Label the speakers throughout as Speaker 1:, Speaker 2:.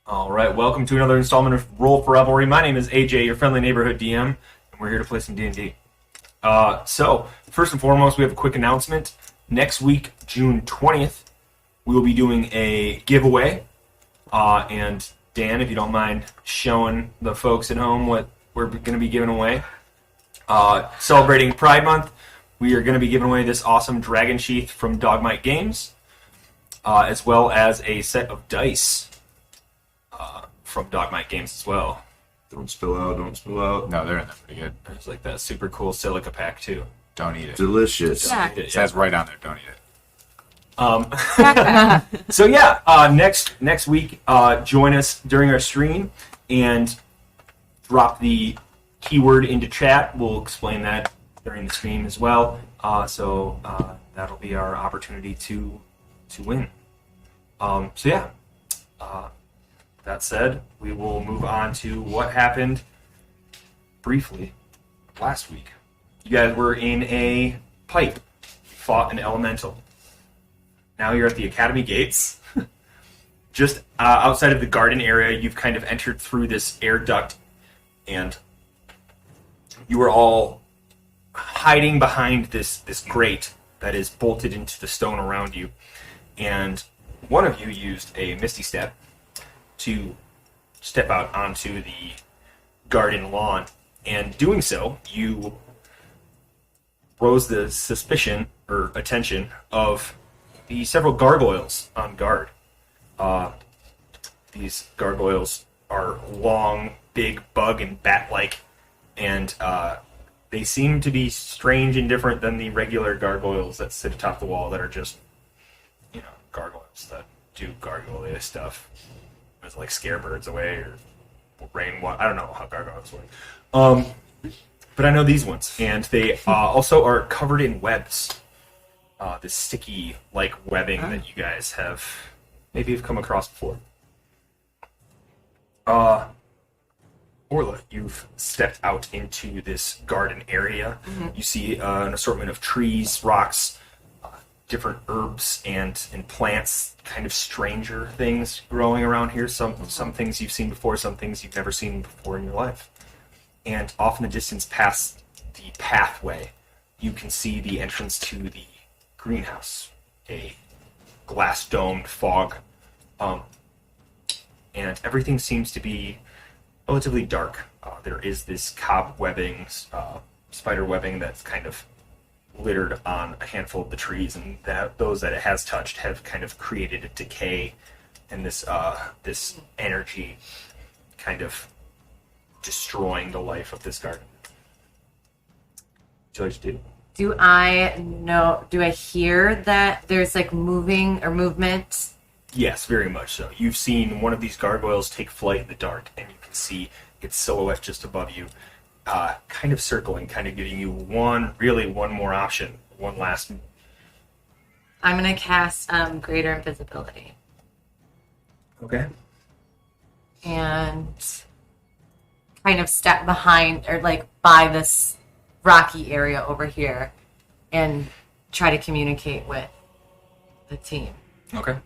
Speaker 1: All right, welcome to another installment of Roll for Revelry. My name is AJ, your friendly neighborhood DM, and we're here to play some D&D. So, first and foremost, we have a quick announcement. Next week, June 20th, we will be doing a giveaway. And Dan, if you don't mind showing the folks at home what we're going to be giving away. Celebrating Pride Month, we are going to be giving away this awesome Dragon Sheath from Dogmite Games, as well as a set of dice from Dogmite Games as well.
Speaker 2: Don't spill out.
Speaker 3: No, they're in there pretty good.
Speaker 1: There's like that super cool silica pack too.
Speaker 3: Don't eat it.
Speaker 2: Delicious.
Speaker 4: Yeah.
Speaker 3: It says right on there, don't eat it.
Speaker 1: So yeah, next week, join us during our stream and drop the keyword into chat. We'll explain that during the stream as well. So that'll be our opportunity to win. So yeah. That said, we will move on to what happened briefly last week. You guys were in a pipe, fought an elemental. Now you're at the Academy gates. Just outside of the garden area, you've kind of entered through this air duct, and you are all hiding behind this grate that is bolted into the stone around you. And one of you used a Misty Step to step out onto the garden lawn, and doing so, you rose the suspicion or attention of the several gargoyles on guard. These gargoyles are long, big, bug and bat-like, and they seem to be strange and different than the regular gargoyles that sit atop the wall that are just, gargoyles that do gargoyle stuff. It's like scare birds away or rain water. I don't know how gargoyles work. But I know these ones, and they also are covered in webs. This sticky like webbing that you guys have come across before. Orla, you've stepped out into this garden area. Mm-hmm. You see an assortment of trees, rocks, different herbs and plants, kind of stranger things growing around here. Some things you've seen before, some things you've never seen before in your life. And off in the distance, past the pathway, you can see the entrance to the greenhouse, a glass-domed fog. And everything seems to be relatively dark. There is this cobwebbing, spider webbing that's kind of littered on a handful of the trees, and those that it has touched have kind of created a decay and this energy kind of destroying the life of this garden. What would you like to do?
Speaker 4: Do I hear that there's like movement?
Speaker 1: Yes, very much so. You've seen one of these gargoyles take flight in the dark, and you can see its silhouette just above you, kind of circling, kind of giving you one more option, one last.
Speaker 4: I'm going to cast Greater Invisibility.
Speaker 1: Okay.
Speaker 4: And kind of step behind, or like by this rocky area over here, and try to communicate with the team.
Speaker 1: Okay.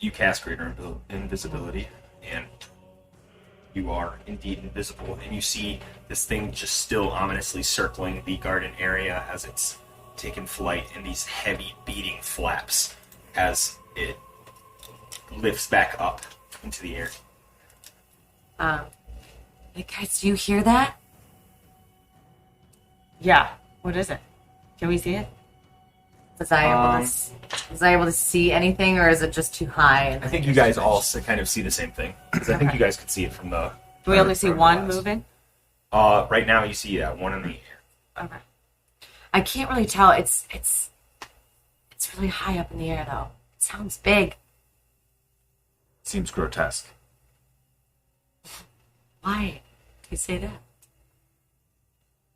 Speaker 1: You cast Greater Invisibility, and you are indeed invisible, and you see this thing just still ominously circling the garden area as it's taken flight in these heavy beating flaps as it lifts back up into the air.
Speaker 4: Hey guys, do you hear that?
Speaker 5: Yeah. What is it? Can we see it?
Speaker 4: Was I able to see anything, or is it just too high?
Speaker 1: I think you guys all kind of see the same thing, because I think you guys could see it from the...
Speaker 5: Do we only see one moving?
Speaker 1: Right now you see one in the air.
Speaker 4: Okay. I can't really tell. It's really high up in the air, though. It sounds big.
Speaker 3: Seems grotesque.
Speaker 4: Why? You say that?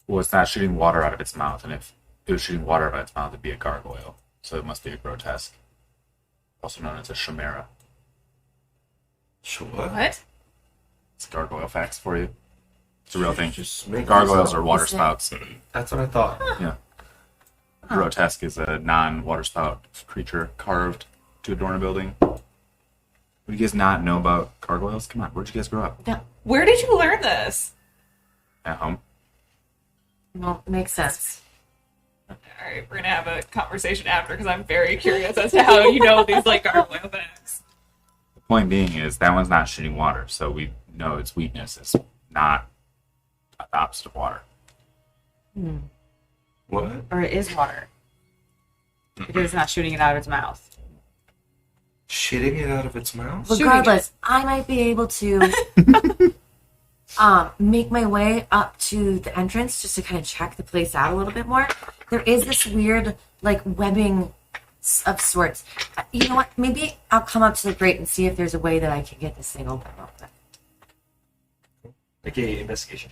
Speaker 3: Well, it's not shooting water out of its mouth, and if it was shooting water out of its mouth, it'd be a gargoyle. So it must be a grotesque. Also known as a chimera.
Speaker 1: Sure.
Speaker 5: What?
Speaker 3: It's gargoyle facts for you. It's a real thing.
Speaker 1: Just make
Speaker 3: Gargoyles are water
Speaker 4: Is it-
Speaker 3: spouts.
Speaker 1: That's what I thought.
Speaker 3: Yeah. Grotesque is a non-water spout creature carved to adorn a building. Do you guys not know about gargoyles? Come on, where'd you guys grow up?
Speaker 6: Where did you learn this?
Speaker 3: At home?
Speaker 4: Well, makes sense.
Speaker 6: All right, we're gonna have a conversation after because I'm very curious as to how you know these like gargoyle facts.
Speaker 3: The point being is that one's not shooting water, so we know its weakness is not the opposite of water.
Speaker 2: What?
Speaker 5: Or it is water. Because it's not shooting it out of its mouth.
Speaker 2: Shitting it out of its mouth?
Speaker 4: Regardless, I might be able to make my way up to the entrance just to kind of check the place out a little bit more. There is this weird, like, webbing of sorts. You know what? Maybe I'll come up to the grate and see if there's a way that I can get this thing open real quick.
Speaker 1: Make a investigation.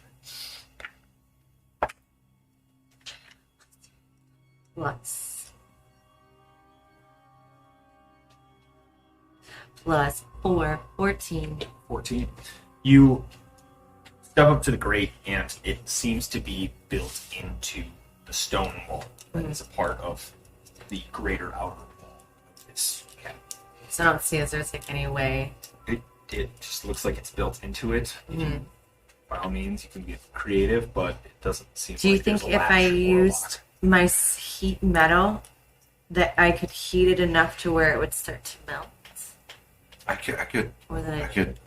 Speaker 4: Plus 4, 14.
Speaker 1: 14. You step up to the grate, and it seems to be built into the stone wall that is a part of the greater outer wall of this cabin.
Speaker 4: So I don't see if there's like any way.
Speaker 1: It just looks like it's built into it. By all means, you can get creative, but it doesn't seem
Speaker 4: Do you
Speaker 1: like there's
Speaker 4: think
Speaker 1: a
Speaker 4: if
Speaker 1: latch
Speaker 4: I
Speaker 1: or a
Speaker 4: used
Speaker 1: lock.
Speaker 4: my heat metal that I could heat it enough to where it would start to melt?
Speaker 2: I could,
Speaker 4: Or that
Speaker 2: I
Speaker 4: I
Speaker 2: could,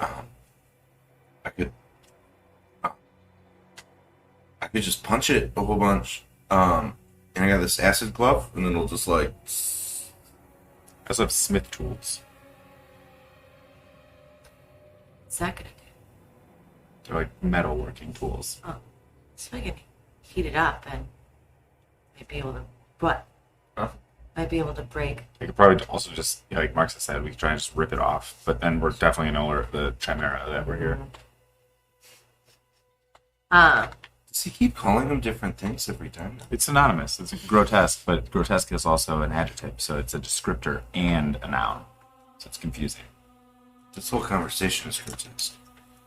Speaker 2: I could just punch it a whole bunch. And I got this acid glove, and then it'll just like.
Speaker 3: I also have smith tools.
Speaker 4: What's that gonna do?
Speaker 3: They're like metalworking tools.
Speaker 4: Oh, so I can heat it up and might be able to. What?
Speaker 1: Huh?
Speaker 4: Might be able to break.
Speaker 3: I could probably also just, like Mark said, we could try and just rip it off. But then we're definitely going to alert the Chimera that we're here.
Speaker 2: Does he keep calling them different things every time?
Speaker 3: It's synonymous. It's grotesque, but grotesque is also an adjective, so it's a descriptor and a noun. So it's confusing.
Speaker 2: This whole conversation is grotesque.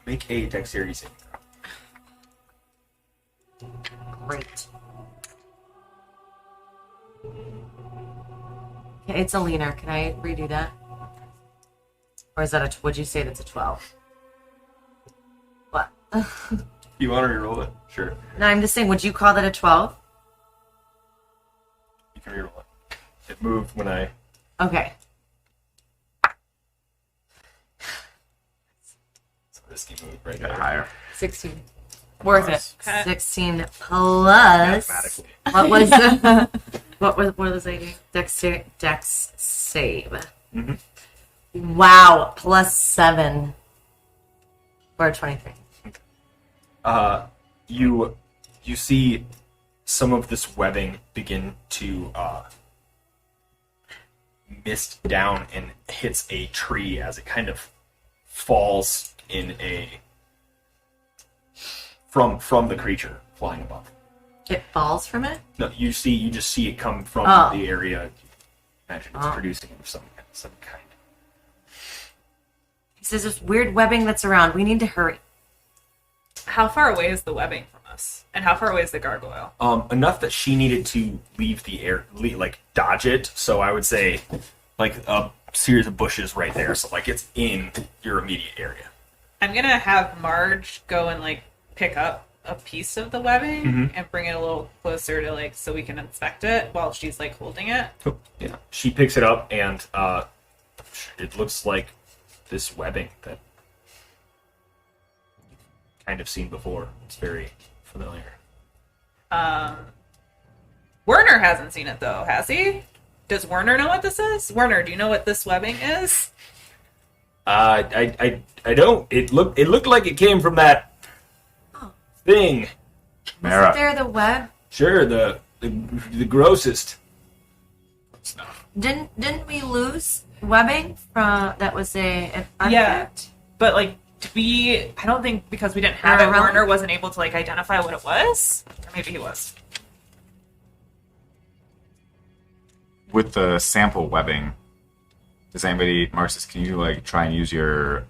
Speaker 1: Make a dexterity saving throw.
Speaker 4: Great. Okay, it's a leaner. Can I redo that? Or is that would you say that's a 12? What?
Speaker 1: You want to reroll it? Sure.
Speaker 4: No, I'm just saying, would you call that a 12?
Speaker 1: You can reroll it. It moved when I...
Speaker 4: Okay.
Speaker 1: So risky move right
Speaker 3: Got
Speaker 1: there.
Speaker 3: higher.
Speaker 4: 16. Worth it.
Speaker 6: Okay.
Speaker 4: 16 plus.
Speaker 1: Mathematically.
Speaker 4: What was the, what was I doing? Dex save. Wow, plus 7 or 23.
Speaker 1: You see some of this webbing begin to mist down and hits a tree as it kind of falls in a from the creature flying above.
Speaker 4: It falls from it.
Speaker 1: No, you just see it come from
Speaker 4: Oh.
Speaker 1: the area. Imagine it's
Speaker 4: Oh.
Speaker 1: producing some kind.
Speaker 4: He says there's weird webbing that's around. We need to hurry.
Speaker 6: How far away is the webbing from us? And how far away is the gargoyle?
Speaker 1: Enough that she needed to leave the air, like dodge it. So I would say, like a series of bushes right there. So like it's in your immediate area.
Speaker 6: I'm gonna have Marge go and like pick up a piece of the webbing and bring it a little closer to like so we can inspect it while she's like holding it.
Speaker 1: Yeah. She picks it up and it looks like this webbing that you've kind of seen before. It's very familiar.
Speaker 6: Werner hasn't seen it though, has he? Does Werner know what this is? Werner, do you know what this webbing is?
Speaker 1: I don't. It looked like it came from that thing.
Speaker 3: Chimera.
Speaker 4: Wasn't there the web?
Speaker 1: Sure, the grossest.
Speaker 3: It's not.
Speaker 4: Didn't we lose webbing from that was an
Speaker 6: Yeah.
Speaker 4: artifact?
Speaker 6: But like, I don't think because we didn't have
Speaker 4: Or
Speaker 6: it,
Speaker 4: a relic?
Speaker 6: Werner wasn't able to like identify what it was. Or maybe he was.
Speaker 3: With the sample webbing, does anybody, Marcus, can you like try and use your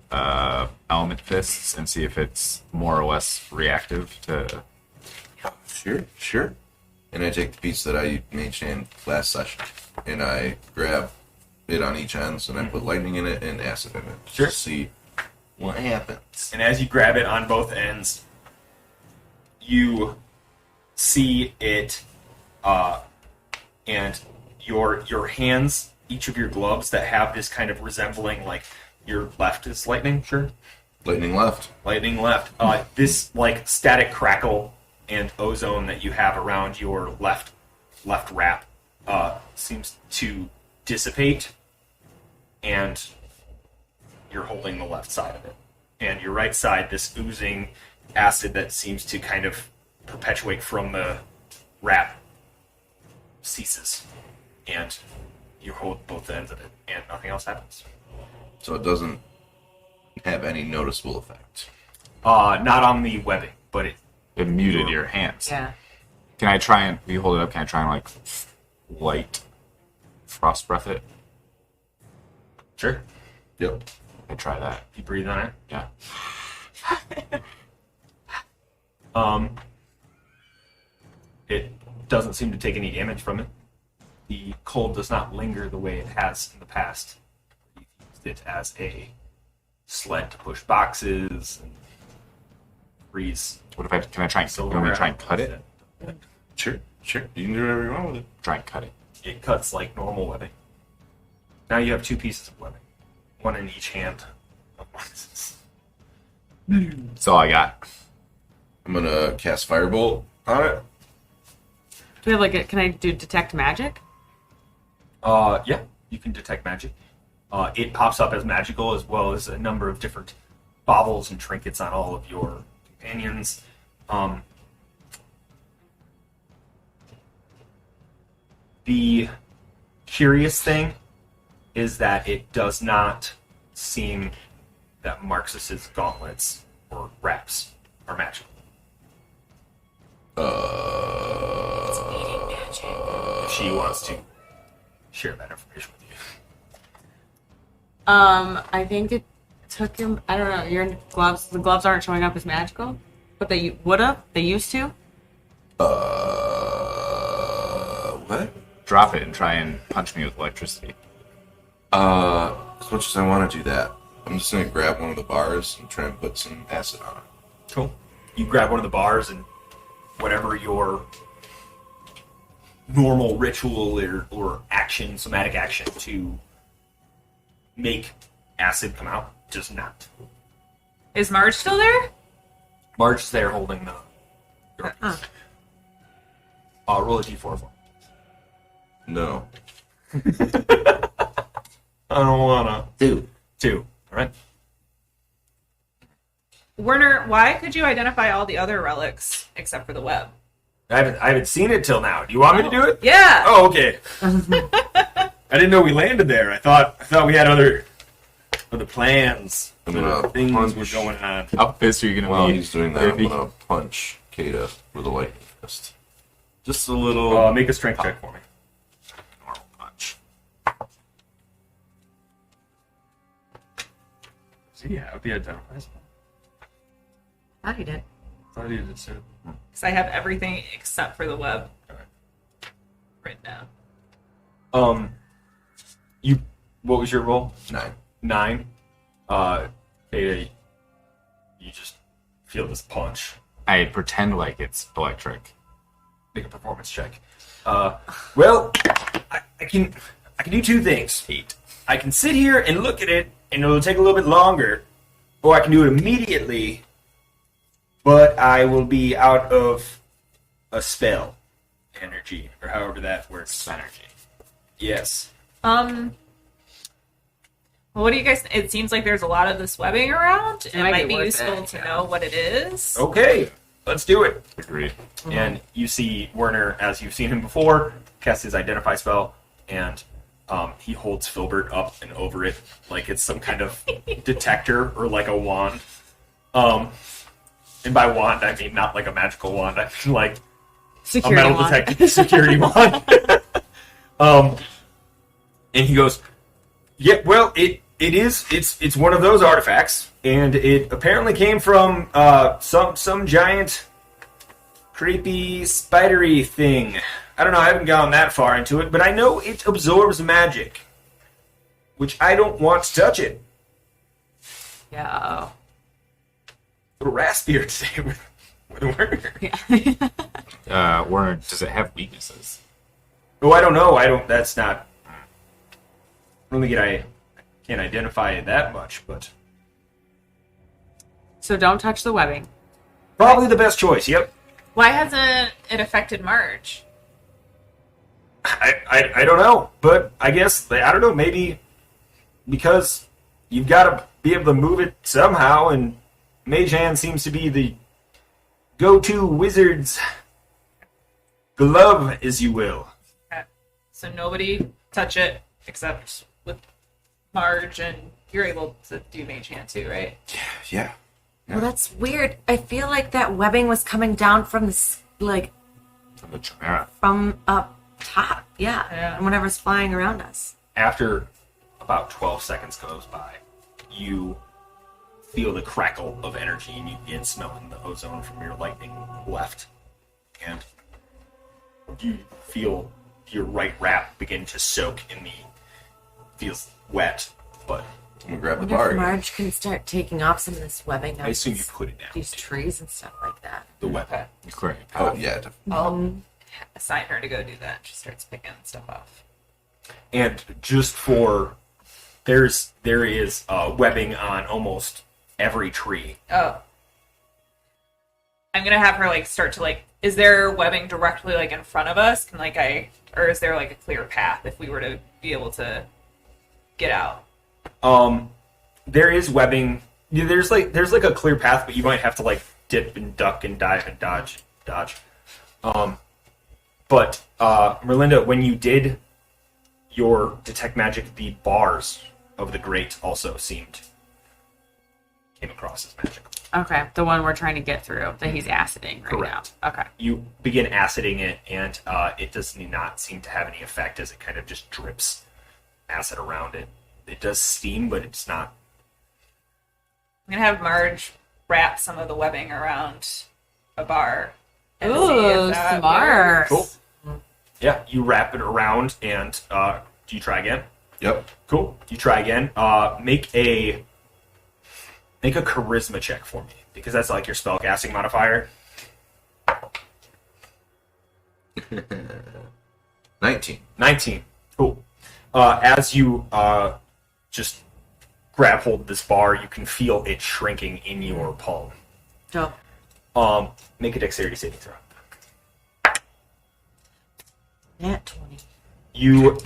Speaker 3: element fists and see if it's more or less reactive to?
Speaker 2: Sure. And I take the piece that I mage hand last session, and I grab it on each end, and I put lightning in it and acid in it.
Speaker 1: Sure.
Speaker 2: To see what happens.
Speaker 1: And as you grab it on both ends, you see it, and your hands, each of your gloves that have this kind of resembling, like your left is lightning, sure.
Speaker 2: Lightning left.
Speaker 1: Lightning left. This like static crackle and ozone that you have around your left wrap seems to dissipate, and you're holding the left side of it. And your right side, this oozing acid that seems to kind of perpetuate from the wrap ceases, and you hold both ends of it, and nothing else happens.
Speaker 2: So it doesn't have any noticeable effect.
Speaker 1: Not on the webbing, but
Speaker 3: It muted your hands.
Speaker 4: Yeah.
Speaker 3: Can I try and, you hold it up, can I try and like light frost breath it?
Speaker 1: sure.
Speaker 2: Yep.
Speaker 3: I try that.
Speaker 1: You breathe on it.
Speaker 3: Yeah.
Speaker 1: It doesn't seem to take any damage from it. The cold does not linger the way it has in the past. You've used it as a sled to push boxes and freeze.
Speaker 3: What if I, can I try and, you want me to try and cut it?
Speaker 2: Sure. Sure. You can do whatever you want with it.
Speaker 3: Try and cut it.
Speaker 1: It cuts like normal webbing. Now you have two pieces of webbing, one in each hand.
Speaker 3: That's all I got.
Speaker 2: I'm gonna cast Firebolt on it.
Speaker 5: Do we have like a, can I do detect magic?
Speaker 1: Yeah, you can detect magic. It pops up as magical, as well as a number of different baubles and trinkets on all of your companions. The curious thing is that it does not seem that Marxus's gauntlets or wraps are magical. If she wants to share that information with you.
Speaker 5: I think it took him. I don't know. Your gloves. The gloves aren't showing up as magical, but they would have. They used to.
Speaker 2: What?
Speaker 3: Drop it and try and punch me with electricity.
Speaker 2: As much as I want to do that, I'm just gonna grab one of the bars and try and put some acid on it.
Speaker 1: Cool. You grab one of the bars and whatever your normal ritual or action, somatic action to make acid come out does not.
Speaker 6: Is Marge still there?
Speaker 1: Marge is there holding the door piece. Roll a d4 for me.
Speaker 2: No.
Speaker 1: I don't wanna.
Speaker 2: 2.
Speaker 1: 2. Alright.
Speaker 6: Werner, why could you identify all the other relics except for the web?
Speaker 1: I haven't seen it till now. Do you want me to do it?
Speaker 6: Yeah.
Speaker 1: Oh, okay. I didn't know we landed there. I thought we had other plans.
Speaker 2: I'm gonna
Speaker 1: Things
Speaker 2: punch.
Speaker 1: were going on.
Speaker 3: How pissed are you going to
Speaker 2: While
Speaker 3: be?
Speaker 2: he's doing that,
Speaker 3: if
Speaker 2: I'm
Speaker 3: he-
Speaker 2: gonna punch Kata with a lightning fist. Just a little.
Speaker 1: Make a strength check for me.
Speaker 3: Normal punch.
Speaker 1: See, yeah, the identifies.
Speaker 4: Oh, you did.
Speaker 1: Thought you did too.
Speaker 6: Because I have everything except for the web written down.
Speaker 1: What was your roll?
Speaker 2: 9.
Speaker 1: 9. Beta, you just feel this punch.
Speaker 3: I pretend like it's electric.
Speaker 1: Make a performance check. Well, I can do two things.
Speaker 3: 8.
Speaker 1: I can sit here and look at it, and it'll take a little bit longer, or I can do it immediately, but I will be out of a spell energy, or however that works.
Speaker 3: Energy.
Speaker 1: Yes.
Speaker 6: Well, what do you guys? It seems like there's a lot of this webbing around. It
Speaker 5: might
Speaker 6: might
Speaker 5: be
Speaker 6: be
Speaker 5: worth
Speaker 6: useful
Speaker 5: it,
Speaker 6: to
Speaker 5: yeah.
Speaker 6: know what it is.
Speaker 1: Okay, let's do it.
Speaker 3: Agreed.
Speaker 1: And you see Werner, as you've seen him before, cast his Identify spell, and he holds Filbert up and over it like it's some kind of detector or like a wand. And by wand, I mean not like a magical wand. I mean like
Speaker 5: Security
Speaker 1: a metal
Speaker 5: wand.
Speaker 1: detector security wand. And he goes, "Yeah, well, it's one of those artifacts, and it apparently came from some giant, creepy, spidery thing. I don't know. I haven't gone that far into it, but I know it absorbs magic. which I don't want to touch it.
Speaker 5: Yeah.
Speaker 1: A little raspier today with Werner.
Speaker 3: Werner, does it have weaknesses?
Speaker 1: Oh, I don't know. That's not. I don't think I can't identify it that much, but
Speaker 5: So don't touch the webbing.
Speaker 1: probably the best choice. Yep.
Speaker 6: Why hasn't it affected Marge?
Speaker 1: I don't know, but I guess I don't know. Maybe because you've got to be able to move it somehow, and Mage Hand seems to be the go-to wizard's glove, as you will.
Speaker 6: Okay. So nobody touch it except with Marge, and you're able to do Mage Hand too, right?
Speaker 2: Yeah.
Speaker 4: Well, that's weird. I feel like that webbing was coming down from the
Speaker 3: From the Chimera.
Speaker 4: from up top. Yeah.
Speaker 6: Yeah.
Speaker 4: And whatever's flying around us.
Speaker 1: After about 12 seconds goes by, you feel the crackle of energy, and you begin smelling the ozone from your lightning left. And you feel your right wrap begin to soak in the... feels wet, but
Speaker 2: I'm gonna grab
Speaker 4: I
Speaker 2: the
Speaker 4: wonder
Speaker 2: bar.
Speaker 4: if Marge can start taking off some of this webbing.
Speaker 1: I assume you put it down.
Speaker 4: These trees and stuff like that.
Speaker 1: The weapon.
Speaker 3: Correct.
Speaker 2: Oh yeah.
Speaker 6: I'll assign her to go do that. She starts picking stuff off.
Speaker 1: And just for... there is webbing on almost every tree.
Speaker 6: Oh. I'm gonna have her start to is there webbing directly in front of us? Or is there a clear path if we were to be able to get out?
Speaker 1: There is webbing. There's a clear path, but you might have to dip and duck and dive and dodge. But Merlinda, when you did your detect magic, the bars of the grate also came across as magical.
Speaker 5: Okay, the one we're trying to get through that he's aciding right
Speaker 1: Correct.
Speaker 5: now. Okay.
Speaker 1: You begin aciding it, and it does not seem to have any effect as it kind of just drips acid around it. It does steam, but it's not.
Speaker 6: I'm gonna have Marge wrap some of the webbing around a bar. and see
Speaker 5: Ooh,
Speaker 6: if that
Speaker 5: smart.
Speaker 6: works.
Speaker 1: Cool. Yeah, you wrap it around, and do you try again?
Speaker 2: Yep.
Speaker 1: Cool. You try again. Make a charisma check for me, because that's your spellcasting modifier.
Speaker 2: 19.
Speaker 1: 19. Cool. As you just grab hold of this bar, you can feel it shrinking in your palm.
Speaker 4: Dope.
Speaker 1: Make a dexterity saving throw.
Speaker 4: Nat 20.
Speaker 1: You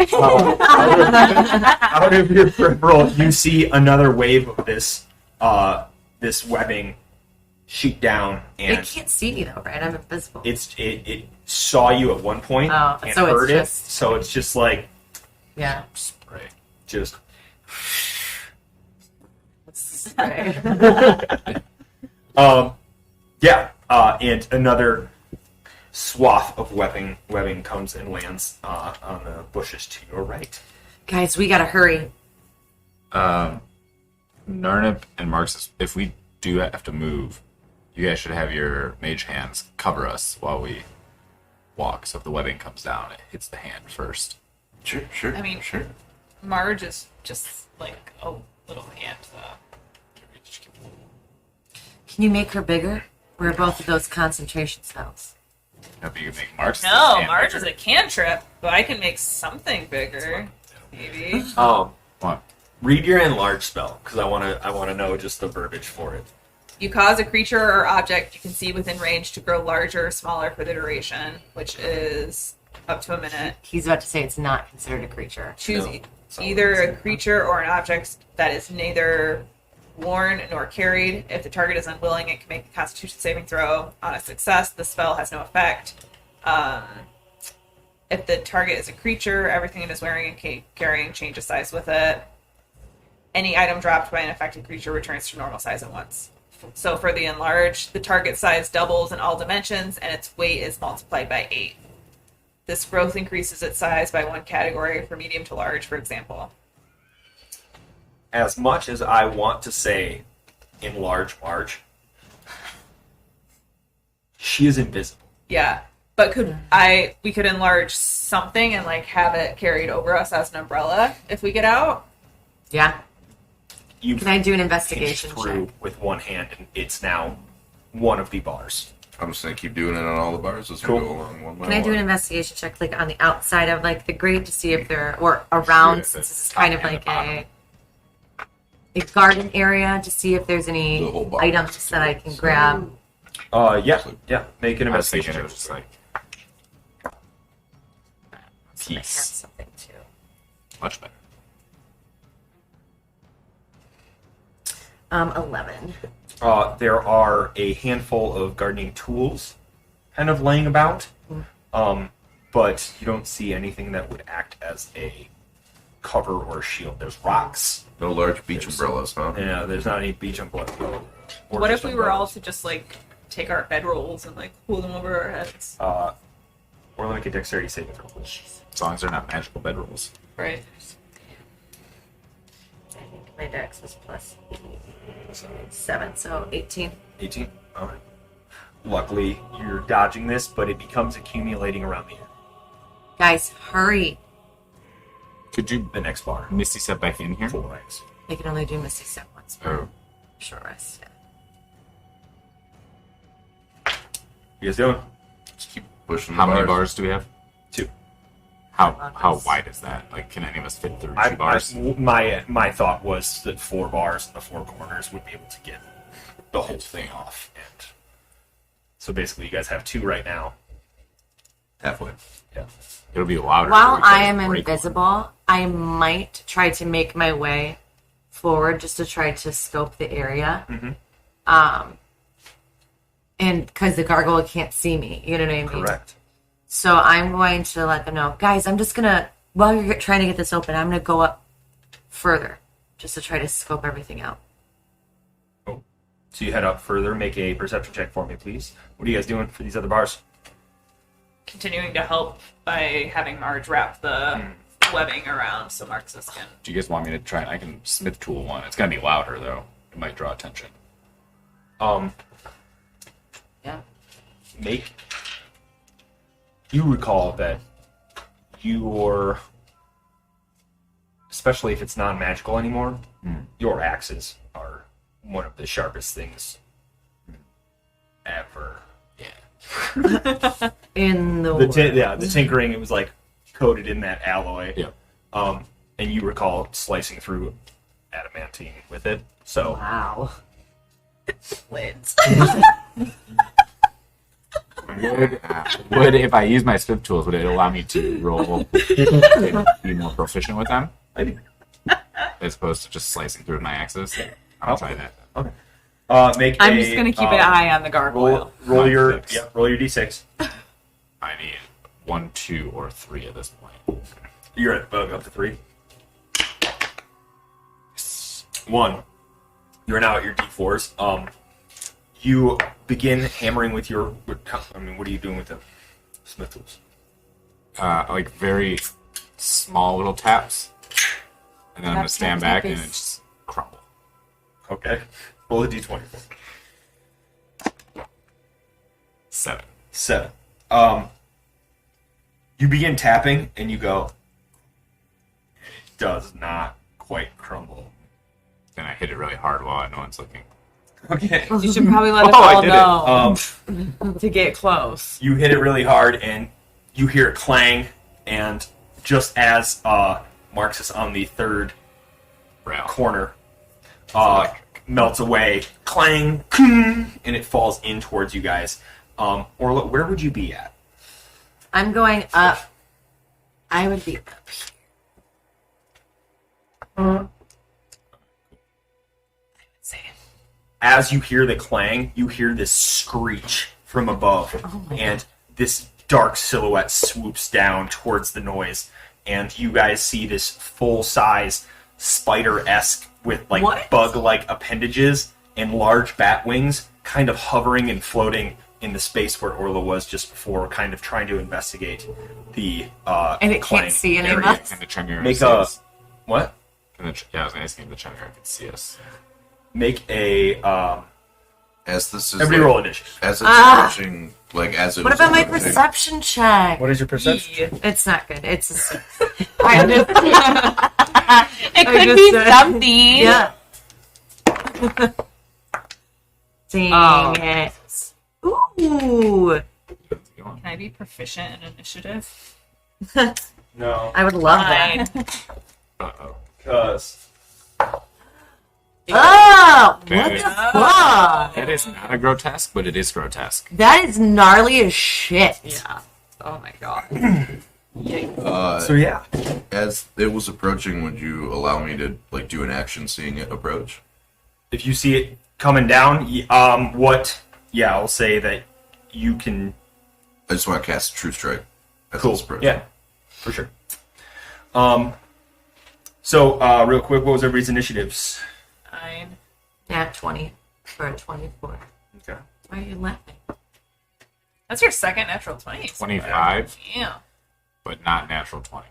Speaker 1: out of your peripheral, you see another wave of this webbing shoot down,
Speaker 4: It
Speaker 1: and
Speaker 4: can't see me though, right? I'm invisible.
Speaker 1: it saw you at one point
Speaker 4: Oh,
Speaker 1: and
Speaker 4: so it's
Speaker 1: heard it.
Speaker 4: just-
Speaker 1: So it's just
Speaker 4: Yeah.
Speaker 1: spray, just yeah. And another swath of webbing comes and lands on the bushes to your right.
Speaker 4: Guys, we gotta hurry.
Speaker 3: Narnip and Marx, if we do have to move, you guys should have your mage hands cover us while we walk. So if the webbing comes down, it hits the hand first.
Speaker 2: Sure.
Speaker 6: I mean,
Speaker 2: sure.
Speaker 6: Marge is just a little hand, though.
Speaker 4: Can you make her bigger? We're both of those concentration cells.
Speaker 3: Hope you can make Marx.
Speaker 6: No, Marge is a cantrip, but I can make something bigger. Maybe.
Speaker 3: Come on.
Speaker 1: Read your enlarge spell, because I want to know just the verbiage for it.
Speaker 6: You cause a creature or object you can see within range to grow larger or smaller for the duration, which is up to a minute.
Speaker 4: He's about to say it's not considered a creature.
Speaker 6: Choose
Speaker 1: No,
Speaker 6: either a creature or an object that is neither worn nor carried. If the target is unwilling, it can make a Constitution saving throw. On a success, the spell has no effect. If the target is a creature, everything it is wearing and carrying changes size with it. Any item dropped by an affected creature returns to normal size at once. So for the enlarge, the target size doubles in all dimensions, and its weight is multiplied by 8. This growth increases its size by 1 category for medium to large, for example.
Speaker 1: As much as I want to say enlarge Marge, she is invisible.
Speaker 6: Yeah, but we could enlarge something and have it carried over us as an umbrella if we get out?
Speaker 4: Yeah.
Speaker 1: You
Speaker 4: Can I do an
Speaker 1: pinch
Speaker 4: investigation
Speaker 1: through
Speaker 4: check?
Speaker 1: with one hand, and it's now one of the bars.
Speaker 2: I'm just gonna keep doing it on all the bars as
Speaker 1: Cool.
Speaker 2: we go along one by
Speaker 4: Can I do an
Speaker 2: one.
Speaker 4: investigation check, like on the outside of like the grate to see if they're or around,
Speaker 3: Sure,
Speaker 4: since this is
Speaker 3: top
Speaker 4: kind of
Speaker 3: and the
Speaker 4: like
Speaker 3: bottom.
Speaker 4: a garden area, to see if there's any
Speaker 2: The whole bar.
Speaker 4: items that I can grab.
Speaker 1: Yeah. Make an
Speaker 3: I was thinking
Speaker 1: investigation
Speaker 3: it
Speaker 1: check.
Speaker 3: was just like
Speaker 4: So I have
Speaker 3: peace.
Speaker 4: something too.
Speaker 3: Much better.
Speaker 4: 11.
Speaker 1: There are a handful of gardening tools kind of laying about, but you don't see anything that would act as a cover or shield. There's rocks.
Speaker 2: No large beach umbrellas, huh?
Speaker 1: Yeah, there's not any beach umbrella. or
Speaker 6: What
Speaker 1: just
Speaker 6: if we were all
Speaker 1: umbrellas.
Speaker 6: to just like take our bedrolls and like pull them over our heads?
Speaker 1: Or like a dexterity saving throw, please.
Speaker 3: As long as they're not magical bedrolls.
Speaker 6: Right.
Speaker 4: I think my dex was plus 7, so 18.
Speaker 1: 18. All right. Luckily, you're dodging this, but it becomes accumulating around the end.
Speaker 4: Guys, hurry.
Speaker 3: Could you
Speaker 1: The next bar.
Speaker 3: Misty step back in here?
Speaker 1: Full ranks.
Speaker 4: I can only do Misty Step once per
Speaker 3: Oh,
Speaker 4: short rest.
Speaker 1: You guys doing?
Speaker 2: Just keep pushing
Speaker 3: how
Speaker 2: the
Speaker 3: many bars do we have?
Speaker 1: 2.
Speaker 3: How wide is that? Like, can any of us fit through 2 bars?
Speaker 1: My thought was that 4 bars in the 4 corners would be able to get the whole thing off. And so basically, you guys have 2 right now.
Speaker 2: Halfway.
Speaker 1: Yeah.
Speaker 3: It'll be louder.
Speaker 4: While
Speaker 3: if we try
Speaker 4: I
Speaker 3: to
Speaker 4: am
Speaker 3: break one.
Speaker 4: invisible, I might try to make my way forward just to try to scope the area. And because the gargoyle can't see me, you know what I mean?
Speaker 1: Correct.
Speaker 4: So I'm going to let them know, guys, I'm just going to, while you're trying to get this open, I'm going to go up further just to try to scope everything out.
Speaker 1: Oh. So you head up further. Make a perception check for me, please. What are you guys doing for these other bars?
Speaker 6: Continuing to help by having Marge wrap the webbing around so Marxus can.
Speaker 3: Do you guys want me to try? I can smith tool one. It's gonna be louder though. It might draw attention.
Speaker 4: Yeah.
Speaker 1: Make. You recall that your, especially if it's non-magical anymore, your axes are one of the sharpest things ever.
Speaker 4: In the world.
Speaker 1: The tinkering, it was like coated in that alloy.
Speaker 3: Yeah.
Speaker 1: And you recall slicing through adamantine with it. So
Speaker 4: Wow. Lids.
Speaker 3: Would if I use my smith tools, would it allow me to roll and be more proficient with them
Speaker 1: maybe.
Speaker 3: as opposed to just slicing through with my axes? I'll try that.
Speaker 1: Okay. Make
Speaker 5: I'm
Speaker 1: a,
Speaker 5: just gonna keep an eye on the gargoyle.
Speaker 1: roll your
Speaker 3: Six.
Speaker 1: roll your d6.
Speaker 3: I need 1, 2, or 3 at this point.
Speaker 1: You're at up to 3. 1. You're now at your d4s. You begin hammering with your. I mean, what are you doing with the smith tools?
Speaker 3: Like very small little taps, and then I'm gonna
Speaker 4: Tap,
Speaker 3: stand
Speaker 4: tap,
Speaker 3: back
Speaker 4: tap
Speaker 3: and
Speaker 4: is-
Speaker 3: it just crumble.
Speaker 1: Okay. Roll a d20.
Speaker 3: 7.
Speaker 1: 7. You begin tapping and you go. It does not quite crumble.
Speaker 3: Then I hit it really hard while no one's looking.
Speaker 1: Okay.
Speaker 5: You should probably let us
Speaker 3: Oh, I
Speaker 5: all
Speaker 3: did it.
Speaker 5: know to get close.
Speaker 1: You hit it really hard and you hear it clang, and just as Marx is on the 3rd
Speaker 3: Rail.
Speaker 1: corner, melts away, clang, and it falls in towards you guys. Orla, where would you be at?
Speaker 4: I'm going up. I would be up here.
Speaker 1: As you hear the clang, you hear this screech from above, and this dark silhouette swoops down towards the noise, and you guys see this full-size spider-esque with like
Speaker 5: What?
Speaker 1: bug-like appendages and large bat wings kind of hovering and floating in the space where Orla was just before, kind of trying to investigate the
Speaker 4: And it
Speaker 1: clang
Speaker 4: can't see any of
Speaker 1: area.
Speaker 4: us?
Speaker 3: And the Chimera
Speaker 1: Make
Speaker 3: see
Speaker 1: a
Speaker 3: us.
Speaker 1: what?
Speaker 3: And the, yeah, I was asking if the Chimera could see us.
Speaker 1: Make a
Speaker 2: As this is
Speaker 1: Everybody roll initiative.
Speaker 2: as it's approaching, like as it
Speaker 4: What
Speaker 2: was
Speaker 4: about my
Speaker 2: approaching-
Speaker 4: perception check?
Speaker 1: What is your perception?
Speaker 4: It's not good. It's a 6.
Speaker 5: It
Speaker 4: I
Speaker 5: could
Speaker 4: just
Speaker 5: be
Speaker 4: said-
Speaker 5: something.
Speaker 4: Yeah. Dang
Speaker 5: Oh.
Speaker 4: it. Ooh.
Speaker 6: Can I be proficient in initiative?
Speaker 1: No.
Speaker 4: I would love that.
Speaker 6: Fine.
Speaker 3: Uh-oh.
Speaker 1: Because
Speaker 4: Oh, what
Speaker 3: That
Speaker 4: the
Speaker 3: is-
Speaker 4: fuck?
Speaker 3: That is not a grotesque, but it is grotesque.
Speaker 4: That is gnarly as shit.
Speaker 5: Yeah. Oh my god.
Speaker 1: so yeah.
Speaker 2: As it was approaching, would you allow me to like do an action seeing it approach?
Speaker 1: If you see it coming down, I'll say that you can.
Speaker 2: I just want to cast True Strike. As
Speaker 1: Cool.
Speaker 2: it's approaching.
Speaker 1: Yeah, for sure. So real quick, what was everybody's initiatives?
Speaker 6: 9.
Speaker 4: Nat 20 for a 24.
Speaker 1: Okay.
Speaker 4: Why are you laughing?
Speaker 6: That's your second natural 20.
Speaker 3: 25,
Speaker 6: Yeah.
Speaker 3: but not natural 20.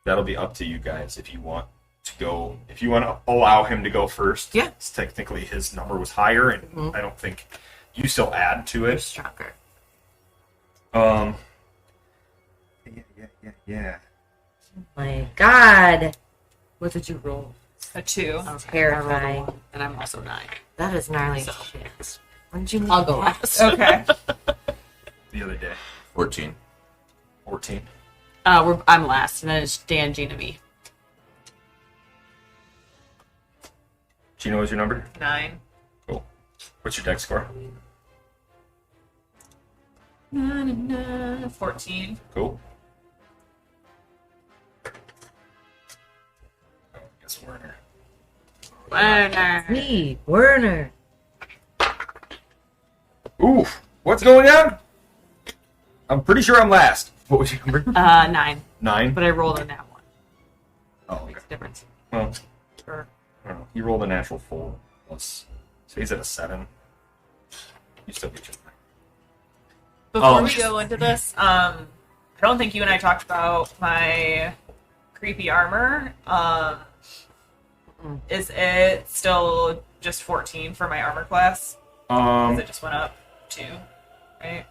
Speaker 1: That'll be up to you guys if you want to go. If you want to allow him to go first.
Speaker 4: Yeah.
Speaker 1: It's technically his number was higher, and I don't think you still add to it.
Speaker 4: Stronger.
Speaker 1: Yeah.
Speaker 4: My God.
Speaker 5: What did you roll?
Speaker 6: A 2.
Speaker 5: I was
Speaker 4: Terrifying.
Speaker 5: and I'm also 9.
Speaker 4: That is gnarly as shit. When did you
Speaker 5: I'll go last.
Speaker 6: Okay.
Speaker 1: The other day,
Speaker 2: 14.
Speaker 1: 14.
Speaker 5: I'm last, and then it's Dan, Gina, me.
Speaker 1: Gino, what's your number?
Speaker 6: 9.
Speaker 1: Cool. What's your dex score?
Speaker 6: 14.
Speaker 1: Cool. I guess Werner.
Speaker 5: Werner.
Speaker 4: Me, Werner.
Speaker 1: Oof. What's going on? I'm pretty sure I'm last. What was your number?
Speaker 5: 9.
Speaker 1: 9.
Speaker 5: But I rolled on that one.
Speaker 1: Oh, okay.
Speaker 5: Makes a difference.
Speaker 1: Well,
Speaker 5: Sure.
Speaker 1: I don't know. You rolled a natural 4 plus. So he's at a 7. You still get your.
Speaker 6: Before
Speaker 1: Oh.
Speaker 6: we go into this, I don't think you and I talked about my creepy armor. Is it still just 14 for my armor class? Because it just went up 2, right?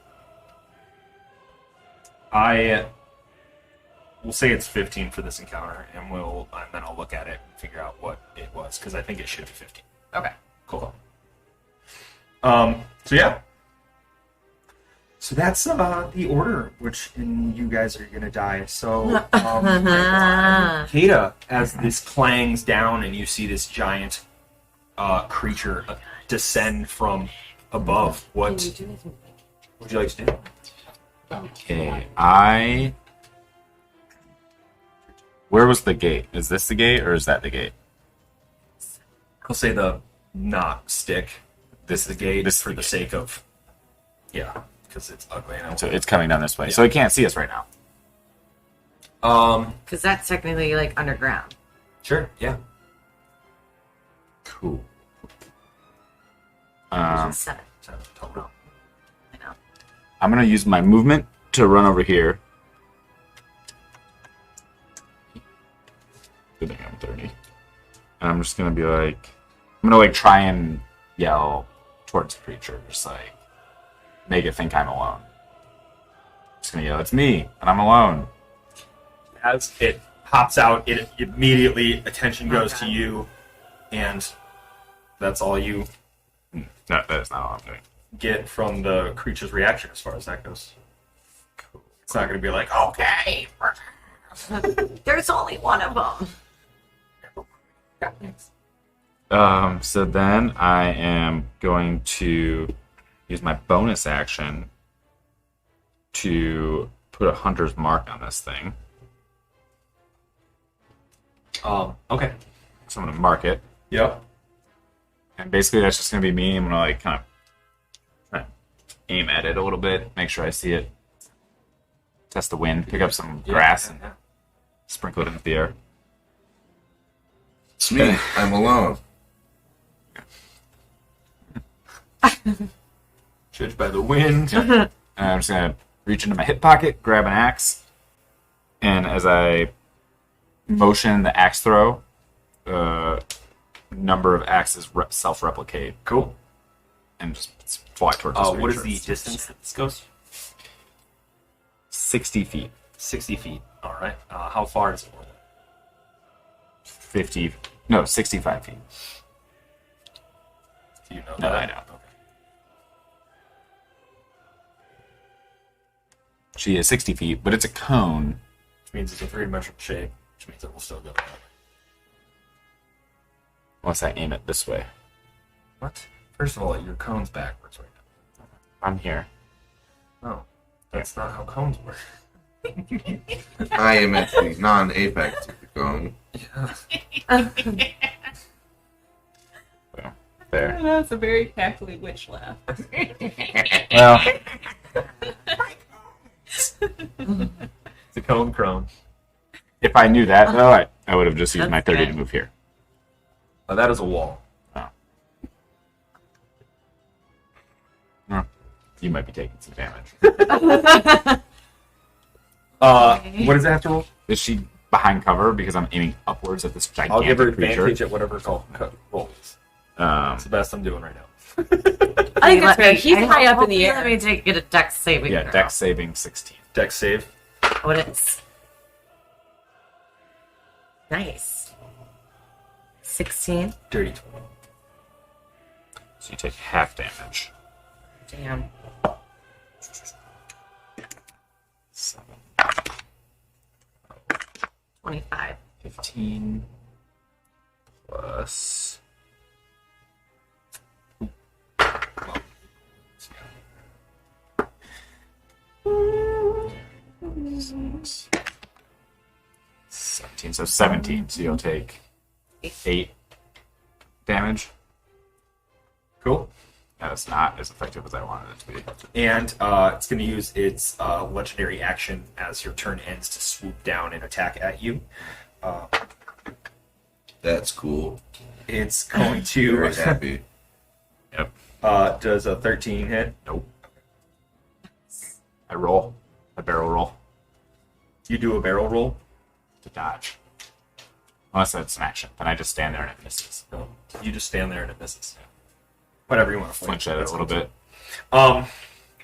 Speaker 1: I will say it's 15 for this encounter, and then I'll look at it and figure out what it was because I think it should be 15.
Speaker 6: Okay.
Speaker 1: Cool. So yeah. So that's the order which you guys are gonna die. So Kata, as this clangs down and you see this giant creature descend from above, what would you like to do?
Speaker 3: Okay, Where was the gate? Is this the gate or is that the gate?
Speaker 1: I'll say the not stick. This is the gate
Speaker 3: This is
Speaker 1: for
Speaker 3: the
Speaker 1: the
Speaker 3: gate.
Speaker 1: sake of because it's ugly. And
Speaker 3: So it's coming down this way. So it can't see us right now.
Speaker 4: Because that's technically like underground.
Speaker 1: Sure, yeah.
Speaker 3: Cool.
Speaker 4: Seven.
Speaker 1: So, total.
Speaker 4: I know.
Speaker 3: I'm gonna use my movement to run over here. Good thing I'm 30. And I'm just gonna be like, I'm gonna like try and yell towards the creature, just like make it think I'm alone. Just gonna yell, "It's me, and I'm alone."
Speaker 1: As it pops out, it immediately attention goes to you, and that's all you
Speaker 3: No, that is not what I'm doing.
Speaker 1: get from the creature's reaction as far as that goes. It's not going to be like, okay.
Speaker 4: There's only one of them.
Speaker 3: So then I am going to use my bonus action to put a hunter's mark on this thing.
Speaker 1: Okay.
Speaker 3: So I'm gonna mark it,
Speaker 1: Yep.
Speaker 3: and basically that's just gonna be me. I'm gonna like kind of aim at it a little bit, make sure I see it, test the wind, pick up some grass, and sprinkle it into the air.
Speaker 2: It's me. I'm alone.
Speaker 1: Judged by the wind.
Speaker 3: And I'm just gonna reach into my hip pocket, grab an axe, and as I motion the axe throw, number of axes self-replicate.
Speaker 1: Cool.
Speaker 3: and just fly towards this
Speaker 1: What is
Speaker 3: creature.
Speaker 1: the distance that this goes?
Speaker 3: 60 feet.
Speaker 1: 60 feet. All right. How far is it?
Speaker 3: 65 feet.
Speaker 1: Do you know
Speaker 3: No,
Speaker 1: that?
Speaker 3: I don't.
Speaker 1: Okay.
Speaker 3: She is 60 feet, but it's a cone.
Speaker 1: Which means it's a three-dimensional shape, which means it will still go that way.
Speaker 3: Unless I aim it this way.
Speaker 1: What? First of all, your cone's backwards right
Speaker 3: I'm here.
Speaker 1: now. No, that's not how cones work.
Speaker 2: I am at the non-apex of the cone.
Speaker 3: So, there.
Speaker 6: That's a very cackly witch laugh.
Speaker 3: Well,
Speaker 1: It's a cone crone.
Speaker 3: if I knew that, though, I would have just used my
Speaker 4: That's
Speaker 3: 30
Speaker 4: good.
Speaker 3: to move here.
Speaker 1: That is a wall.
Speaker 3: Oh. You might be taking some damage.
Speaker 1: What does it have to roll?
Speaker 3: Is she behind cover because I'm aiming upwards at this gigantic
Speaker 1: I'll give her
Speaker 3: creature?
Speaker 1: advantage at whatever rolls. It's the best I'm doing right now.
Speaker 5: I think that's fair. He's high up in the
Speaker 4: Let
Speaker 5: air.
Speaker 4: me get a dex saving
Speaker 3: Yeah,
Speaker 4: throw.
Speaker 3: dex saving 16.
Speaker 1: Dex save.
Speaker 4: What is? Nice. 16.
Speaker 1: Dirty 20.
Speaker 3: So you take half damage.
Speaker 4: Damn.
Speaker 3: 7.
Speaker 4: 25.
Speaker 3: 15 plus. Six. 17. So 17. So you'll take 8 damage.
Speaker 1: Cool.
Speaker 3: That is not as effective as I wanted it to be.
Speaker 1: And it's going to use its legendary action as your turn ends to swoop down and attack at you.
Speaker 2: That's cool.
Speaker 1: It's going
Speaker 2: Very
Speaker 1: to.
Speaker 2: happy.
Speaker 3: Yep.
Speaker 1: Does a 13 hit?
Speaker 3: Nope. I roll. A barrel roll
Speaker 1: You do a barrel roll.
Speaker 3: to dodge. Unless that's an action. Then I just stand there and it misses.
Speaker 1: No, you just stand there and it misses. Whatever you want to
Speaker 3: Flinch at it a little bit.
Speaker 1: All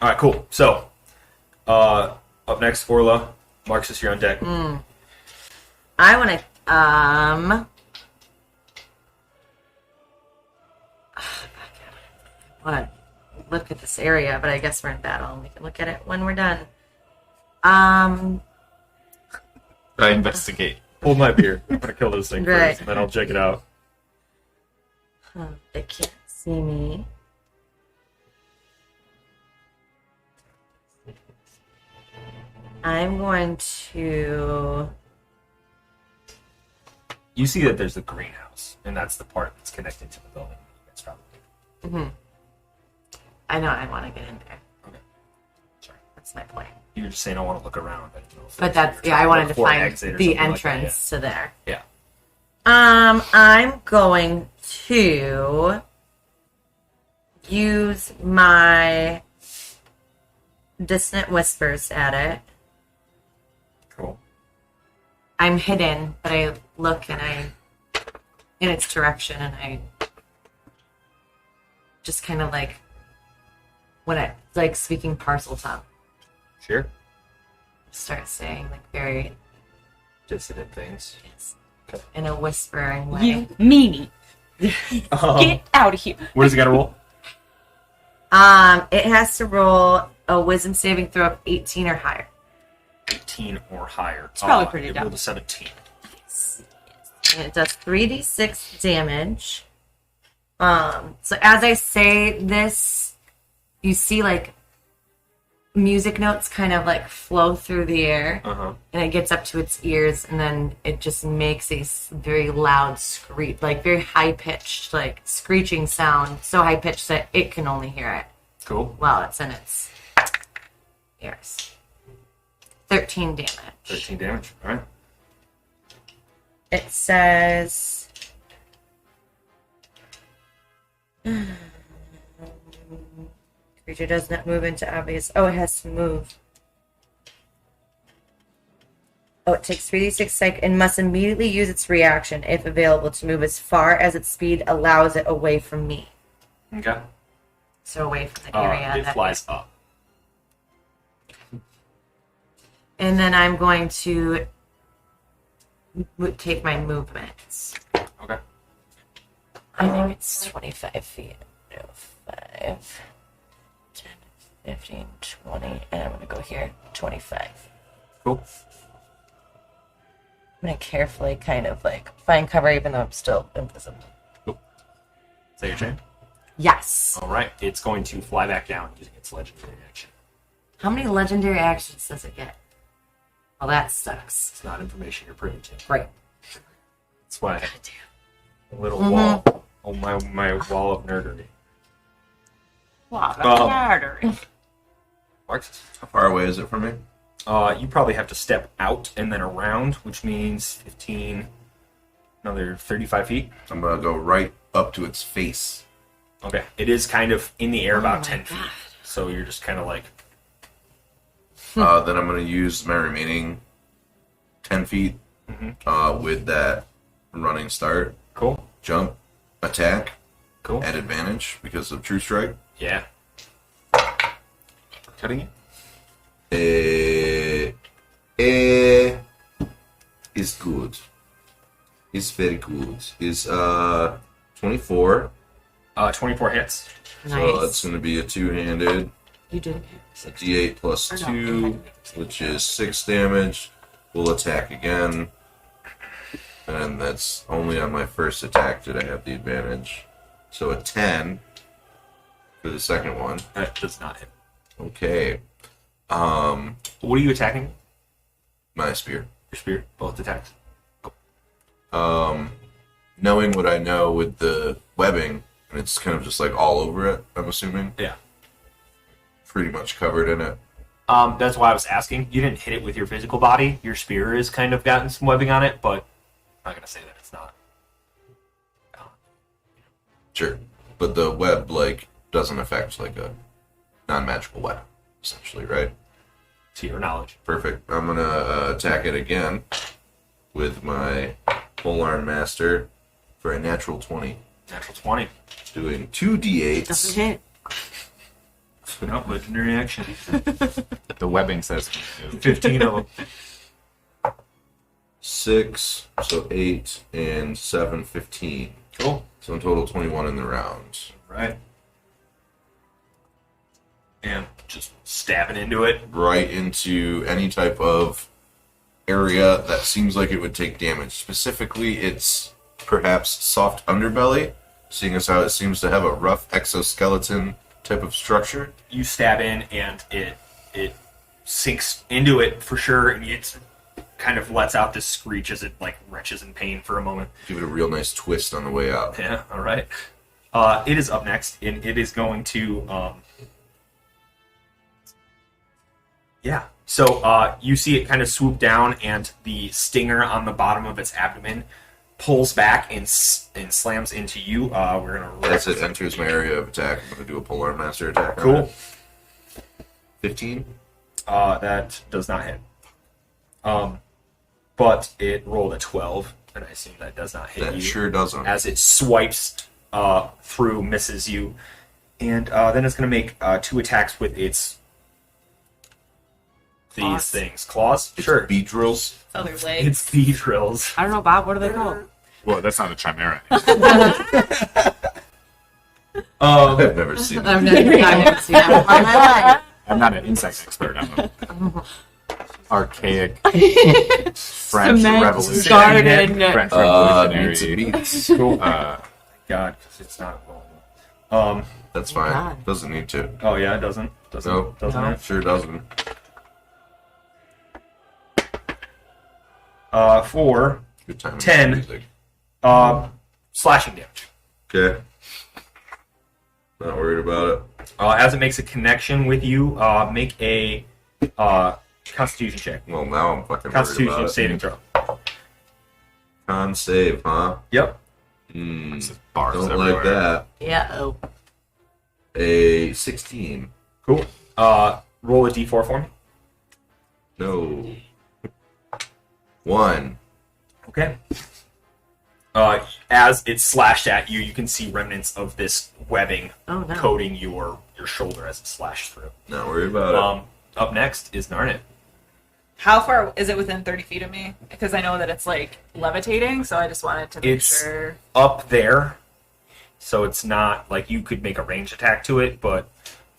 Speaker 1: right, cool. So, up next, Orla. Marxus, you're on deck.
Speaker 4: I want to, I want to look at this area, but I guess we're in battle and we can look at it when we're done.
Speaker 3: I investigate.
Speaker 1: Hold my beer. I'm gonna kill this thing
Speaker 4: Right.
Speaker 1: first, and then I'll check it out.
Speaker 4: They can't see me. I'm going to.
Speaker 1: You see that there's a greenhouse, and that's the part that's connected to the building. That's probably.
Speaker 4: I know I want to get in there.
Speaker 1: Okay. Sorry.
Speaker 4: That's my plan.
Speaker 1: You were just saying I want to look around. I didn't know if
Speaker 4: But
Speaker 1: that's
Speaker 4: that's I wanted to find the
Speaker 1: something like that,
Speaker 4: entrance to there.
Speaker 1: Yeah.
Speaker 4: I'm going to use my dissonant whispers at it.
Speaker 1: Cool.
Speaker 4: I'm hidden, but I look and I in its direction, and I just kind of like when I like speaking parcel tongue,
Speaker 1: Sure.
Speaker 4: start saying like very
Speaker 1: Dissident things.
Speaker 4: in a whispering way.
Speaker 5: You meanie. Get out of here.
Speaker 1: What does it got to roll?
Speaker 4: It has to roll a wisdom saving throw of 18 or higher.
Speaker 1: 18 or higher.
Speaker 5: It's probably pretty
Speaker 1: It
Speaker 5: dumb.
Speaker 1: rolled a 17.
Speaker 4: And it does 3d6 damage. So as I say this, you see like music notes kind of like flow through the air, and it gets up to its ears, and then it just makes a very loud screech, like very high pitched, like screeching sound, so high pitched that it can only hear it
Speaker 1: Cool.
Speaker 4: while it's in its ears. 13 damage.
Speaker 1: 13 damage. All right.
Speaker 4: It says creature does not move into obvious. Oh, it has to move. Oh, it takes 3d6 psych and must immediately use its reaction, if available, to move as far as its speed allows it away from me.
Speaker 1: Okay.
Speaker 4: So away from the area.
Speaker 1: It flies up.
Speaker 4: And then I'm going to take my movements.
Speaker 1: Okay.
Speaker 4: I think it's 25 feet. No, 5, 10, 15, 20. And I'm going to go here. 25.
Speaker 1: Cool.
Speaker 4: I'm going to carefully kind of like find cover even though I'm still invisible.
Speaker 1: Cool. Is that your turn?
Speaker 4: Yes.
Speaker 1: All right. It's going to fly back down using its legendary action.
Speaker 4: How many legendary actions does it get? Well, that sucks.
Speaker 1: It's not information you're privy to.
Speaker 4: Great.
Speaker 1: That's why I have a little wall. Oh, my wall of nerdery.
Speaker 5: Wow,
Speaker 1: Well-
Speaker 5: harder.
Speaker 1: Marks?
Speaker 2: How far away is it from me?
Speaker 1: You probably have to step out and then around, which means 15, another 35 feet.
Speaker 2: I'm gonna go right up to its face.
Speaker 1: Okay. It is kind of in the air about
Speaker 4: my
Speaker 1: 10 feet.
Speaker 4: God.
Speaker 1: So you're just kind of like,
Speaker 2: Then I'm gonna use my remaining 10 feet with that running start,
Speaker 1: cool,
Speaker 2: jump, attack,
Speaker 1: cool.
Speaker 2: at advantage because of True Strike.
Speaker 1: Yeah. Cutting it?
Speaker 2: Is good. Is very good. Is 24.
Speaker 1: 24 hits.
Speaker 2: So that's going to be a two-handed.
Speaker 4: You did.
Speaker 2: A D8 plus 2, which is 6 damage. We'll attack again. And that's only on my first attack did I have the advantage. So a 10 for the second one.
Speaker 1: That does not hit.
Speaker 2: Okay.
Speaker 1: What are you attacking?
Speaker 2: My spear.
Speaker 1: Your spear? Both attacks.
Speaker 2: Knowing what I know with the webbing, and it's kind of just like all over it, I'm assuming.
Speaker 1: Yeah.
Speaker 2: Pretty much covered in it.
Speaker 1: That's why I was asking. You didn't hit it with your physical body. Your spear has kind of gotten some webbing on it, but I'm not going to say that it's not.
Speaker 2: Sure. But the web, like, doesn't affect, like, a non-magical weapon, essentially, right?
Speaker 1: To your knowledge.
Speaker 2: Perfect. I'm gonna attack it again with my Polearm Master for a natural 20.
Speaker 1: Natural 20.
Speaker 2: Doing 2d8s.
Speaker 5: Doesn't hit.
Speaker 1: No, legendary action.
Speaker 3: The webbing says
Speaker 1: 15 of them.
Speaker 2: 6, so 8, and 7, 15.
Speaker 1: Cool.
Speaker 2: So in total, 21 in the round.
Speaker 1: Right. And just stabbing into it.
Speaker 2: Right into any type of area that seems like it would take damage. Specifically, it's perhaps soft underbelly, seeing as how it seems to have a rough exoskeleton type of structure.
Speaker 1: You stab in and it sinks into it for sure, and it kind of lets out this screech as it like retches in pain for a moment.
Speaker 2: Give it a real nice twist on the way out.
Speaker 1: Yeah, all right. It is up next, and it is going to yeah. So you see it kind of swoop down, and the stinger on the bottom of its abdomen pulls back and slams into you. We're gonna.
Speaker 2: As it enters my area of attack, I'm going to do a Polearm Master attack. on
Speaker 1: Cool.
Speaker 2: it. 15.
Speaker 1: That does not hit. But it rolled a 12, and I assume that does not hit
Speaker 2: That
Speaker 1: you.
Speaker 2: sure doesn't.
Speaker 1: As it swipes through, misses you, and then it's going to make 2 attacks with its these
Speaker 5: Claws.
Speaker 1: things. Claws?
Speaker 2: It's
Speaker 1: Sure.
Speaker 2: beat drills.
Speaker 6: Other legs.
Speaker 1: It's bee drills.
Speaker 5: I don't know, Bob. What are they called?
Speaker 3: well, that's not a chimera.
Speaker 2: I've never seen that.
Speaker 4: I've never seen that before in my life.
Speaker 3: I'm not an insect expert. I'm an archaic French
Speaker 5: Cement
Speaker 3: revolutionary.
Speaker 5: garden.
Speaker 3: French
Speaker 2: Meats
Speaker 3: revolutionary.
Speaker 2: and meats.
Speaker 1: Cool. God, because it's not rolling.
Speaker 2: That's fine.
Speaker 5: God.
Speaker 2: Doesn't need to.
Speaker 1: Oh yeah, it doesn't. Doesn't.
Speaker 2: No.
Speaker 1: Doesn't it?
Speaker 2: Sure doesn't.
Speaker 1: 4.
Speaker 2: Good time.
Speaker 1: 10. Slashing damage.
Speaker 2: Okay. Not worried about it.
Speaker 1: As it makes a connection with you, make a Constitution check.
Speaker 2: Well, now I'm fucking worried
Speaker 1: Constitution
Speaker 2: about it.
Speaker 1: saving throw.
Speaker 2: Con save, huh?
Speaker 1: Yep.
Speaker 3: This is bars
Speaker 2: Don't
Speaker 3: everywhere.
Speaker 2: like that.
Speaker 4: Yeah. Oh.
Speaker 2: A 16.
Speaker 1: Cool. Roll a d4 for me.
Speaker 2: No. 1.
Speaker 1: Okay. As it's slashed at you, you can see remnants of this webbing
Speaker 4: Oh no.
Speaker 1: coating your shoulder as it slashed through.
Speaker 2: Not worried about it.
Speaker 1: Up next is Narnit.
Speaker 6: How far is it within 30 feet of me? Because I know that it's like levitating, so I just wanted to make
Speaker 1: It's
Speaker 6: sure.
Speaker 1: up there, so it's not like you could make a range attack to it, but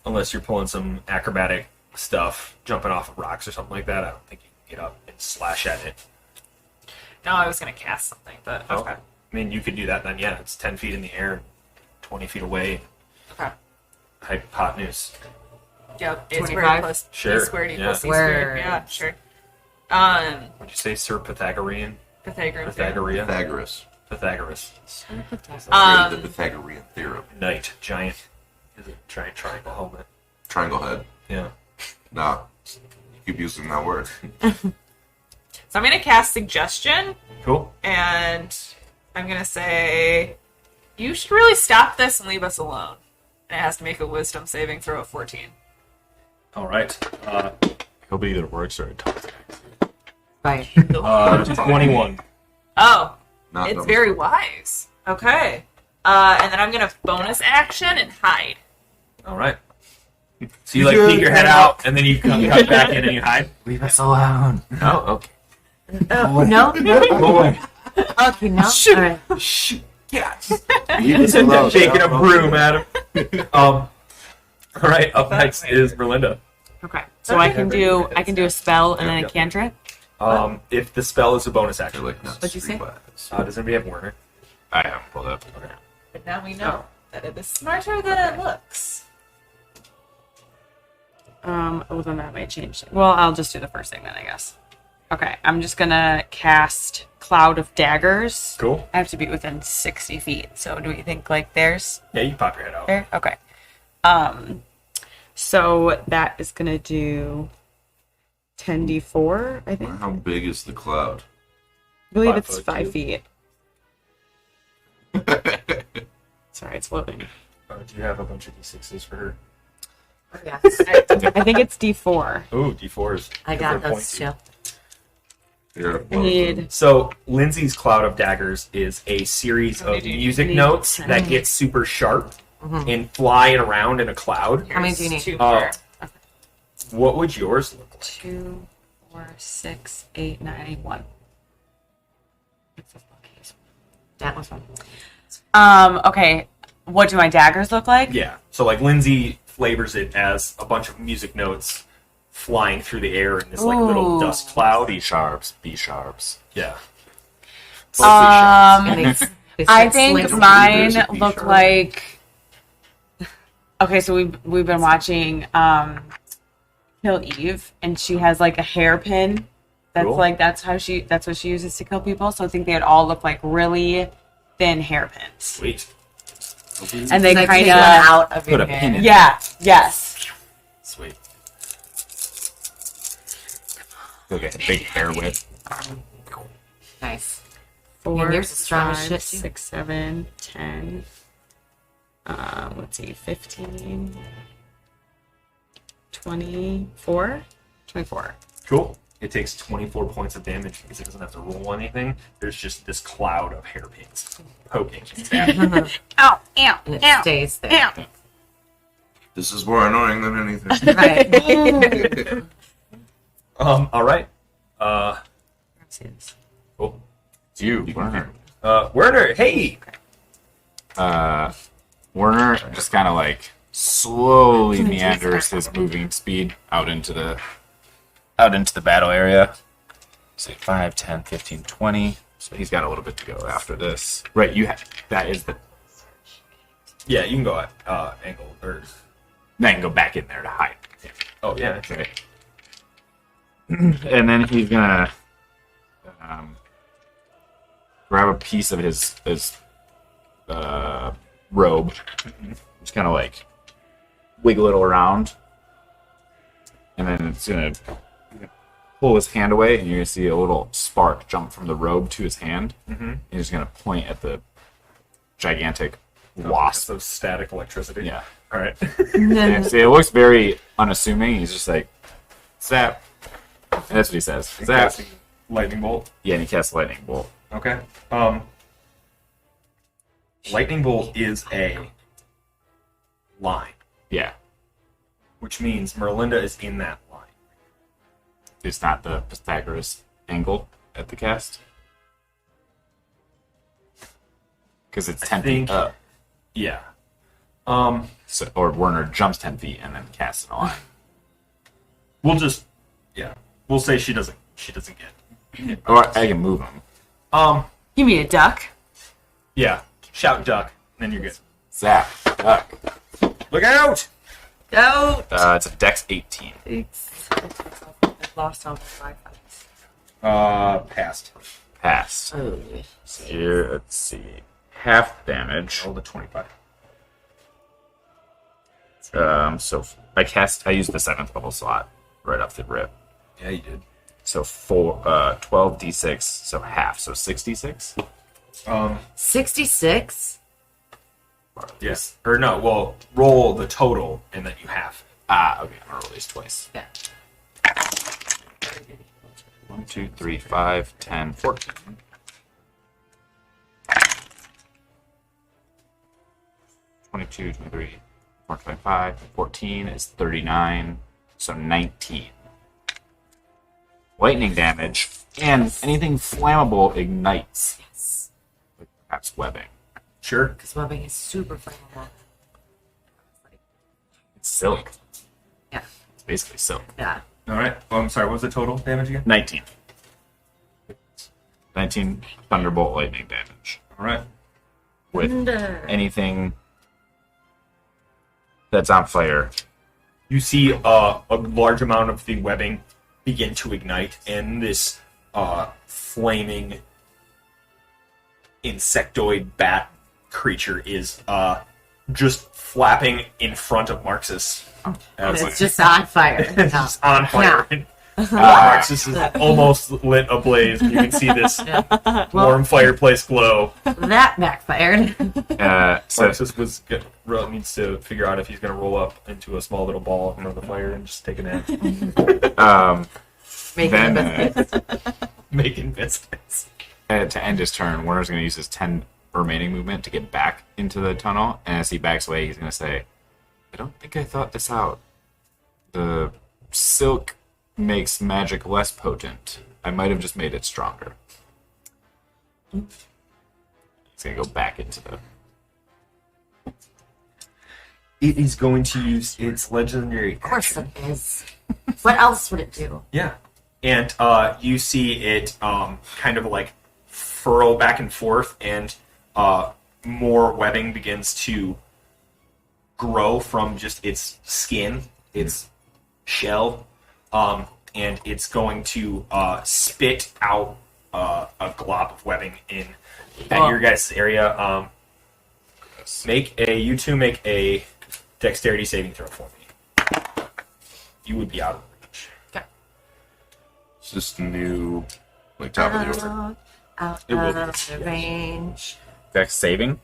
Speaker 1: unless you're pulling some acrobatic stuff, jumping off of rocks or something like that, I don't think you can get up and slash at it.
Speaker 6: No, I was gonna cast something, but okay.
Speaker 1: I mean, you could do that then, yeah. It's 10 feet in the air, 20 feet away.
Speaker 6: Okay.
Speaker 1: Hypotenuse.
Speaker 6: Yep. A squared
Speaker 4: 25?
Speaker 6: plus
Speaker 1: Sure,
Speaker 6: B squared
Speaker 1: yeah.
Speaker 6: equals C squared.
Speaker 4: Word.
Speaker 6: Yeah, sure.
Speaker 1: Would you say Sir Pythagorean?
Speaker 6: Pythagorean.
Speaker 1: Pythagorean?
Speaker 2: Pythagoras.
Speaker 1: Pythagoras.
Speaker 2: Created the Pythagorean theorem.
Speaker 1: Knight. Giant. Is it giant triangle helmet?
Speaker 2: Triangle head.
Speaker 1: Yeah.
Speaker 2: Nah. You keep using that word.
Speaker 6: So I'm gonna cast suggestion,
Speaker 1: Cool.
Speaker 6: and I'm gonna say, you should really stop this and leave us alone. And it has to make a wisdom saving throw of 14.
Speaker 1: All right.
Speaker 3: I hope it either works or it doesn't.
Speaker 4: Right.
Speaker 1: 21.
Speaker 6: Oh,
Speaker 2: Not
Speaker 6: it's
Speaker 2: numbers.
Speaker 6: very wise. Okay. And then I'm gonna bonus action and hide.
Speaker 1: All right. So you like peek your head out, and then you come back in and you hide.
Speaker 3: Leave us alone.
Speaker 1: Oh, okay.
Speaker 4: No.
Speaker 1: Boy.
Speaker 4: Okay. No. All right.
Speaker 1: Shoot. Yeah.
Speaker 3: Leave us alone.
Speaker 1: Shaking a broom at him. All right. Up next is Berlinda.
Speaker 5: Okay. So I can do a spell and then a
Speaker 1: Yep.
Speaker 5: cantrip.
Speaker 1: If the spell is a bonus
Speaker 2: They're
Speaker 1: action,
Speaker 2: like not
Speaker 5: What'd you say?
Speaker 2: streetwise.
Speaker 1: does anybody have Warner?
Speaker 3: I haven't pulled up.
Speaker 6: But now we know that it is smarter than it looks.
Speaker 5: Well, then that might change. Well, I'll just do the first thing then, I guess. Okay, I'm just gonna cast Cloud of Daggers.
Speaker 1: Cool.
Speaker 5: I have to be within 60 feet. So do we think like there's
Speaker 1: Yeah, you can pop your head out.
Speaker 5: there? Okay. So that is gonna do 10d4, I think.
Speaker 2: How big is the cloud?
Speaker 5: I believe
Speaker 1: 5
Speaker 5: it's
Speaker 1: foot
Speaker 5: 5
Speaker 1: cube.
Speaker 5: feet. Sorry, it's loading.
Speaker 1: Do you have a bunch of d6s for her?
Speaker 4: Yes.
Speaker 5: I think it's d4.
Speaker 1: Ooh, d4s.
Speaker 4: I got those too.
Speaker 2: Yeah,
Speaker 5: I need.
Speaker 1: So, Lindsay's Cloud of Daggers is a series of music
Speaker 5: need?
Speaker 1: notes that get super sharp and flying around in a cloud.
Speaker 4: How many do you need?
Speaker 6: 2
Speaker 1: Oh.
Speaker 6: more.
Speaker 1: What would yours look like?
Speaker 5: 2, 4, 6, 8, 9, 1.
Speaker 4: That was one.
Speaker 5: Okay. What do my daggers look like?
Speaker 1: Yeah. So, like, Lindsay flavors it as a bunch of music notes flying through the air in this, like, little
Speaker 5: Ooh.
Speaker 1: dust cloud.
Speaker 3: B sharps, B sharps.
Speaker 1: Yeah.
Speaker 4: And they
Speaker 5: I
Speaker 4: sit
Speaker 5: think
Speaker 4: slinky.
Speaker 5: mine
Speaker 2: There's a B
Speaker 5: look
Speaker 2: sharp.
Speaker 5: like. Okay, so we've been watching Kill Eve, and she has like a hairpin. That's
Speaker 1: Cool.
Speaker 5: like that's what she uses to kill people. So I think they'd all look like really thin hairpins,
Speaker 1: Sweet.
Speaker 5: and they
Speaker 4: Like,
Speaker 5: kind
Speaker 4: take one
Speaker 5: of
Speaker 4: out of your
Speaker 3: Put a
Speaker 4: hair.
Speaker 3: pin in.
Speaker 5: yeah, yes.
Speaker 1: Sweet.
Speaker 3: Look at big hair whip.
Speaker 4: Nice.
Speaker 5: 4,
Speaker 4: yours is strong as
Speaker 5: 5,
Speaker 4: shit, too.
Speaker 5: 6, 7, 10. Let's see, 15, 24, 24.
Speaker 1: Cool. It takes 24 points of damage because it doesn't have to roll anything. There's just this cloud of hairpins poking.
Speaker 5: Ow, ow,
Speaker 4: And it
Speaker 5: ow,
Speaker 4: stays there.
Speaker 5: ow.
Speaker 2: This is more annoying than anything.
Speaker 4: Right.
Speaker 1: All right. Cool.
Speaker 3: It's you, Werner.
Speaker 1: Werner, hey!
Speaker 3: Werner just kind of like slowly meanders his moving speed out into the battle area. Say 5, 10, 15, 20. So he's got a little bit to go after this. Right, that is the.
Speaker 1: Yeah, you can go at angle or.
Speaker 3: Then you can go back in there to hide.
Speaker 1: Oh yeah.
Speaker 3: Okay. And then he's gonna grab a piece of his robe, just kind of like wiggle it around, and then it's gonna pull his hand away, and you're gonna see a little spark jump from the robe to his hand. And he's gonna point at the gigantic wasp.
Speaker 1: So static electricity.
Speaker 3: Yeah.
Speaker 1: All right.
Speaker 3: And see, it looks very unassuming. He's just like, "Zap," and that's what he says. Zap.
Speaker 1: Casting lightning bolt.
Speaker 3: Yeah, and he casts lightning bolt.
Speaker 1: Okay. lightning bolt is a line,
Speaker 3: Yeah.
Speaker 1: which means Merlinda is in that line.
Speaker 3: It's not the Pythagoras angle at the cast. Because it's 10
Speaker 1: think-
Speaker 3: feet up.
Speaker 1: Yeah.
Speaker 3: So, or Werner jumps 10 feet and then casts an line.
Speaker 1: We'll say she doesn't get.
Speaker 3: Or I can move him.
Speaker 5: You mean a duck?
Speaker 1: Yeah. Shout duck, then you're good.
Speaker 3: Zap. Duck.
Speaker 1: Look out!
Speaker 4: Don't.
Speaker 3: It's a dex 18.
Speaker 4: Lost all my
Speaker 1: Passed.
Speaker 3: Pass.
Speaker 4: Oh,
Speaker 3: Here, let's see. Half damage.
Speaker 1: Rolled a 25.
Speaker 3: So I used the 7th level slot right off the rip.
Speaker 1: Yeah, you did.
Speaker 3: So 12 d6, so half, so 66.
Speaker 4: 66?
Speaker 1: Yes. Or no, well, roll the total and then you half.
Speaker 3: Okay, I'm gonna roll these twice.
Speaker 4: Yeah.
Speaker 3: 1, 2, 3, 5, 10, 14. Twenty-two, 23, 24, 25, 14 is 39, so 19. Lightning damage, and anything flammable ignites.
Speaker 4: Yes.
Speaker 3: Like perhaps webbing.
Speaker 1: Sure.
Speaker 4: Because webbing is super flammable.
Speaker 3: It's silk.
Speaker 4: Yeah.
Speaker 3: It's basically silk.
Speaker 4: Yeah.
Speaker 1: All right. Oh, I'm sorry. What was the total damage again?
Speaker 3: 19. 19 thunderbolt lightning damage.
Speaker 1: All right.
Speaker 3: With
Speaker 4: Thunder.
Speaker 3: anything that's on fire.
Speaker 1: You see a large amount of the webbing begin to ignite, and this flaming insectoid bat creature is just flapping in front of Marxus.
Speaker 4: And it's just on fire.
Speaker 1: It's just on fire. Marxus is almost lit ablaze. You can see this warm fireplace glow.
Speaker 4: That backfired.
Speaker 3: So
Speaker 1: Marxus needs to figure out if he's going to roll up into a small little ball in front of the fire and just take a nap.
Speaker 4: Making
Speaker 3: Then,
Speaker 4: a biscuit.
Speaker 1: Making biscuits.
Speaker 3: to end his turn, Warner's going to use his 10 remaining movement to get back into the tunnel, and as he backs away, he's going to say, I don't think I thought this out. The silk makes magic less potent. I might have just made it stronger. He's going to go back into the...
Speaker 1: It is going to use its legendary
Speaker 4: Of course
Speaker 1: action.
Speaker 4: it is. What else would it do?
Speaker 1: Yeah. And you see it kind of like furrow back and forth, and more webbing begins to grow from just its skin, its shell, and it's going to spit out a glob of webbing in at your guys' area. You two make a dexterity saving throw for me. You would be out of reach.
Speaker 2: It's just new, like top of the order.
Speaker 4: Out
Speaker 1: It will
Speaker 4: of
Speaker 1: be,
Speaker 4: the
Speaker 1: yes.
Speaker 4: range.
Speaker 3: Dex saving?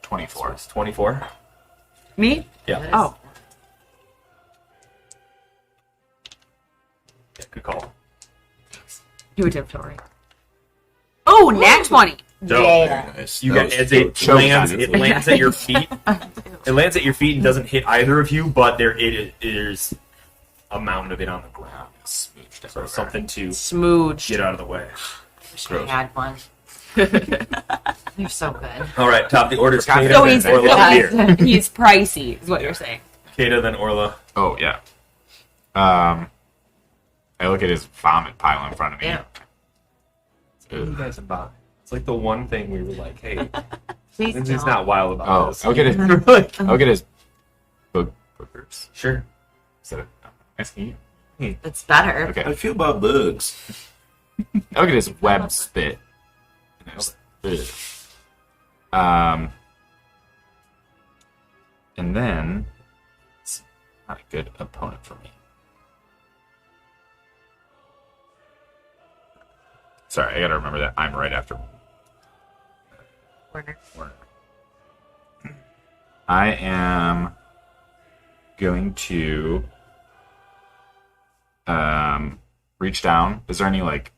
Speaker 3: 24.
Speaker 1: It's 24.
Speaker 5: Me?
Speaker 1: Yeah.
Speaker 5: Oh.
Speaker 1: Yeah, good call.
Speaker 5: Do a tiptoe. Oh, nat 20.
Speaker 1: So,
Speaker 4: Yeah.
Speaker 2: Nice.
Speaker 1: You
Speaker 2: That
Speaker 1: get
Speaker 2: was
Speaker 1: as it
Speaker 2: so
Speaker 1: lands,
Speaker 2: chosen.
Speaker 1: it lands at your feet. It lands at your feet and doesn't hit either of you, but there's a mound of it on the ground.
Speaker 3: Smooched
Speaker 1: So
Speaker 3: everywhere.
Speaker 1: something to
Speaker 5: Smooch.
Speaker 1: get out of the way.
Speaker 4: Wish
Speaker 2: Gross.
Speaker 4: I had one. They're so good.
Speaker 1: All right, top of the order is Kata,
Speaker 5: So
Speaker 1: then
Speaker 5: he's,
Speaker 1: Orla.
Speaker 5: yeah, he's pricey, is what you're saying.
Speaker 1: Kata, then Orla.
Speaker 3: Oh, yeah. I look at his vomit pile in front of me.
Speaker 4: Yeah.
Speaker 1: You guys about it's like the one thing we were like, hey,
Speaker 4: Please
Speaker 1: Lindsay's
Speaker 4: don't.
Speaker 1: not wild about
Speaker 3: Oh,
Speaker 1: this.
Speaker 3: I'll get his,
Speaker 1: Like,
Speaker 3: I'll get his boogers.
Speaker 1: sure.
Speaker 3: Instead of asking you.
Speaker 4: It's better.
Speaker 2: How do
Speaker 3: Okay.
Speaker 2: you feel about bugs?
Speaker 3: I'll get his web spit. And there's, and then it's not a good opponent for me. Sorry, I gotta remember that I'm right after.
Speaker 4: Warner.
Speaker 3: I am going to reach down. Is there any like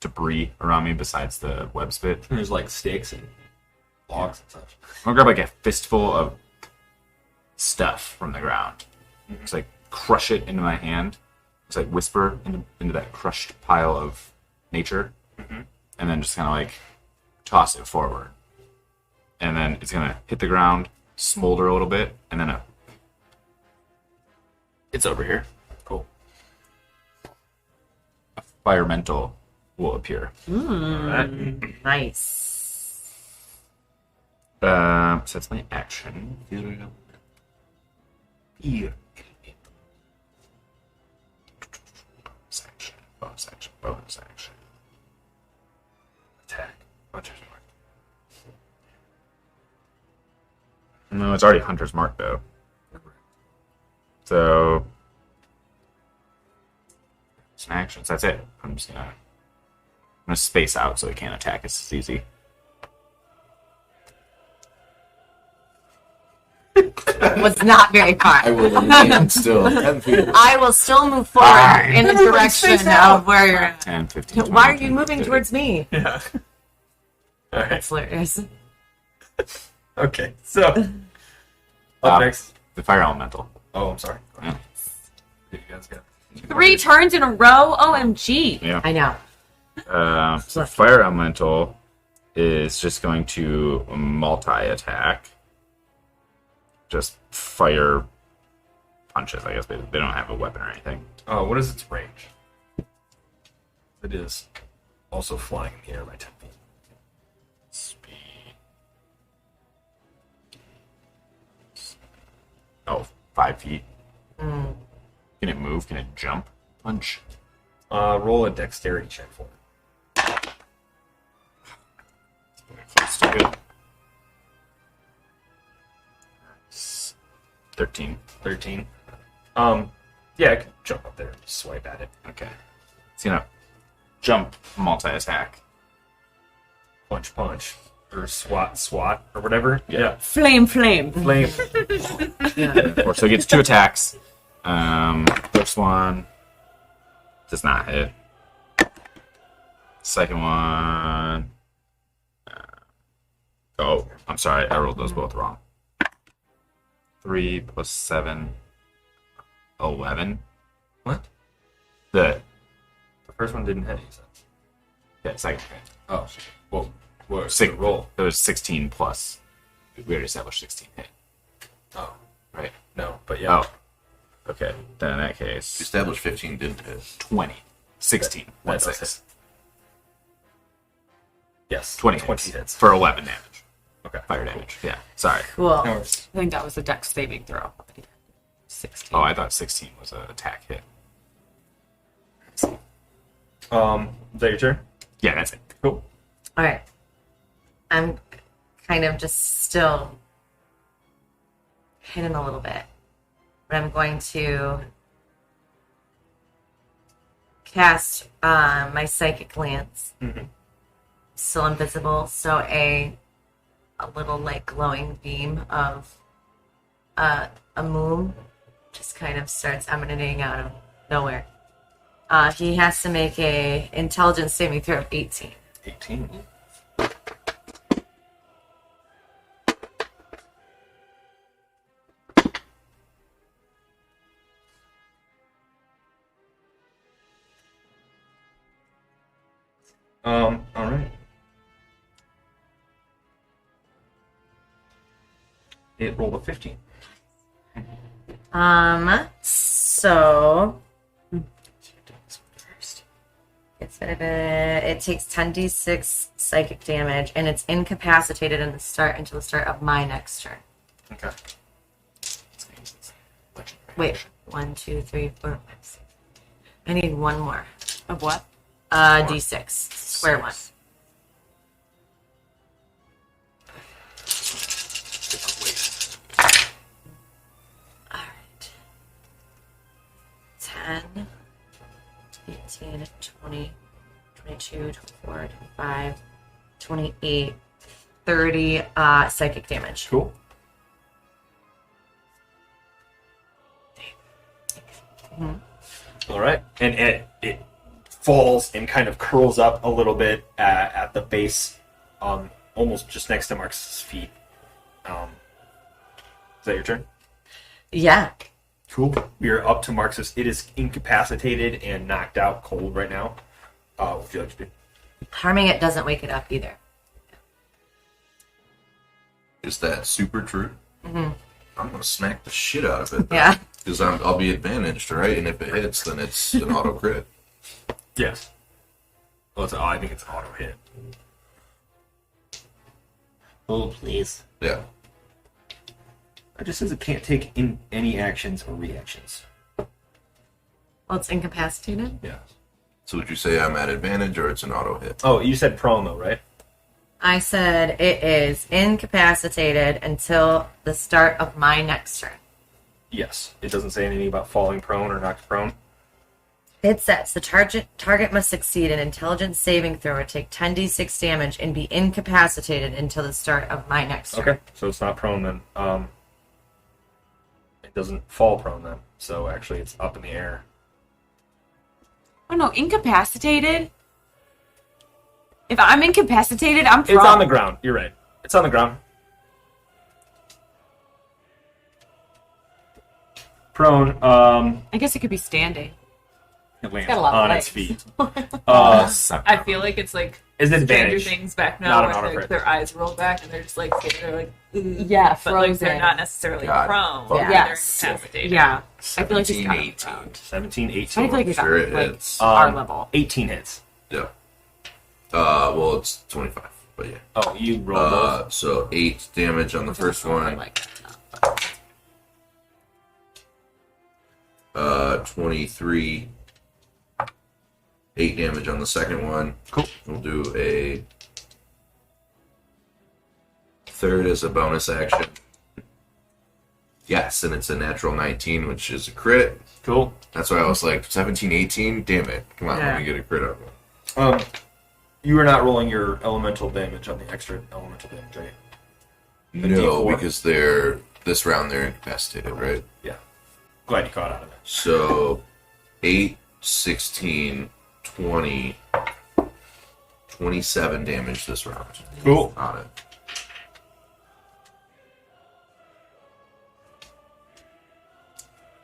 Speaker 3: debris around me besides the web spit.
Speaker 1: And there's like sticks and logs and such.
Speaker 3: I'm gonna grab like a fistful of stuff from the ground. Just like crush it into my hand. Just like whisper into that crushed pile of nature, and then just kind of like toss it forward. And then it's gonna hit the ground, smolder a little bit, and then it's over here.
Speaker 1: Cool.
Speaker 3: A fire mental will appear.
Speaker 4: Nice.
Speaker 3: So that's my action.
Speaker 1: Yeah.
Speaker 3: Bonus action, bonus action.
Speaker 1: Attack. Hunter's mark.
Speaker 3: No, it's already Hunter's Mark though. So it's an action. So that's it. I'm gonna space out so he can't attack us as easy.
Speaker 4: Was not very far.
Speaker 2: I will remain still 10 feet.
Speaker 4: I will still move forward in the direction of where you're at.
Speaker 3: 10, 15, 20,
Speaker 4: Why are you
Speaker 3: 25,
Speaker 4: moving
Speaker 3: 30.
Speaker 4: towards me?
Speaker 1: Yeah. All right.
Speaker 4: That's hilarious.
Speaker 1: Okay. So up next.
Speaker 3: The fire elemental.
Speaker 1: Oh, I'm sorry.
Speaker 3: Yeah.
Speaker 1: You guys got
Speaker 5: 3 turns in a row. OMG.
Speaker 3: Yeah.
Speaker 4: I know.
Speaker 3: So fire elemental is just going to multi-attack. Just fire punches, I guess. They don't have a weapon or anything.
Speaker 1: Oh, what is its range? It is also flying in the air by 10 feet.
Speaker 3: Speed. Oh, 5 feet. Can it move? Can it jump? Punch.
Speaker 1: Roll a dexterity check for it.
Speaker 3: Still good. 13.
Speaker 1: 13. Yeah, I could jump up there and swipe at it.
Speaker 3: Okay. It's gonna jump multi-attack.
Speaker 1: Punch, punch. Or swat, or whatever. Yeah.
Speaker 5: Flame.
Speaker 1: Flame.
Speaker 3: Or so it gets 2 attacks. First one does not hit. Second one. Oh, I'm sorry. I rolled those both wrong. 3 plus 7, 11.
Speaker 1: What?
Speaker 3: The
Speaker 1: first one didn't hit, you said.
Speaker 3: yeah, second hit.
Speaker 1: Oh, well, what?
Speaker 3: Six, roll. It was 16 plus. We already established 16 hit.
Speaker 1: Oh,
Speaker 3: Right.
Speaker 1: no, but yeah.
Speaker 3: Oh. Okay. Then in that case,
Speaker 2: Established 15 didn't hit.
Speaker 3: 20. 16.
Speaker 1: That
Speaker 3: 1
Speaker 1: does
Speaker 3: 6.
Speaker 1: hit. Yes.
Speaker 3: 20
Speaker 1: hits.
Speaker 3: for 11 damage.
Speaker 1: Okay.
Speaker 3: Fire damage. Yeah. Sorry.
Speaker 4: Cool.
Speaker 1: No worries.
Speaker 5: I think that was a dex saving throw. 16.
Speaker 3: Oh, I thought 16 was an attack hit.
Speaker 1: Is that your turn?
Speaker 3: Yeah, that's it.
Speaker 1: Cool.
Speaker 4: All right. I'm kind of just still hidden a little bit, but I'm going to cast my psychic lance. Still invisible, so a little like glowing beam of a moon just kind of starts emanating out of nowhere. He has to make a intelligence saving throw of 18.
Speaker 1: 18. All right. It rolled a 15.
Speaker 4: So it takes 10d6 psychic damage, and it's incapacitated until the start of my next turn.
Speaker 1: Okay.
Speaker 4: Wait, 1, 2, 3, 4, 5, 6. I need one more.
Speaker 5: Of what?
Speaker 4: D6. Square one. Alright. 10, 18, 20, 22, 24, 25, 28, 30 psychic damage.
Speaker 1: Cool. All right, and it falls and kind of curls up a little bit at the base, almost just next to Marx's feet. Is that your turn?
Speaker 4: Yeah.
Speaker 1: Cool. We are up to Marx's. It is incapacitated and knocked out cold right now. What would you like to do?
Speaker 4: Harming it doesn't wake it up either.
Speaker 2: Is that super true? Mm-hmm. I'm gonna smack the shit out of it.
Speaker 4: Yeah.
Speaker 2: Because I'll be advantaged, right? And if it hits, then it's an auto crit.
Speaker 1: Yes. Well, I think it's an auto hit.
Speaker 7: Oh, please.
Speaker 2: Yeah.
Speaker 1: It just says it can't take in any actions or reactions.
Speaker 4: Well, it's incapacitated.
Speaker 1: Yeah.
Speaker 2: So would you say I'm at advantage or it's an auto hit?
Speaker 1: Oh, you said prone though, right?
Speaker 4: I said it is incapacitated until the start of my next turn.
Speaker 1: Yes. It doesn't say anything about falling prone or knocked prone.
Speaker 4: It says the target must succeed an intelligence saving throw or take 10d6 damage and be incapacitated until the start of my next turn.
Speaker 1: Okay. So it's not prone then. It doesn't fall prone then. So actually it's up in the air.
Speaker 5: Oh no, incapacitated? If I'm incapacitated, I'm prone.
Speaker 1: It's on the ground. You're right. It's on the ground. Prone.
Speaker 5: I guess it could be standing.
Speaker 1: It lands
Speaker 6: got a lot of
Speaker 1: on
Speaker 6: legs.
Speaker 1: its feet.
Speaker 6: I feel like it's like
Speaker 1: Is it
Speaker 6: Stranger
Speaker 1: advantage?
Speaker 6: Things back
Speaker 1: Not
Speaker 6: now,
Speaker 1: an
Speaker 6: where
Speaker 1: auto
Speaker 6: like,
Speaker 1: crit.
Speaker 6: their eyes roll back and they're just like sitting there like, "Ugh,"
Speaker 5: Yeah,
Speaker 6: but like they're
Speaker 5: frozen.
Speaker 6: not necessarily
Speaker 2: God,
Speaker 6: prone.
Speaker 2: fuck.
Speaker 6: They're
Speaker 5: Yes.
Speaker 6: incapacitated.
Speaker 5: Yeah. I feel like it's
Speaker 2: 17,
Speaker 5: kind of
Speaker 2: 18.
Speaker 5: around.
Speaker 1: 17, 18.
Speaker 5: I feel like it's
Speaker 2: Sure it
Speaker 5: like
Speaker 2: hits.
Speaker 5: our level.
Speaker 1: 18 hits.
Speaker 2: Yeah. Well, it's 25, but yeah.
Speaker 1: Oh, you roll those.
Speaker 2: So 8 damage on the first one.
Speaker 5: Like,
Speaker 2: 23. 8 damage on the second one.
Speaker 1: Cool.
Speaker 2: We'll do a third as a bonus action. Yes, and it's a natural 19, which is a crit.
Speaker 1: Cool.
Speaker 2: That's why I was like, 17, 18? Damn it. Come on, let me get a crit up.
Speaker 1: You are not rolling your elemental damage on the extra elemental damage, are you?
Speaker 2: No,
Speaker 1: D4?
Speaker 2: because this round they're incapacitated, right?
Speaker 1: Yeah. Glad you caught out of it.
Speaker 2: So 8, 16, 20, 27 damage this round.
Speaker 1: Cool.
Speaker 2: On it.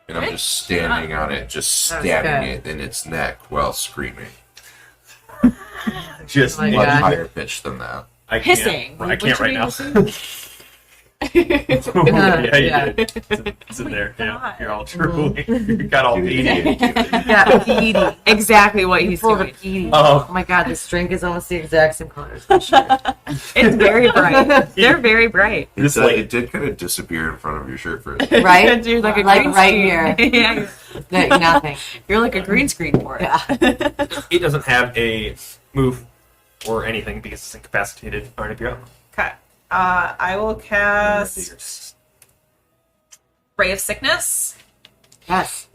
Speaker 2: And I'm just standing on it, just
Speaker 4: That was
Speaker 2: stabbing
Speaker 4: good.
Speaker 2: it in its neck while screaming.
Speaker 1: Just
Speaker 4: Oh my
Speaker 2: Much
Speaker 4: God.
Speaker 2: higher pitch than that.
Speaker 1: I
Speaker 5: Hissing.
Speaker 1: Can't, I can't right now.
Speaker 4: Yeah.
Speaker 1: yeah, you did. It's in there. Yeah, you're all truly. You got all beady.
Speaker 4: Yeah, beady.
Speaker 5: exactly what he's
Speaker 4: Full of
Speaker 5: doing.
Speaker 4: beady.
Speaker 1: Oh.
Speaker 4: Oh my god, this drink is almost the exact same color as my shirt.
Speaker 5: It's very bright. They're very bright.
Speaker 1: This
Speaker 2: It did kind of disappear in front of your shirt for a second.
Speaker 4: Right?
Speaker 5: Dude, like a
Speaker 4: Like
Speaker 5: green
Speaker 4: right
Speaker 5: screen.
Speaker 4: here.
Speaker 5: Yeah,
Speaker 4: Like nothing.
Speaker 5: you're like a green screen for it.
Speaker 4: Yeah.
Speaker 1: it doesn't have a move or anything because it's incapacitated. All right, if you're up.
Speaker 6: Okay. I will cast Ray of Sickness.
Speaker 4: Yes.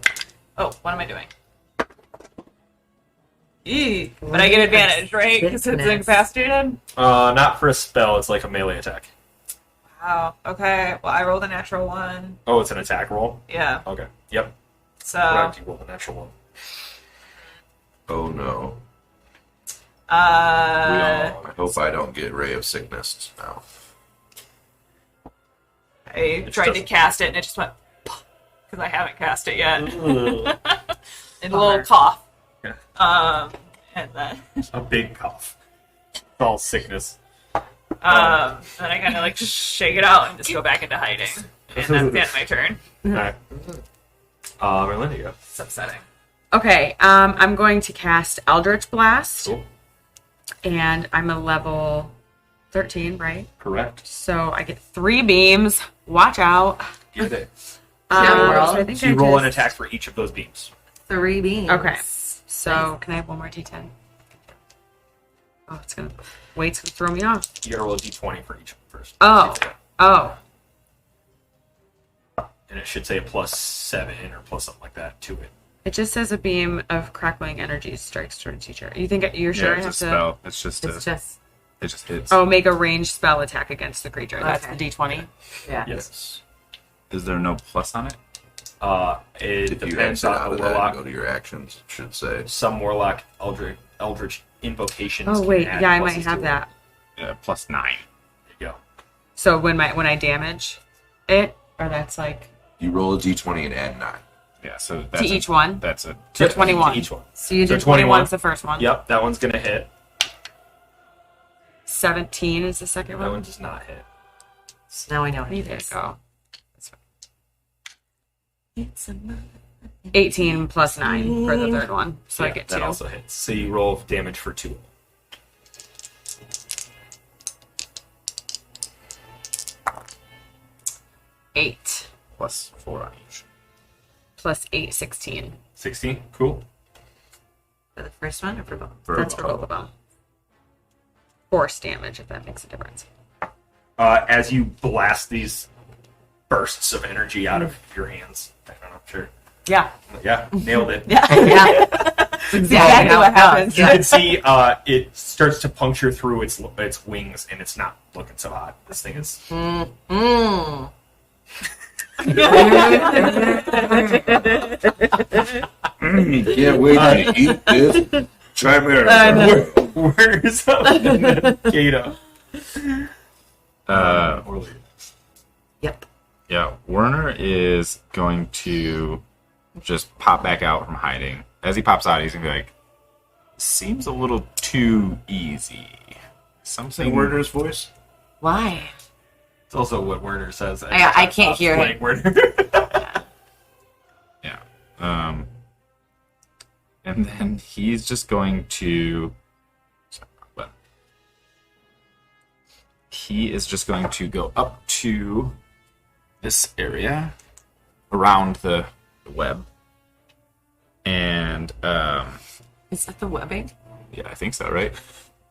Speaker 6: Oh, what am I doing? Eee. But I get advantage, right? Because it's
Speaker 4: Sickness.
Speaker 6: incapacitated?
Speaker 1: Not for a spell. It's like a melee attack.
Speaker 6: Wow. Okay. Well, I rolled a natural 1.
Speaker 1: Oh, it's an attack roll.
Speaker 6: Yeah.
Speaker 1: Okay. Yep.
Speaker 6: So,
Speaker 1: Correct. You rolled a natural one.
Speaker 2: Oh no.
Speaker 6: I
Speaker 2: I hope I don't get Ray of Sickness now.
Speaker 6: tried to cast it and it just went because I haven't cast it yet. And a little cough.
Speaker 1: Yeah.
Speaker 6: And then
Speaker 1: A big cough. It's all sickness.
Speaker 6: then I kind of like just shake it out and just go back into hiding. And that's the end of my turn.
Speaker 1: All right. Merlin, you go.
Speaker 6: It's upsetting.
Speaker 5: Okay, I'm going to cast Eldritch Blast,
Speaker 1: Cool.
Speaker 5: and I'm a level 13, right?
Speaker 1: Correct.
Speaker 5: So I get 3 beams. Watch out.
Speaker 1: Get it.
Speaker 5: So I think
Speaker 1: So you
Speaker 5: I
Speaker 1: roll an
Speaker 5: just-
Speaker 1: attack for each of those beams.
Speaker 4: 3 beans.
Speaker 5: Okay. So can I have one more D10? Oh, weight's gonna throw me off.
Speaker 1: You gotta roll a d20 for each one first.
Speaker 5: Oh. Oh.
Speaker 1: And it should say a +7 or plus something like that to it.
Speaker 5: It just says a beam of crackling energy strikes toward a teacher. You think you're sure I
Speaker 3: it's a
Speaker 5: have to?
Speaker 3: spell. It's just
Speaker 4: It's just
Speaker 3: it just hits.
Speaker 5: Oh, make a ranged spell attack against the creature. That's
Speaker 4: Okay.
Speaker 5: the D20.
Speaker 4: yeah.
Speaker 1: Yes.
Speaker 3: Is there no plus on it?
Speaker 1: It
Speaker 2: If you
Speaker 1: depends
Speaker 2: exit
Speaker 1: on
Speaker 2: out
Speaker 1: the
Speaker 2: of that and
Speaker 1: warlock.
Speaker 2: go to your actions, it should say.
Speaker 1: Some warlock eldritch invocations.
Speaker 5: Oh
Speaker 1: can
Speaker 5: wait,
Speaker 1: add
Speaker 5: yeah, I might
Speaker 1: pluses
Speaker 5: have
Speaker 1: to it.
Speaker 5: that.
Speaker 3: +9.
Speaker 1: There you go.
Speaker 5: So when I damage it, or that's like
Speaker 2: You roll a d20 and add 9.
Speaker 3: Yeah, so
Speaker 5: to
Speaker 3: that's
Speaker 5: each one.
Speaker 3: That's a
Speaker 5: So 21.
Speaker 1: To each one.
Speaker 5: So you
Speaker 1: So
Speaker 5: did
Speaker 1: 21.
Speaker 5: 21's the first one.
Speaker 1: Yep, that one's gonna hit.
Speaker 5: 17 is the second
Speaker 1: That
Speaker 5: one.
Speaker 1: one does not hit.
Speaker 4: So now I know what it
Speaker 5: There you
Speaker 4: is.
Speaker 5: go.
Speaker 4: It's a
Speaker 5: 18 plus 9 for the third one. So I
Speaker 1: Yeah,
Speaker 5: get
Speaker 1: that
Speaker 5: 2.
Speaker 1: also hits. So you roll damage for 2.
Speaker 5: Eight
Speaker 3: +4 on each.
Speaker 5: plus 8, 16.
Speaker 1: 16. Cool.
Speaker 4: For the first one or for both?
Speaker 5: That's for both of them. Force damage, if that makes a difference.
Speaker 1: As you blast these bursts of energy out of your hands. I don't know. Sure.
Speaker 5: Yeah.
Speaker 1: Yeah, nailed it.
Speaker 5: Yeah.
Speaker 4: Yeah. That's
Speaker 5: exactly what happens.
Speaker 1: You can see it starts to puncture through its wings, and it's not looking so hot. This thing is.
Speaker 4: Mm.
Speaker 2: Can't wait to eat this. Chimera.
Speaker 1: Where's Gato? Orly.
Speaker 4: Yep.
Speaker 3: Yeah, Werner is going to just pop back out from hiding. As he pops out, he's gonna be like, "Seems a little too easy." Something.
Speaker 2: In Werner's voice?
Speaker 4: Why?
Speaker 1: It's also what Werner says.
Speaker 4: I can't hear
Speaker 1: playing
Speaker 4: him.
Speaker 1: Werner.
Speaker 3: Yeah. And then he's just going to. He is just going to go up to this area around the web. And,
Speaker 4: Is that the webbing?
Speaker 3: yeah, I think so, right?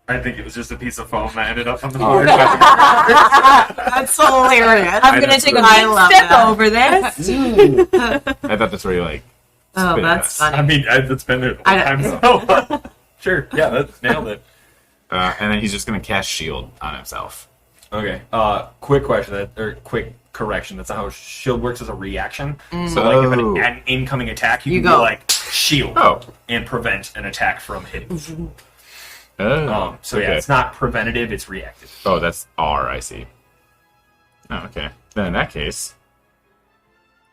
Speaker 1: I think it was just a piece of foam that ended up on the board.
Speaker 4: That's hilarious.
Speaker 5: I'm going to take a
Speaker 4: I love
Speaker 5: step
Speaker 4: that.
Speaker 5: over this.
Speaker 3: I thought that's where you like.
Speaker 4: Oh,
Speaker 3: spit
Speaker 4: that's
Speaker 3: us.
Speaker 4: funny.
Speaker 1: I mean, it's been there the whole time. So. Sure. Yeah, that nailed it.
Speaker 3: And then he's just going to cast shield on himself.
Speaker 1: Okay. Quick question, or quick correction. That's not how shield works as a reaction.
Speaker 4: Mm.
Speaker 1: So, like, if
Speaker 3: Oh.
Speaker 1: an incoming attack, you
Speaker 4: You
Speaker 1: can
Speaker 4: go.
Speaker 1: go like shield
Speaker 3: Oh.
Speaker 1: and prevent an attack from hitting.
Speaker 3: Oh.
Speaker 1: So yeah,
Speaker 3: okay.
Speaker 1: it's not preventative; it's reactive.
Speaker 3: Oh, that's R, I see. Oh, okay. Then in that case,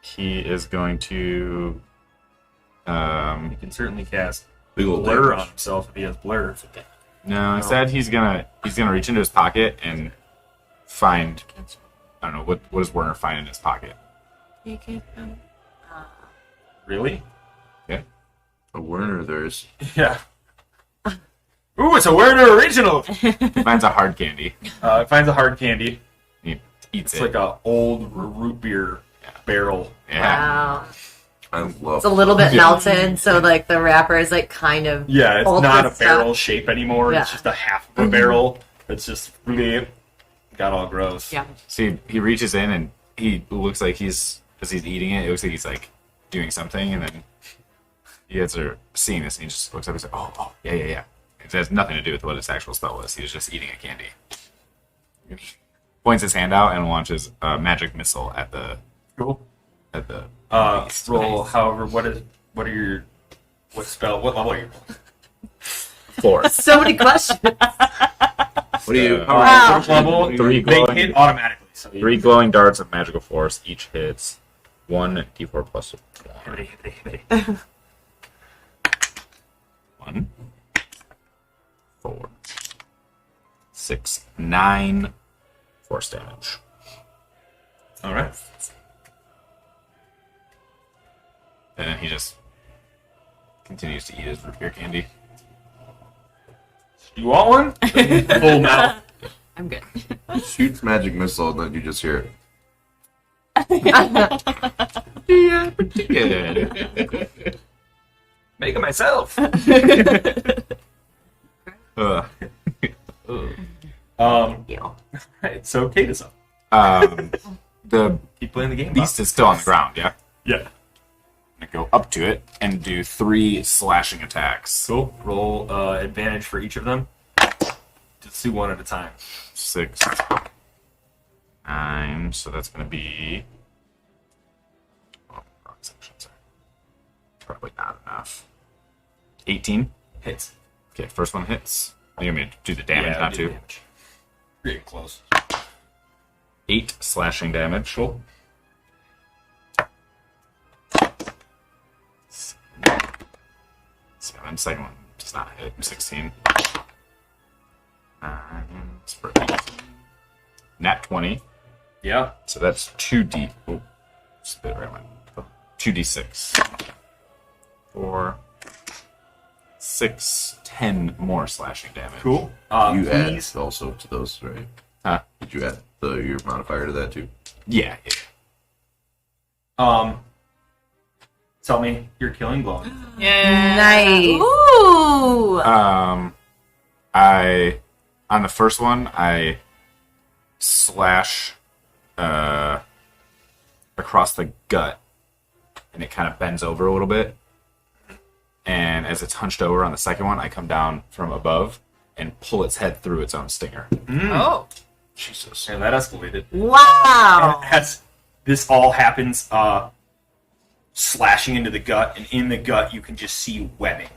Speaker 3: he is going to.
Speaker 1: You can certainly cast
Speaker 2: Big old
Speaker 1: blur
Speaker 2: damage.
Speaker 1: on himself if he has blur.
Speaker 3: No, instead he's gonna reach into his pocket and find. I don't know what does Werner find in his pocket.
Speaker 1: Really?
Speaker 3: Yeah.
Speaker 2: A Werner, there's.
Speaker 1: Yeah. Ooh, it's a Werner original.
Speaker 3: He finds a hard candy.
Speaker 1: It finds a hard candy.
Speaker 3: He eats
Speaker 1: It's
Speaker 3: it.
Speaker 1: like a old root beer barrel.
Speaker 3: Yeah.
Speaker 4: Wow.
Speaker 2: I love.
Speaker 4: It's a little bit melted, so like the wrapper is like kind of
Speaker 1: Yeah, it's
Speaker 4: old
Speaker 1: not a
Speaker 4: with
Speaker 1: barrel
Speaker 4: stuff.
Speaker 1: shape anymore. It's
Speaker 4: Yeah.
Speaker 1: just a half of a barrel. It's just really got all gross.
Speaker 4: Yeah.
Speaker 3: See, he reaches in and he looks like as he's eating it, it looks like he's like doing something, and then you guys are seeing this, and he just looks up and says, "Oh, yeah." It has nothing to do with what his actual spell was. He was just eating a candy. Points his hand out and launches a magic missile at the
Speaker 1: Cool.
Speaker 3: beast.
Speaker 1: Roll. However, what spell? What level are you?
Speaker 3: 4.
Speaker 4: So many questions.
Speaker 2: What do you?
Speaker 4: Wow.
Speaker 1: First level.
Speaker 3: Three
Speaker 1: They
Speaker 3: glowing-
Speaker 1: hit automatically. So you
Speaker 3: 3 glowing darts of magical force. Each hits 1d4 plus 1. 4, 6, 9 force damage.
Speaker 1: All right.
Speaker 3: And then he just continues to eat his root beer candy.
Speaker 1: You want one? Full mouth.
Speaker 4: I'm good.
Speaker 2: Shoots magic missile, and then you just hear it.
Speaker 3: Yeah, pretty good.
Speaker 1: Make it myself.
Speaker 3: Ugh.
Speaker 4: Yeah.
Speaker 1: Right, so Kate is up.
Speaker 3: The
Speaker 1: Keep playing the game.
Speaker 3: beast is still on the ground, yeah?
Speaker 1: Yeah.
Speaker 3: I'm gonna go up to it and do 3 slashing attacks.
Speaker 1: Cool. Roll advantage for each of them. Just do one at a time.
Speaker 3: 6, 9, so that's gonna be bonus action. Sorry. Probably not enough. 18
Speaker 1: Hits.
Speaker 3: Okay, first one hits. You want me to do the damage,
Speaker 1: Yeah,
Speaker 3: not
Speaker 1: do
Speaker 3: two?
Speaker 1: damage. Pretty close.
Speaker 3: 8 slashing damage.
Speaker 1: Cool.
Speaker 3: 7. Second one does not hit. 16. For 18. Nat 20.
Speaker 1: Yeah.
Speaker 3: So that's 2d. Oh, spit right my 2d6. 4, 6, 10 more slashing damage.
Speaker 1: Cool.
Speaker 2: You add
Speaker 1: Please.
Speaker 2: also to those, right?
Speaker 3: Huh?
Speaker 2: Did you add your modifier to that too?
Speaker 3: Yeah.
Speaker 1: Tell me your killing blow.
Speaker 6: Yeah.
Speaker 4: Nice. Ooh.
Speaker 3: I on the first one I slash across the gut, and it kind of bends over a little bit. And as it's hunched over on the second one, I come down from above and pull its head through its own stinger.
Speaker 6: Oh.
Speaker 3: Jesus.
Speaker 1: And that escalated.
Speaker 4: Wow.
Speaker 1: And as this all happens, slashing into the gut, and in the gut you can just see webbing.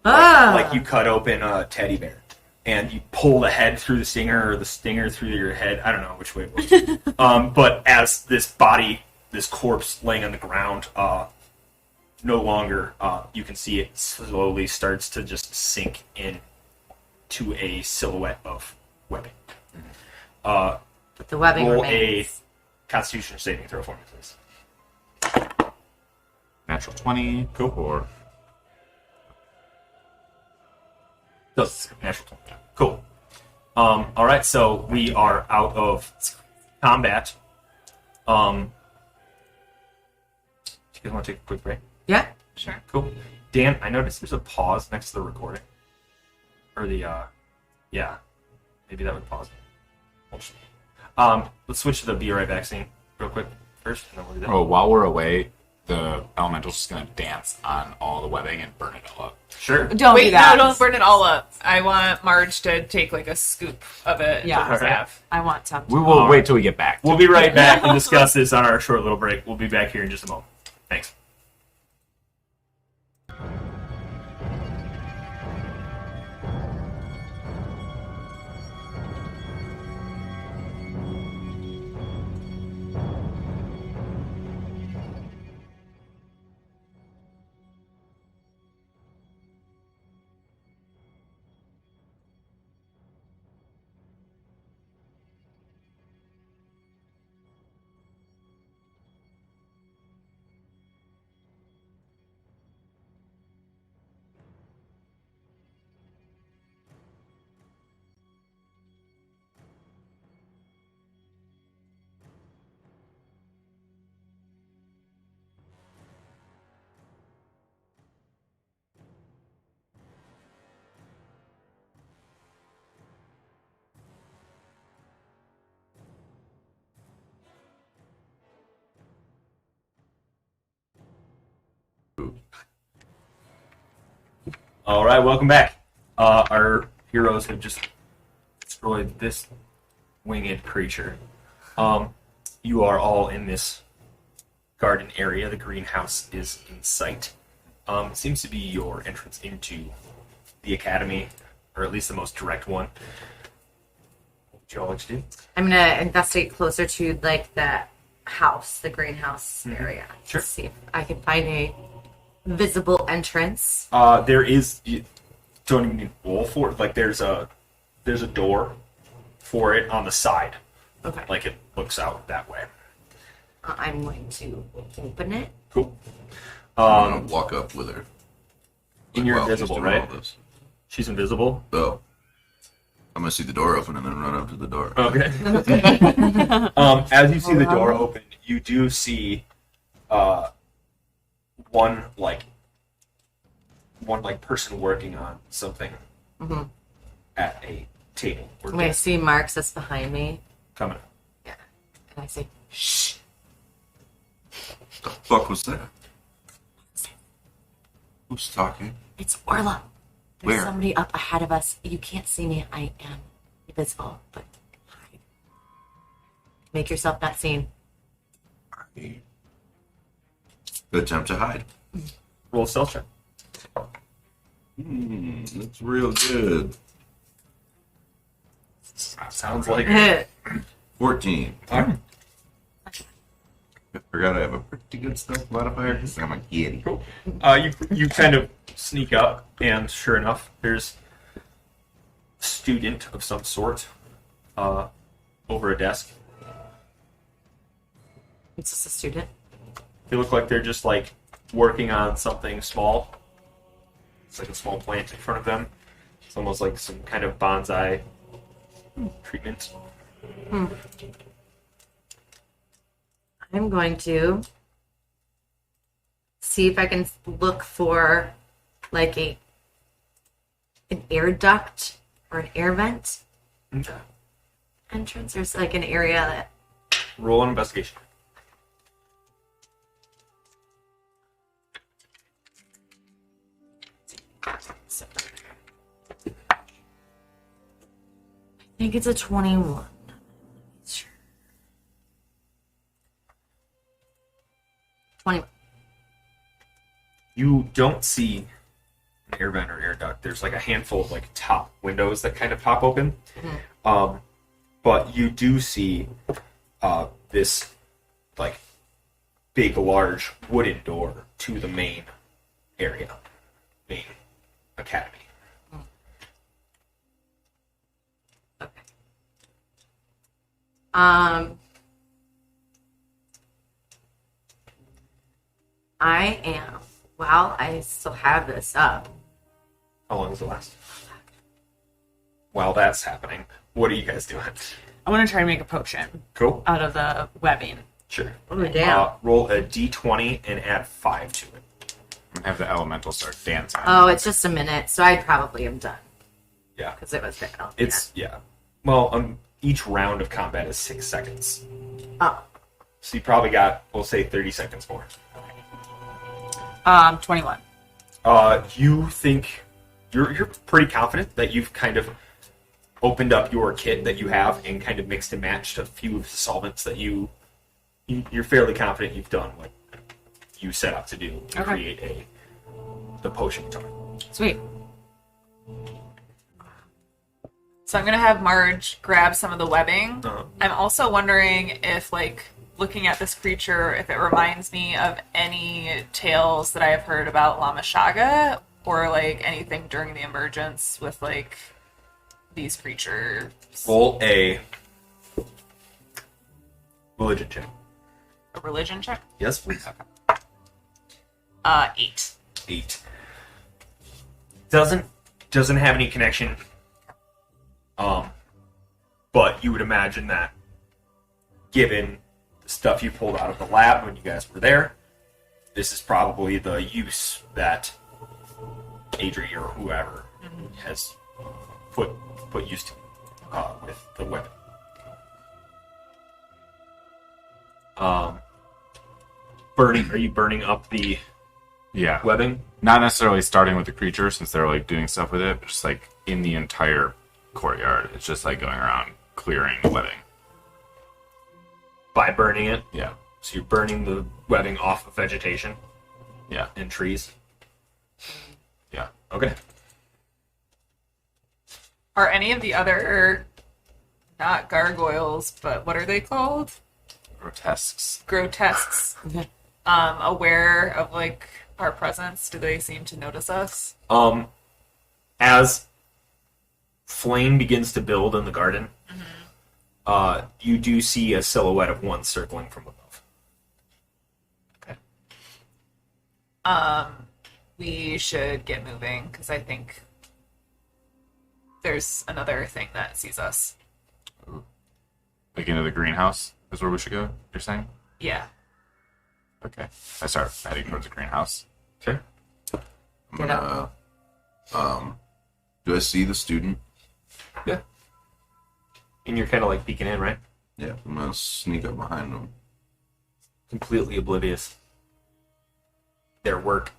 Speaker 1: Like you cut open a teddy bear. And you pull the head through the stinger, or the stinger through your head. I don't know which way it was. But as this body, this corpse laying on the ground, no longer, you can see it slowly starts to just sink in to a silhouette of webbing.
Speaker 4: But the webbing
Speaker 1: Roll
Speaker 4: remains.
Speaker 1: a Constitution saving throw for me, please.
Speaker 3: Natural 20.
Speaker 1: Cool.
Speaker 3: Or
Speaker 1: Does natural 20. Cool. All right, so we are out of combat. Do you guys want to take a quick break?
Speaker 4: Yeah.
Speaker 6: Sure.
Speaker 1: Cool. Dan, I noticed there's a pause next to the recording. Or the, yeah. Maybe that would pause. Let's switch to the be right back scene real quick first, and then we'll do that.
Speaker 3: oh, while we're away, the elemental's just gonna dance on all the webbing and burn it all up.
Speaker 1: Sure.
Speaker 5: Don't
Speaker 6: Wait,
Speaker 5: do that.
Speaker 6: no, don't burn it all up. I want Marge to take like a scoop of it.
Speaker 5: Yeah.
Speaker 6: And have.
Speaker 5: I want some.
Speaker 3: We will
Speaker 1: All
Speaker 3: wait
Speaker 1: right.
Speaker 3: till we get back.
Speaker 1: We'll be right back and discuss this on our short little break. We'll be back here in just a moment. Thanks. All right, welcome back. Our heroes have just destroyed this winged creature. You are all in this garden area. The greenhouse is in sight. It seems to be your entrance into the academy, or at least the most direct one. What would you all like to do?
Speaker 4: I'm gonna investigate closer to like the house, the greenhouse area.
Speaker 1: Sure.
Speaker 4: See if I can find a visible entrance.
Speaker 1: There is. You don't even need a wall for it. Like there's a door for it on the side.
Speaker 4: Okay.
Speaker 1: Like it looks out that way.
Speaker 4: I'm going to open it.
Speaker 1: Cool.
Speaker 2: I'm gonna walk up with her.
Speaker 1: And you're
Speaker 2: While she's
Speaker 1: invisible,
Speaker 2: doing
Speaker 1: right?
Speaker 2: all this.
Speaker 1: She's invisible.
Speaker 2: So I'm gonna see the door open and then run up to the door.
Speaker 1: Okay. As you see the door open, you do see one person working on something at a table. Or
Speaker 4: When I
Speaker 1: desk.
Speaker 4: see Marks that's behind me,
Speaker 1: Coming up.
Speaker 4: and I say, "Shh."
Speaker 2: The fuck was that? Who's talking?
Speaker 4: It's Orla. There's
Speaker 2: Where?
Speaker 4: somebody up ahead of us. You can't see me. I am invisible, but hide. Make yourself not seen.
Speaker 2: Attempt to hide.
Speaker 1: Roll a stealth check.
Speaker 2: That's real good.
Speaker 1: Sounds like it.
Speaker 2: 14.
Speaker 1: Alright.
Speaker 2: I forgot I have a pretty good stealth modifier because I'm a kitty.
Speaker 1: Cool. You kind of sneak up, and sure enough, there's a student of some sort over a desk.
Speaker 4: It's just a student.
Speaker 1: They look like they're just like working on something small. It's like a small plant in front of them. It's almost like some kind of bonsai treatment.
Speaker 4: I'm going to see if I can look for like an air duct or an air vent
Speaker 1: Okay.
Speaker 4: entrance, or like an area that.
Speaker 1: Roll an investigation.
Speaker 4: So, I think it's a 21. Sure. 21.
Speaker 1: You don't see an air vent or air duct. There's like a handful of like top windows that kind of pop open. But you do see this like big, large wooden door to the main area, main academy.
Speaker 4: Okay. I am. While I still have this up.
Speaker 1: How long does it last? While that's happening, what are you guys doing?
Speaker 5: I want to try to make a potion
Speaker 1: Cool.
Speaker 5: out of the webbing.
Speaker 1: Sure.
Speaker 4: Oh, damn.
Speaker 1: Roll a d20 and add 5 to it.
Speaker 3: I'm gonna have the elemental start dancing.
Speaker 4: Oh, it's just a minute, so I probably am done.
Speaker 1: Yeah.
Speaker 4: Because it was down.
Speaker 1: It's, yeah. Well, each round of combat is 6 seconds.
Speaker 4: Oh.
Speaker 1: So you probably got, we'll say, 30 seconds more.
Speaker 5: 21.
Speaker 1: You think, you're pretty confident that you've kind of opened up your kit that you have and kind of mixed and matched a few of the solvents that you're fairly confident you've done what you set out to do to
Speaker 5: Okay.
Speaker 1: create the potion you're talking.
Speaker 5: Sweet.
Speaker 6: So I'm gonna have Marge grab some of the webbing.
Speaker 1: Uh-huh.
Speaker 6: I'm also wondering if, like, looking at this creature, if it reminds me of any tales that I have heard about Lama Shaga, or like anything during the emergence with like these creatures.
Speaker 1: Roll a religion check.
Speaker 6: A religion check.
Speaker 1: Yes, please.
Speaker 6: 8.
Speaker 1: 8. Doesn't have any connection. But you would imagine that, given the stuff you pulled out of the lab when you guys were there, this is probably the use that Adri or whoever has put use to with the weapon. Burning? Are you burning up the
Speaker 3: Yeah.
Speaker 1: webbing?
Speaker 3: Not necessarily starting with the creature since they're like doing stuff with it, but just like in the entire courtyard. It's just like going around clearing the webbing.
Speaker 1: By burning it?
Speaker 3: Yeah.
Speaker 1: So you're burning the webbing off of vegetation
Speaker 3: Yeah.
Speaker 1: and trees?
Speaker 3: Yeah.
Speaker 1: Okay.
Speaker 6: Are any of the other, not gargoyles, but what are they called?
Speaker 3: Grotesques.
Speaker 6: Grotesques. Aware of like our presence? Do they seem to notice us?
Speaker 1: As flame begins to build in the garden, you do see a silhouette of one circling from above.
Speaker 6: Okay. We should get moving because I think there's another thing that sees us.
Speaker 3: Like into the greenhouse is where we should go, you're saying?
Speaker 6: Yeah.
Speaker 3: Okay. I start heading towards the greenhouse.
Speaker 1: Okay.
Speaker 2: I'm gonna, do I see the student?
Speaker 1: Yeah. And you're kind of like peeking in, right?
Speaker 2: Yeah, I'm gonna sneak up behind him.
Speaker 1: Completely oblivious. Their work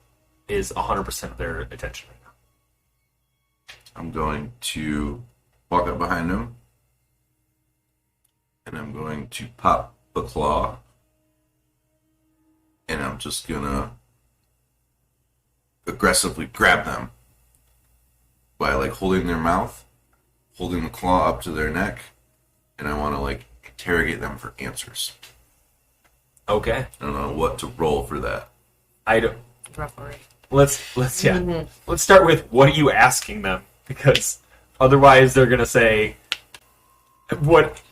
Speaker 1: is 100% of their attention right now.
Speaker 2: I'm going to walk up behind him, and I'm going to pop the claw and I'm just gonna aggressively grab them by like holding their mouth, holding the claw up to their neck, and I want to like interrogate them for answers.
Speaker 1: Okay.
Speaker 2: I don't know what to roll for that.
Speaker 1: I don't.
Speaker 4: Referee.
Speaker 1: Let's start with what are you asking them, because otherwise they're gonna say, "What?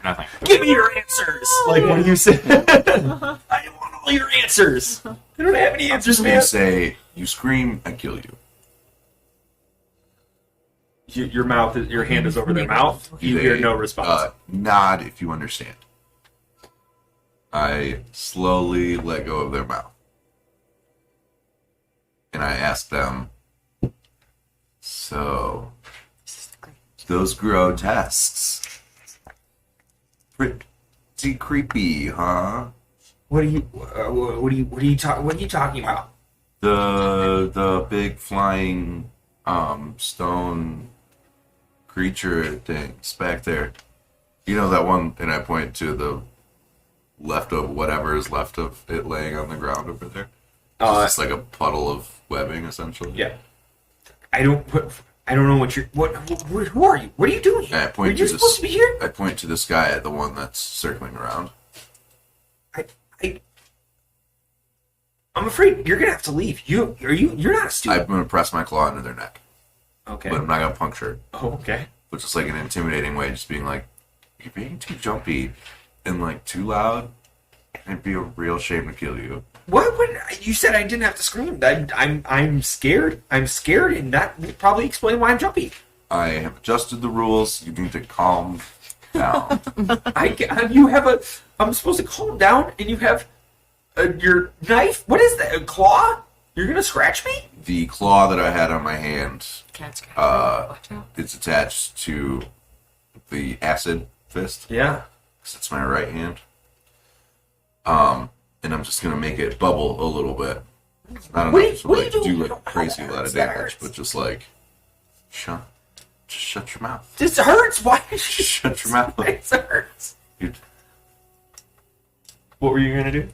Speaker 3: Nothing.
Speaker 1: Give me your answers!" Like, what do you say? I want all your answers. I don't have any answers,
Speaker 2: So
Speaker 1: man.
Speaker 2: you say, you scream, I kill you.
Speaker 1: Your mouth, your hand is over their mouth. You hear no response.
Speaker 2: Nod if you understand. I slowly let go of their mouth. And I ask them, so, those grotesques, pretty creepy, huh?
Speaker 1: What are you talking about?
Speaker 2: The big flying stone creature things back there. You know that one, and I point to the left of whatever is left of it laying on the ground over there. It's just like a puddle of webbing, essentially.
Speaker 1: Yeah. I don't know what you're. Who are you? What are you doing here?
Speaker 2: I point
Speaker 1: Are you
Speaker 2: to
Speaker 1: supposed to be here?
Speaker 2: I point to this guy, the one that's circling around.
Speaker 1: I'm afraid you're gonna have to leave. You're not a student.
Speaker 2: I'm gonna press my claw into their neck,
Speaker 1: Okay.
Speaker 2: but I'm not gonna puncture it.
Speaker 1: Oh, okay.
Speaker 2: Which is like an intimidating way, just being like, "You're being too jumpy and like too loud, and it'd be a real shame to kill you."
Speaker 1: What? You said I didn't have to scream. I'm scared. I'm scared, and that would probably explain why I'm jumpy.
Speaker 2: I have adjusted the rules. You need to calm down.
Speaker 1: I'm supposed to calm down, and you have your knife. What is that? A claw? You're gonna scratch me?
Speaker 2: The claw that I had on my hand,
Speaker 4: Can't scratch. Watch out.
Speaker 2: it's attached to the acid fist.
Speaker 1: Yeah.
Speaker 2: 'Cause it's my right hand. And I'm just gonna make it bubble a little bit. I don't know if
Speaker 1: What are you
Speaker 2: like do
Speaker 1: doing?
Speaker 2: like crazy a lot of
Speaker 1: That
Speaker 2: damage,
Speaker 1: hurts.
Speaker 2: but just like just shut your mouth.
Speaker 1: This hurts. Why?
Speaker 2: Shut your mouth.
Speaker 1: This hurts.
Speaker 2: Dude.
Speaker 1: What were you gonna do?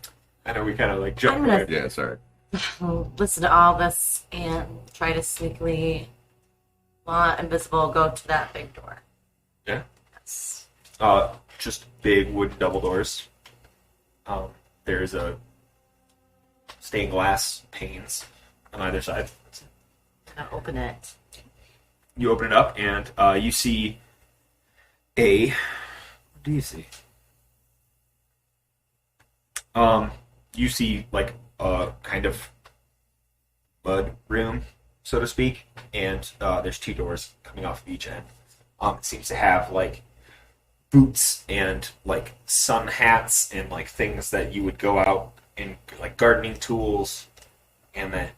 Speaker 1: I know we kind of like jumped
Speaker 4: I'm gonna-
Speaker 1: away.
Speaker 2: Yeah, sorry.
Speaker 4: Listen to all this and try to sneakily, while invisible, go to that big door.
Speaker 1: Yeah.
Speaker 4: Yes.
Speaker 1: Just big wooden double doors. There's a stained glass panes on either side.
Speaker 4: Gonna open it.
Speaker 1: You open it up, and you see what do you see? You see like a kind of mud room, so to speak, and there's two doors coming off of each end. It seems to have like boots and like sun hats and like things that you would go out and like gardening tools, and that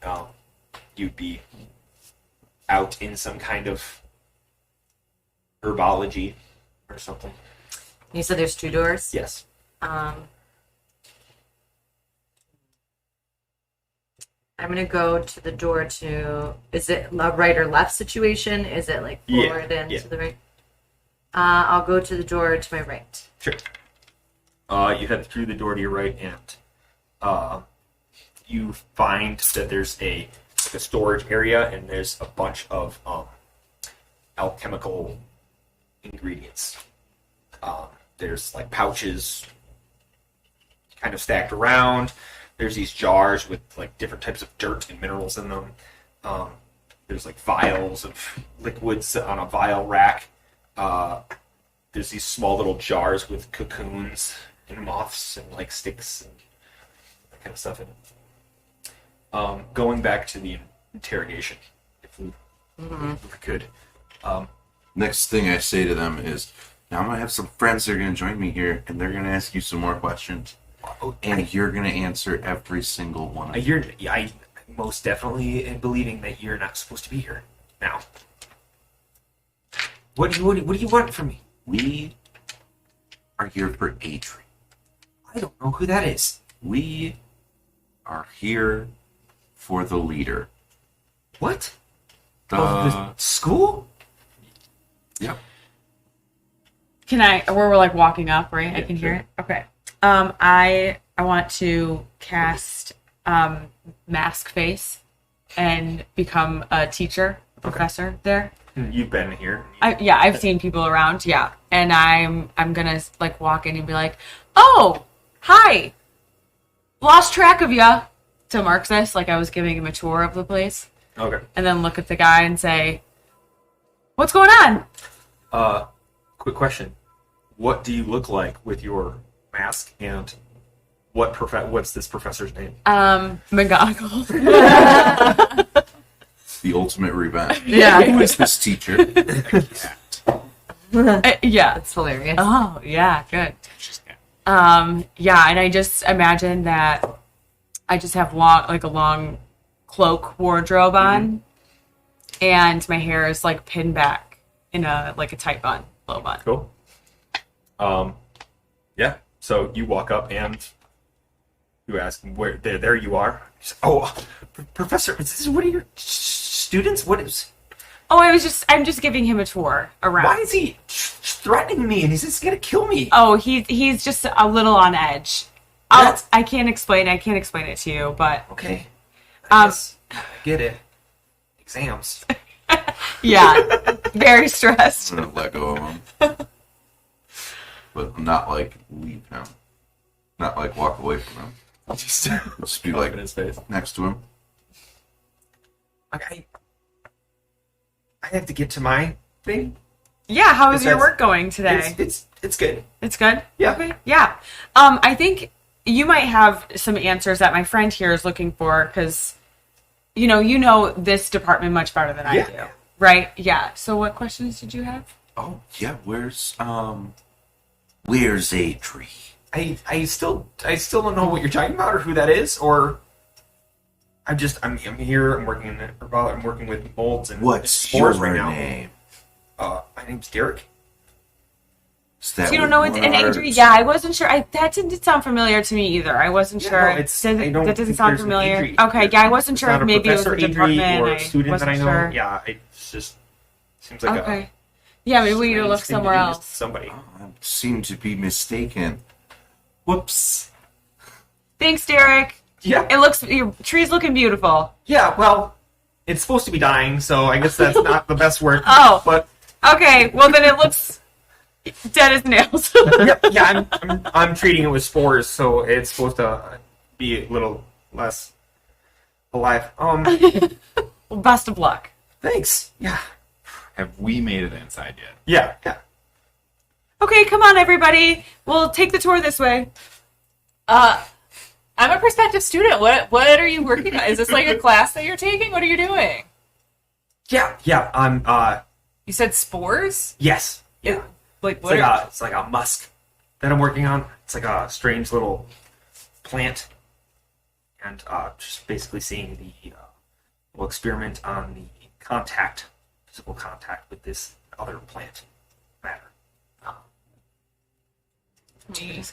Speaker 1: you'd be out in some kind of herbology or something.
Speaker 4: You said there's two doors.
Speaker 1: Yes.
Speaker 4: I'm gonna go to the door to. Is it a right or left situation? Is it like
Speaker 1: Yeah,
Speaker 4: forward and
Speaker 1: yeah.
Speaker 4: to the right? I'll go to the door to my right.
Speaker 1: Sure. You head through the door to your right, and you find that there's a storage area, and there's a bunch of alchemical ingredients. There's like pouches kind of stacked around. There's these jars with like different types of dirt and minerals in them. There's like vials of liquids on a vial rack. There's these small little jars with cocoons and moths and like sticks and that kind of stuff in it. Going back to the interrogation, if we could.
Speaker 2: Next thing I say to them is, now I'm gonna have some friends that are gonna join me here, and they're gonna ask you some more questions, and you're gonna answer every single one of them.
Speaker 1: I most definitely am believing that you're not supposed to be here now. What do you want from me?
Speaker 2: We are here for Adrian.
Speaker 1: I don't know who that is.
Speaker 2: We are here for the leader.
Speaker 1: What?
Speaker 2: The
Speaker 1: Of the school?
Speaker 2: Yep.
Speaker 5: Can I? We're like walking up, right? I can hear
Speaker 1: sure.
Speaker 5: it. Okay. I I want to cast Mask Face and become a teacher, professor there.
Speaker 1: You've been here.
Speaker 5: I've seen people around, yeah. And I'm gonna like walk in and be like, "Oh, hi. Lost track of ya," to Marxus, like I was giving him a tour of the place.
Speaker 1: Okay.
Speaker 5: And then look at the guy and say, "What's going on?"
Speaker 1: Quick question. What do you look like with your mask, and what's this professor's name?
Speaker 5: McGonagall.
Speaker 2: The ultimate revenge.
Speaker 5: Yeah.
Speaker 2: Who is this teacher?
Speaker 5: Yeah.
Speaker 4: It's hilarious.
Speaker 5: Oh, yeah, good. Yeah, and I just imagine that I just have a long cloak wardrobe on, and my hair is like pinned back in a tight bun, low bun.
Speaker 1: Cool. Yeah. So you walk up and you ask where. There you are. Oh, Professor, is this one of your students? What is?
Speaker 5: Oh, I'm just giving him a tour around.
Speaker 1: Why is he threatening me? And he's just gonna kill me.
Speaker 5: Oh, he's just a little on edge. I can't explain it to you, but
Speaker 1: Okay. I get it. Exams.
Speaker 5: yeah, very stressed.
Speaker 2: I'm gonna let go of him, but not like leave him, not like walk away from him. Just be like
Speaker 1: in his face.
Speaker 2: next to him.
Speaker 1: Okay. I have to get to my thing.
Speaker 5: Yeah, how is your
Speaker 1: Besides-
Speaker 5: work going today?
Speaker 1: It's good.
Speaker 5: It's good?
Speaker 1: Yeah.
Speaker 5: Okay. Yeah. I think you might have some answers that my friend here is looking for because, you know this department much better than I
Speaker 1: Yeah.
Speaker 5: do. Right? Yeah. So what questions did you have?
Speaker 2: Oh yeah, where's Adri?
Speaker 1: I still don't know what you're talking about or who that is, or I'm here. I'm working with molds and
Speaker 2: What's
Speaker 1: spores
Speaker 2: your
Speaker 1: right now.
Speaker 2: name?
Speaker 1: My name's Derek.
Speaker 2: Is that
Speaker 5: So you don't
Speaker 2: with
Speaker 5: know it's an
Speaker 2: one
Speaker 5: Adri?
Speaker 2: R?
Speaker 5: Yeah, I wasn't sure. That didn't sound familiar to me either. I wasn't
Speaker 1: Yeah,
Speaker 5: sure.
Speaker 1: no, I don't
Speaker 5: That doesn't
Speaker 1: think
Speaker 5: sound
Speaker 1: there's an
Speaker 5: familiar.
Speaker 1: Adri.
Speaker 5: Okay, yeah, I wasn't
Speaker 1: It's
Speaker 5: sure
Speaker 1: not
Speaker 5: if
Speaker 1: a
Speaker 5: maybe it was a
Speaker 1: Professor Adri
Speaker 5: department.
Speaker 1: or a student that I
Speaker 5: wasn't
Speaker 1: know.
Speaker 5: sure.
Speaker 1: Yeah, it just seems like
Speaker 5: Okay. Yeah, maybe we need to
Speaker 1: strange
Speaker 5: look
Speaker 1: thing to
Speaker 5: somewhere
Speaker 1: do to
Speaker 5: else.
Speaker 1: Somebody.
Speaker 2: I seem to be mistaken. Whoops.
Speaker 5: Thanks, Derek.
Speaker 1: Yeah.
Speaker 5: Your tree's looking beautiful.
Speaker 1: Yeah. Well, it's supposed to be dying, so I guess that's not the best word.
Speaker 5: Oh.
Speaker 1: But
Speaker 5: Okay, well then it looks dead as nails.
Speaker 1: yeah, I'm treating it with spores, so it's supposed to be a little less alive.
Speaker 5: Well, best of luck.
Speaker 1: Thanks. Yeah.
Speaker 3: Have we made it inside yet?
Speaker 1: Yeah. Yeah.
Speaker 5: Okay, come on, everybody. We'll take the tour this way.
Speaker 6: I'm a prospective student. What are you working on? Is this like a class that you're taking? What are you doing?
Speaker 1: Yeah. Yeah. I'm.
Speaker 6: You said spores?
Speaker 1: Yes. Yeah.
Speaker 6: Like
Speaker 1: It's
Speaker 6: what?
Speaker 1: it's like a musk that I'm working on. It's like a strange little plant, and just basically seeing the we'll experiment on the physical contact with this other plant matter.
Speaker 5: It's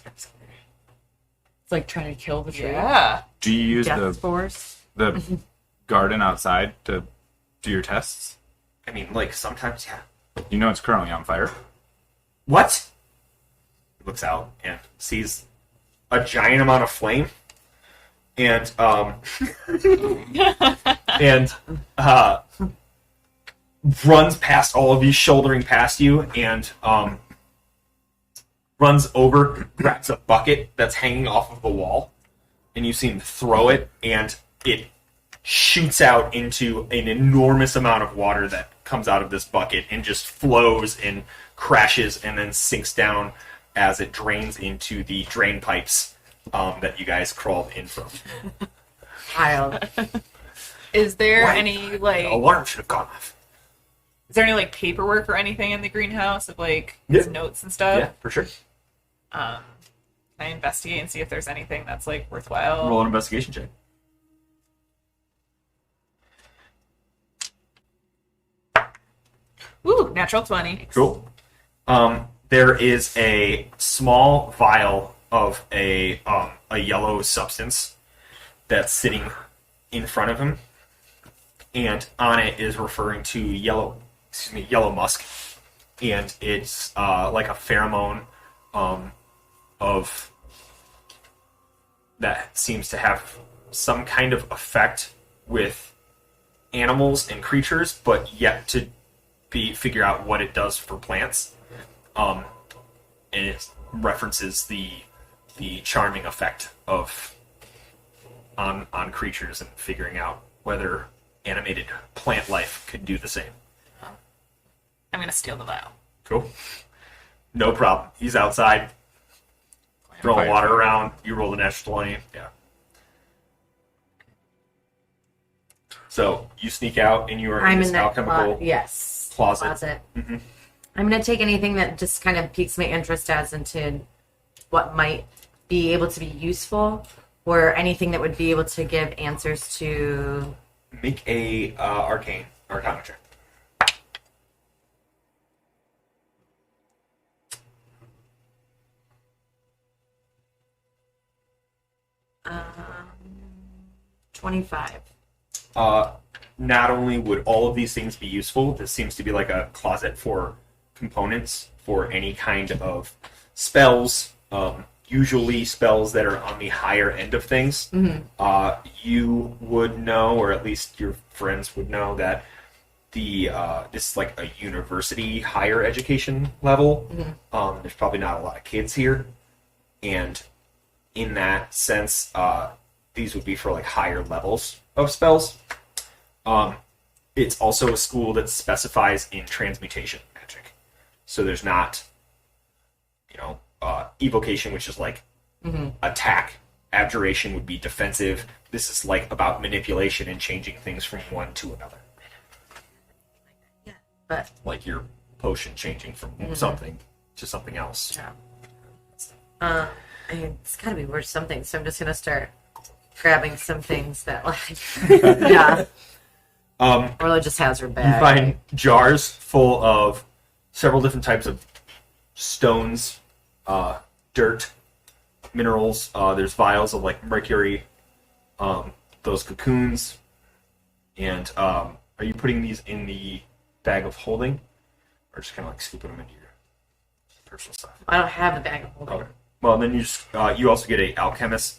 Speaker 5: like trying to kill the tree.
Speaker 6: Yeah.
Speaker 3: Do you use
Speaker 5: Death spores.
Speaker 3: the garden outside to do your tests?
Speaker 1: I mean, like sometimes, yeah.
Speaker 3: You know it's currently on fire.
Speaker 1: What? He looks out and sees a giant amount of flame, and and runs past all of you, shouldering past you, and runs over, grabs a bucket that's hanging off of the wall, and you see him throw it, and it shoots out into an enormous amount of water that comes out of this bucket and just flows and crashes and then sinks down as it drains into the drain pipes that you guys crawled in from.
Speaker 5: Wild.
Speaker 6: Is there
Speaker 1: What?
Speaker 6: any
Speaker 1: The
Speaker 6: like?
Speaker 1: alarm should have gone off.
Speaker 6: Is there any like paperwork or anything in the greenhouse of like
Speaker 1: Yeah.
Speaker 6: his notes and stuff?
Speaker 1: Yeah, for sure.
Speaker 6: Can I investigate and see if there's anything that's like worthwhile?
Speaker 1: Roll an investigation check.
Speaker 6: Ooh, natural 20.
Speaker 1: Cool. There is a small vial of a yellow substance that's sitting in front of him, and on it is referring to yellow musk, and it's like a pheromone of that seems to have some kind of effect with animals and creatures, but yet to figure out what it does for plants. And it references the charming effect of on creatures and figuring out whether animated plant life could do the same.
Speaker 6: I'm gonna steal the vial.
Speaker 1: Cool. No problem. He's outside throwing water around. You roll the natural 20. Yeah. So you sneak out and you are in
Speaker 4: I'm
Speaker 1: this
Speaker 4: in that
Speaker 1: alchemical
Speaker 4: closet.
Speaker 1: Mm-hmm.
Speaker 4: I'm going to take anything that just kind of piques my interest as into what might be able to be useful, or anything that would be able to give answers to.
Speaker 1: Make a arcana check.
Speaker 4: Um, 25.
Speaker 1: Not only would all of these things be useful, this seems to be like a closet for components for any kind of spells, usually spells that are on the higher end of things.
Speaker 4: Mm-hmm.
Speaker 1: You would know, or at least your friends would know, that this is like a university higher education level.
Speaker 4: Mm-hmm.
Speaker 1: There's probably not a lot of kids here, and in that sense, these would be for like higher levels of spells. It's also a school that specifies in transmutation magic. So there's not, evocation, which is like attack. Abjuration would be defensive. This is like about manipulation and changing things from one to another.
Speaker 4: Yeah, but
Speaker 1: Like your potion changing from something to something else.
Speaker 4: it's got to be worth something. So I'm just gonna start grabbing some things that, like, yeah. Orla just has her
Speaker 1: You
Speaker 4: bag.
Speaker 1: find jars full of several different types of stones, dirt, minerals. There's vials of like mercury, those cocoons, and are you putting these in the bag of holding, or just kind of like scooping them into your personal stuff?
Speaker 4: I don't have the bag of holding.
Speaker 1: Okay. Well, then you just you also get a alchemist's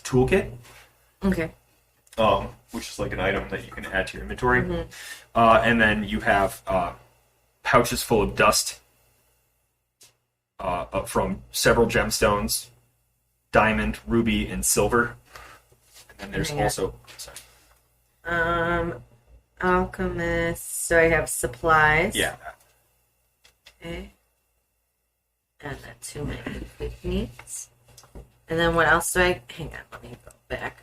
Speaker 1: toolkit.
Speaker 4: Okay.
Speaker 1: Which is like an item that you can add to your inventory. And then you have pouches full of dust from several gemstones, diamond, ruby, and silver. And then there's
Speaker 4: Yeah.
Speaker 1: also... Sorry.
Speaker 4: Alchemist. So I have supplies.
Speaker 1: Yeah.
Speaker 4: Okay. Add that to my quick needs. And then what else do I... Hang on, let me go back.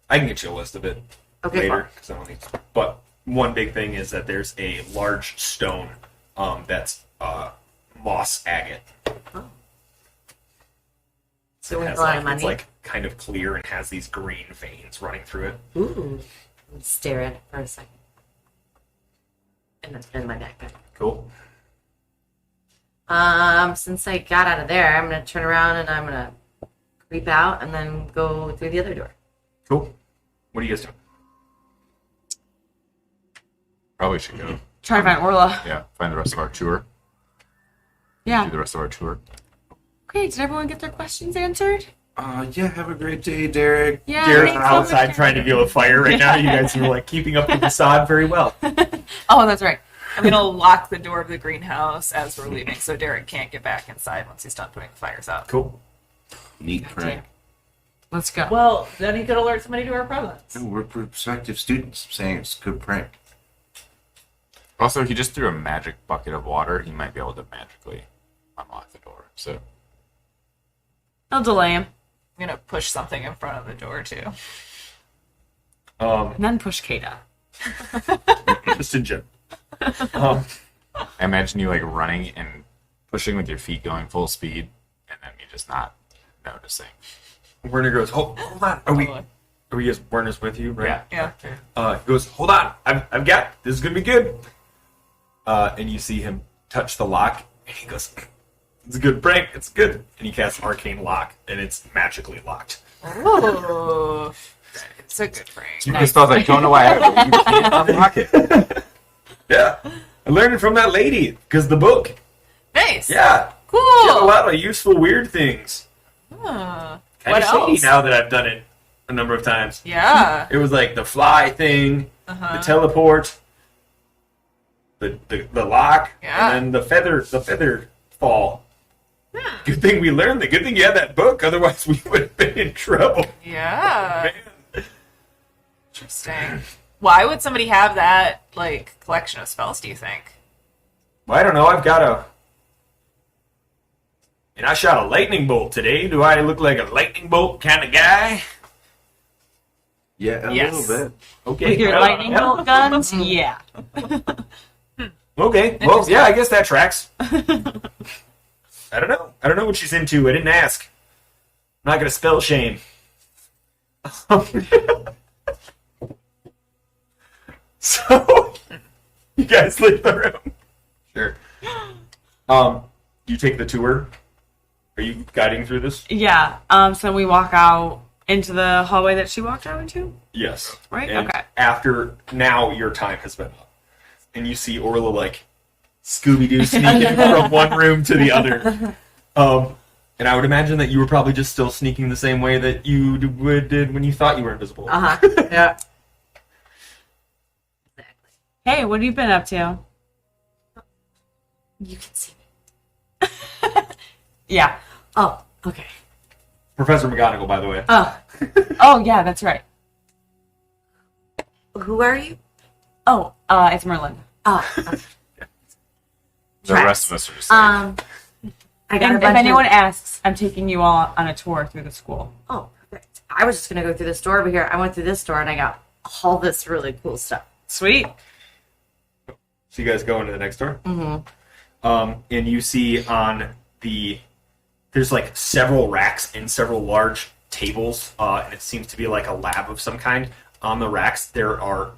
Speaker 1: I can get you a list of it
Speaker 4: Okay,
Speaker 1: later. Cause I don't need... But one big thing is that there's a large stone that's moss agate.
Speaker 4: Oh.
Speaker 1: So
Speaker 4: So
Speaker 1: it
Speaker 4: with
Speaker 1: has
Speaker 4: a lot of money.
Speaker 1: it's like kind of clear and has these green veins running through it.
Speaker 4: Ooh. Stare at it for a second. And then put it in my backpack.
Speaker 1: Cool.
Speaker 4: Since I got out of there, I'm gonna turn around and I'm gonna creep out and then go through the other door.
Speaker 1: Cool. What are you guys doing?
Speaker 3: Probably should go.
Speaker 5: Try to find Orla.
Speaker 3: Yeah, find the rest of our tour. Do
Speaker 5: Yeah.
Speaker 3: the rest of our tour.
Speaker 5: Okay, did everyone get their questions answered?
Speaker 2: Yeah, have a great day, Derek.
Speaker 5: Yeah.
Speaker 1: Jared's
Speaker 5: thanks so much,
Speaker 1: outside trying to deal with fire right now. You guys are like keeping up with the facade very well.
Speaker 5: Oh, that's right.
Speaker 6: I'm gonna lock the door of the greenhouse as we're leaving, so Derek can't get back inside once he's done putting the fires out.
Speaker 1: Cool.
Speaker 2: Neat prank.
Speaker 5: Let's go.
Speaker 6: Well, then he could alert somebody to our presence.
Speaker 2: No, we're prospective students. I'm saying it's a good prank.
Speaker 3: Also, he just threw a magic bucket of water. He might be able to magically unlock the door. So
Speaker 5: I'll delay him.
Speaker 6: I'm gonna push something in front of the door too.
Speaker 5: And then push Kata.
Speaker 1: Just in general.
Speaker 3: I imagine you like running and pushing with your feet going full speed, and then you just not noticing.
Speaker 1: Werner goes, hold on. Are we just Werner's with you, right?
Speaker 5: Yeah.
Speaker 6: Yeah.
Speaker 1: He goes, hold on. I've got this is gonna be good. And you see him touch the lock, and he goes, it's a good prank. It's good. And he casts Arcane Lock, and it's magically locked.
Speaker 6: Oh, it's a good prank.
Speaker 3: You just thought, I don't know why I have it. You can't unlock it.
Speaker 1: Yeah, I learned it from that lady because the book.
Speaker 6: Nice.
Speaker 1: Yeah,
Speaker 6: Cool.
Speaker 1: she had a lot of useful weird things.
Speaker 6: Huh.
Speaker 1: Kind
Speaker 6: What
Speaker 1: of shady
Speaker 6: else?
Speaker 1: now that I've done it a number of times.
Speaker 6: Yeah.
Speaker 1: It was like the fly thing, the teleport, the lock,
Speaker 6: Yeah.
Speaker 1: and then the feather fall. Good thing we learned that. Good thing you had that book. Otherwise, we would have been in trouble.
Speaker 6: Yeah.
Speaker 1: Man.
Speaker 6: Interesting. Why would somebody have that like collection of spells, do you think?
Speaker 1: Well, I don't know. I've got a. And I shot a lightning bolt today. Do I look like a lightning bolt kind of guy?
Speaker 2: Yeah, a
Speaker 6: Yes.
Speaker 2: little bit.
Speaker 1: Okay.
Speaker 5: With your
Speaker 1: well,
Speaker 5: lightning
Speaker 1: yeah.
Speaker 5: bolt guns? Yeah.
Speaker 1: Okay. Well, yeah, I guess that tracks. I don't know. I don't know what she's into. I didn't ask. I'm not going to spell shame. So, you guys leave the room. Sure. You take the tour. Are you guiding through this?
Speaker 5: Yeah. So we walk out into the hallway that she walked out into?
Speaker 1: Yes.
Speaker 5: Right?
Speaker 1: And
Speaker 5: Okay.
Speaker 1: after now, your time has been up, and you see Orla like Scooby Doo sneaking from one room to the other. And I would imagine that you were probably just still sneaking the same way that you did when you thought you were invisible.
Speaker 4: Yeah.
Speaker 5: Hey, what have you been up to?
Speaker 4: You can see me.
Speaker 5: Yeah.
Speaker 4: Oh, okay.
Speaker 1: Professor McGonagall, by the way.
Speaker 4: Oh,
Speaker 5: Oh, yeah, that's right.
Speaker 4: who are you?
Speaker 5: Oh, it's Merlin.
Speaker 4: Oh, okay.
Speaker 3: The rest of us are just like,
Speaker 4: I got
Speaker 5: And
Speaker 4: a
Speaker 5: if
Speaker 4: bunch
Speaker 5: anyone
Speaker 4: of...
Speaker 5: asks, I'm taking you all on a tour through the school.
Speaker 4: Oh, perfect. I was just gonna go through this door over here. I went through this door and I got all this really cool stuff.
Speaker 5: Sweet.
Speaker 1: So you guys go into the next door? Mm-hmm. And you see on there's like several racks and several large tables, and it seems to be like a lab of some kind. On the racks, there are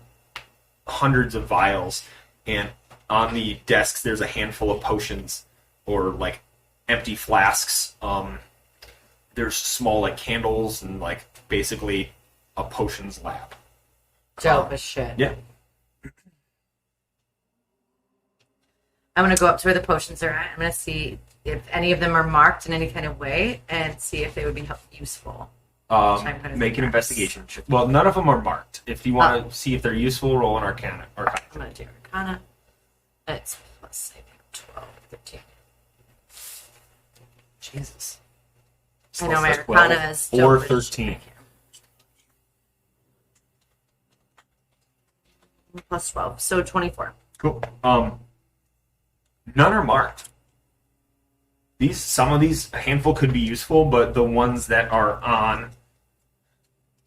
Speaker 1: hundreds of vials, and on the desks, there's a handful of potions or like empty flasks. There's small like candles and like basically a potions lab.
Speaker 4: Dope as shit.
Speaker 1: Yeah.
Speaker 4: I'm gonna go up to where the potions are at. I'm gonna see if any of them are marked in any kind of way and see if they would be useful. I'm gonna
Speaker 1: Make
Speaker 4: do
Speaker 1: an
Speaker 4: that.
Speaker 1: investigation check. Well, none of them are marked. If you want to see if they're useful, roll an Arcana.
Speaker 4: I'm gonna do Arcana. It's plus, I think, 12, 13. Jesus. I know my Arcana is
Speaker 1: or
Speaker 4: dope as
Speaker 1: 13.
Speaker 4: shit. Plus 12, so 24.
Speaker 1: Cool. None are marked. Some of these, a handful could be useful, but the ones that are on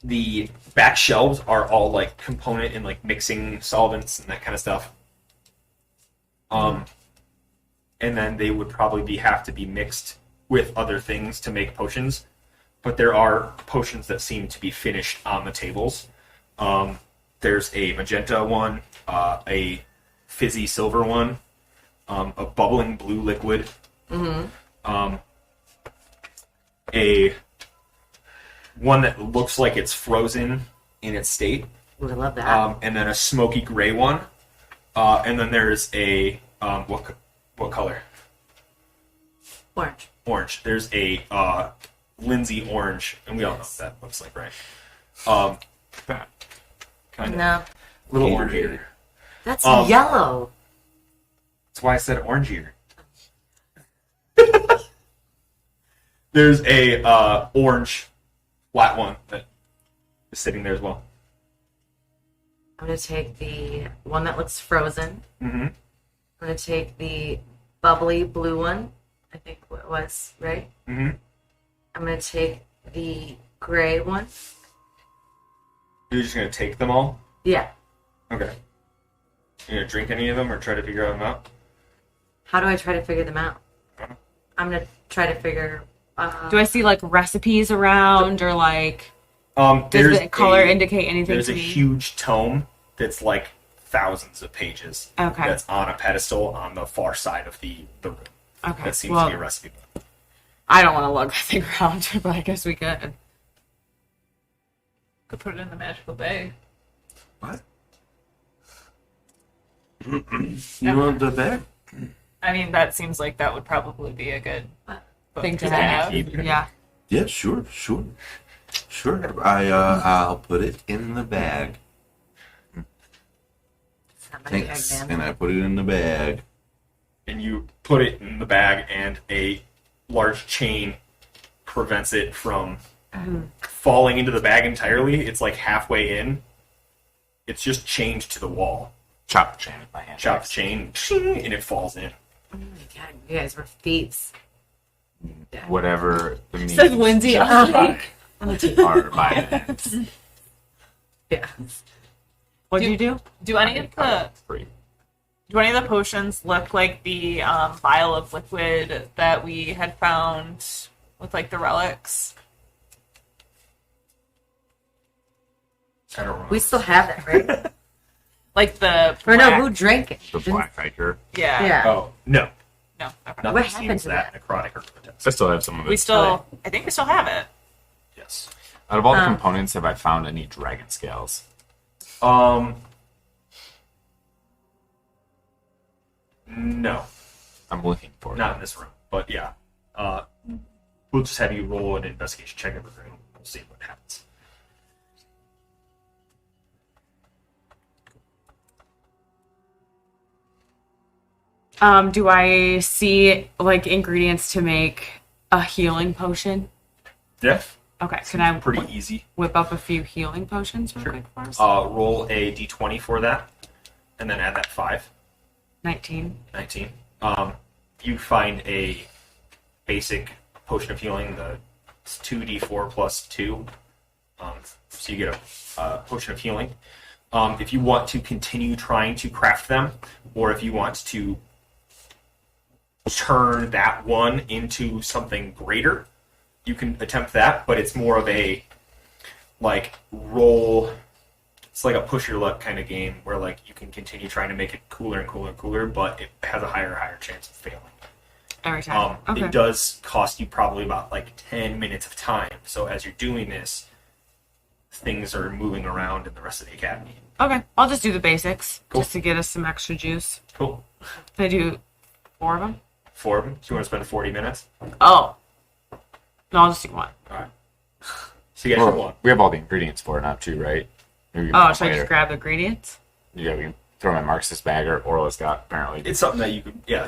Speaker 1: the back shelves are all like component and like mixing solvents and that kind of stuff. And then they would probably have to be mixed with other things to make potions. But there are potions that seem to be finished on the tables. There's a magenta one, a fizzy silver one, a bubbling blue liquid, a one that looks like it's frozen in its state,
Speaker 4: Ooh, I love that.
Speaker 1: and then a smoky gray one, and then there's a what color?
Speaker 4: Orange.
Speaker 1: Orange. There's a Lindsay orange, and we all know what that looks like, right? That kind of
Speaker 4: No,
Speaker 1: little
Speaker 2: Gatorade.
Speaker 1: orangier.
Speaker 4: that's
Speaker 1: Um,
Speaker 4: yellow.
Speaker 1: That's why I said orangier. There's a orange flat one that is sitting there as well.
Speaker 4: I'm gonna take the one that looks frozen.
Speaker 1: Mm-hmm.
Speaker 4: I'm gonna take the bubbly blue one. I think what it was, right?
Speaker 1: Mm-hmm.
Speaker 4: I'm gonna take the gray one.
Speaker 1: You're just gonna take them all?
Speaker 4: Yeah.
Speaker 1: Okay. You gonna drink any of them or try to figure them out?
Speaker 4: How do I try to figure them out?
Speaker 1: Uh-huh.
Speaker 4: I'm gonna try to figure.
Speaker 5: Do I see like recipes around or like does
Speaker 1: There's
Speaker 5: the color indicate anything
Speaker 1: There's
Speaker 5: to
Speaker 1: a
Speaker 5: me?
Speaker 1: huge tome that's like thousands of pages.
Speaker 5: Okay.
Speaker 1: That's on a pedestal on the far side of the room.
Speaker 5: Okay.
Speaker 1: That seems
Speaker 5: well,
Speaker 1: to be a recipe book.
Speaker 5: I don't want to lug that thing around, but I guess we could.
Speaker 6: Could put it in the magical bag.
Speaker 2: What? You want the bag?
Speaker 6: I mean, that seems like that would probably be a good
Speaker 5: Thing to
Speaker 6: to
Speaker 5: have.
Speaker 6: have.
Speaker 5: Yeah.
Speaker 2: Yeah, sure. I'll put it in the bag.
Speaker 4: Somebody
Speaker 2: Thanks.
Speaker 4: again.
Speaker 2: And I put it in the bag.
Speaker 1: And you put it in the bag, and a large chain prevents it from falling into the bag entirely. It's like halfway in. It's just chained to the wall.
Speaker 3: Chop the chain with my hand.
Speaker 1: Chop the chain, and it falls in.
Speaker 4: Oh my god, you guys were thieves.
Speaker 3: Whatever the means
Speaker 5: Says Lindsay,
Speaker 3: justify our violence.
Speaker 4: Yeah.
Speaker 5: What'd you do?
Speaker 6: Do any of the
Speaker 3: Free.
Speaker 6: potions look like the vial of liquid that we had found with like the relics?
Speaker 1: I don't know.
Speaker 4: We still have it, right?
Speaker 6: Like the
Speaker 4: Or no,
Speaker 6: black-
Speaker 4: who drank it?
Speaker 3: The black hiker.
Speaker 6: Yeah.
Speaker 4: Yeah.
Speaker 1: Oh, no.
Speaker 6: No. Okay.
Speaker 1: Nothing
Speaker 4: What happened
Speaker 1: seems
Speaker 4: to
Speaker 1: that necrotic or potential.
Speaker 3: I still have some of it.
Speaker 6: We still. I think we still have it.
Speaker 1: Yes.
Speaker 3: Out of all the components, have I found any dragon scales?
Speaker 1: No.
Speaker 3: I'm looking for it.
Speaker 1: Not in this room, but yeah. We'll just have you roll an investigation check every room. We'll see what happens.
Speaker 5: Do I see like ingredients to make a healing potion?
Speaker 1: Yeah.
Speaker 5: Okay, can I
Speaker 1: Pretty easy.
Speaker 5: whip up a few healing potions real quick for us?
Speaker 1: Roll a d20 for that, and then add that 5.
Speaker 5: 19.
Speaker 1: 19. You find a basic potion of healing. It's 2d4 plus 2. So you get a potion of healing. If you want to continue trying to craft them, or if you want to turn that one into something greater, you can attempt that, but it's more of a like roll. It's like a push your luck kind of game where like you can continue trying to make it cooler and cooler and cooler, but it has a higher chance of failing.
Speaker 5: Every time. Okay.
Speaker 1: It does cost you probably about like 10 minutes of time. So as you're doing this, things are moving around in the rest of the academy.
Speaker 5: Okay, I'll just do the basics
Speaker 1: Cool.
Speaker 5: just to get us some extra juice.
Speaker 1: Cool.
Speaker 5: Can I do 4 of them?
Speaker 1: 4 of them. So you want to spend 40 minutes?
Speaker 5: Oh. No, I'll just do 1.
Speaker 1: All right. So you guys have
Speaker 3: Well,
Speaker 1: one.
Speaker 3: we have all the ingredients for it now, too, right? Maybe we can
Speaker 5: Oh,
Speaker 3: put
Speaker 5: should I
Speaker 3: later.
Speaker 5: just grab the ingredients?
Speaker 3: Yeah, we can throw in Marx's bag or Orla's got, apparently.
Speaker 1: It's something that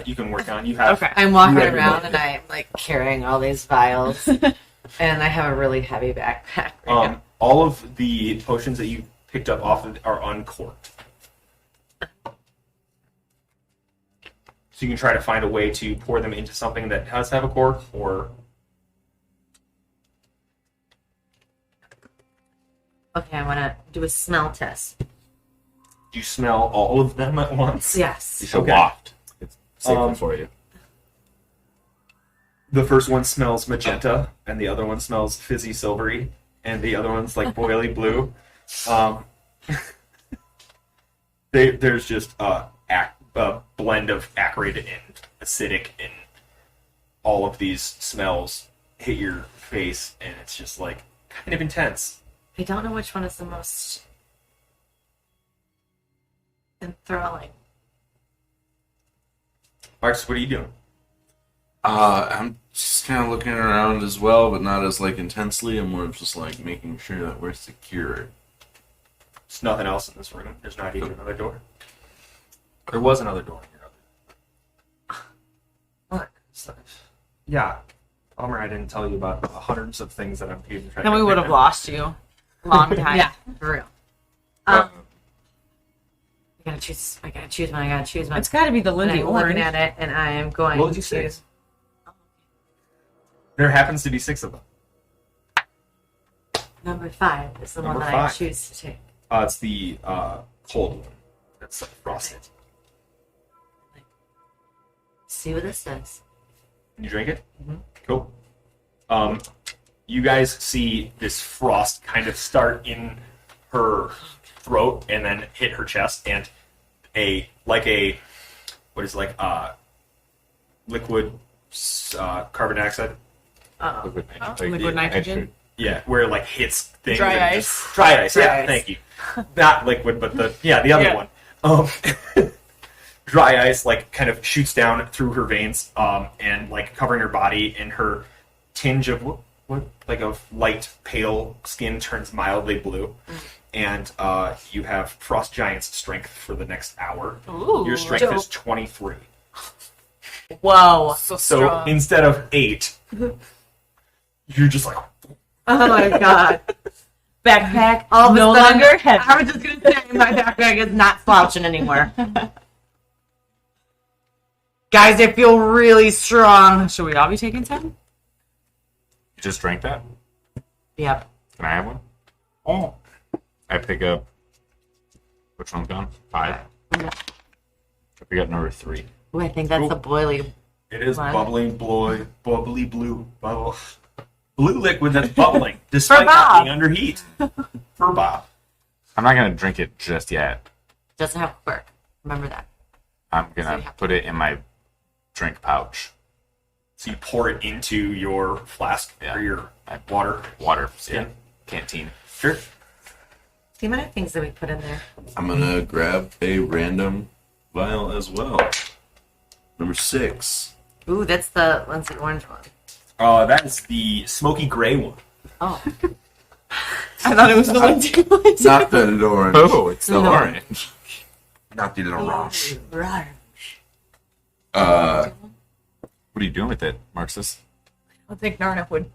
Speaker 1: you can work on. You have.
Speaker 5: Okay.
Speaker 4: I'm walking
Speaker 1: You have your
Speaker 4: around
Speaker 1: book.
Speaker 4: and I'm like carrying all these vials, and I have a really heavy backpack. Right now.
Speaker 1: All of the potions that you picked up off of are uncorked. So you can try to find a way to pour them into something that does have a cork, or
Speaker 4: Okay, I want to do a smell test.
Speaker 1: do you smell all of them at once?
Speaker 3: You
Speaker 4: Yes.
Speaker 3: should
Speaker 1: Okay.
Speaker 3: waft. It's safer
Speaker 1: Um,
Speaker 3: for you.
Speaker 1: The first one smells magenta, and the other one smells fizzy silvery, and the other one's like boily blue. There's just a blend of acrid and acidic, and all of these smells hit your face, and it's just like kind of intense.
Speaker 4: I don't know which one is the most enthralling.
Speaker 1: Marcus, what are you doing?
Speaker 2: I'm just kind of looking around as well, but not as like intensely. I'm more of just like making sure that we're secure.
Speaker 1: There's nothing else in this room. There's not even another door. There was another door in your other. Look. Yeah. Bummer I didn't tell you about the hundreds of things that I'm keeping track of.
Speaker 5: Then we would have
Speaker 1: right
Speaker 5: lost you. Long time.
Speaker 4: Yeah, for real. I gotta choose. I gotta choose one. I gotta choose one.
Speaker 5: It's got to be the
Speaker 4: And
Speaker 5: Lindy
Speaker 4: I'm
Speaker 5: orange.
Speaker 4: looking at it, and I am going.
Speaker 1: What did you say? There happens to be 6 of them.
Speaker 4: Number 5 is the
Speaker 1: Number
Speaker 4: one that I
Speaker 1: 5.
Speaker 4: choose to take.
Speaker 1: It's the cold one. That's frosted.
Speaker 4: See what this says.
Speaker 1: You drink it? Mm-hmm. Cool. You guys see this frost kind of start in her throat and then hit her chest, and liquid carbon dioxide.
Speaker 3: Liquid,
Speaker 5: liquid nitrogen.
Speaker 1: Yeah, where it like hits things.
Speaker 6: Dry
Speaker 1: and
Speaker 6: ice.
Speaker 1: just- Dry ice.
Speaker 4: Dry
Speaker 1: Yeah,
Speaker 4: ice.
Speaker 1: thank you. Not liquid, but the other
Speaker 6: Yeah.
Speaker 1: one. Dry ice like kind of shoots down through her veins, and like covering her body, and her tinge of like a light pale skin turns mildly blue, and you have Frost Giant's strength for the next hour.
Speaker 6: Ooh,
Speaker 1: Your strength is 23.
Speaker 5: Whoa.
Speaker 6: so
Speaker 1: So
Speaker 6: strong.
Speaker 1: instead of 8, you're just like,
Speaker 4: Oh my god.
Speaker 5: Backpack
Speaker 4: All of a
Speaker 5: no
Speaker 4: sudden,
Speaker 5: longer heavy.
Speaker 4: I was just gonna say my backpack is not slouching anymore. Guys, I feel really strong.
Speaker 5: Should we all be taking some?
Speaker 3: You just drank that?
Speaker 4: Yep.
Speaker 3: Can I have one? Oh. I pick up. Which one's gone? 5. I pick up number 3.
Speaker 4: Ooh, I think that's the boily.
Speaker 1: it is
Speaker 4: What?
Speaker 1: bubbling blue bubble. Blue liquid that's bubbling, despite
Speaker 4: For
Speaker 1: not
Speaker 4: Bob.
Speaker 1: being under heat. For Bob.
Speaker 3: I'm not gonna drink it just yet.
Speaker 4: Doesn't have quirk. Remember that.
Speaker 3: I'm
Speaker 4: So
Speaker 3: gonna
Speaker 4: you have-
Speaker 3: put it in my drink pouch.
Speaker 1: So you pour it into your flask
Speaker 3: Yeah.
Speaker 1: or your water.
Speaker 3: Water.
Speaker 1: Skin.
Speaker 3: Yeah. Canteen.
Speaker 1: Sure.
Speaker 4: The amount of things that we put in there.
Speaker 2: I'm gonna grab a random vial as well. Number 6.
Speaker 4: Ooh, that's the Lindsay orange one.
Speaker 1: That is the smoky gray one.
Speaker 4: Oh.
Speaker 5: I thought it was the one too.
Speaker 2: Not the orange.
Speaker 3: Oh, it's the
Speaker 4: No.
Speaker 3: orange.
Speaker 2: Not the orange.
Speaker 4: Right.
Speaker 3: What are you doing with it, Marxus?
Speaker 6: I think Narna would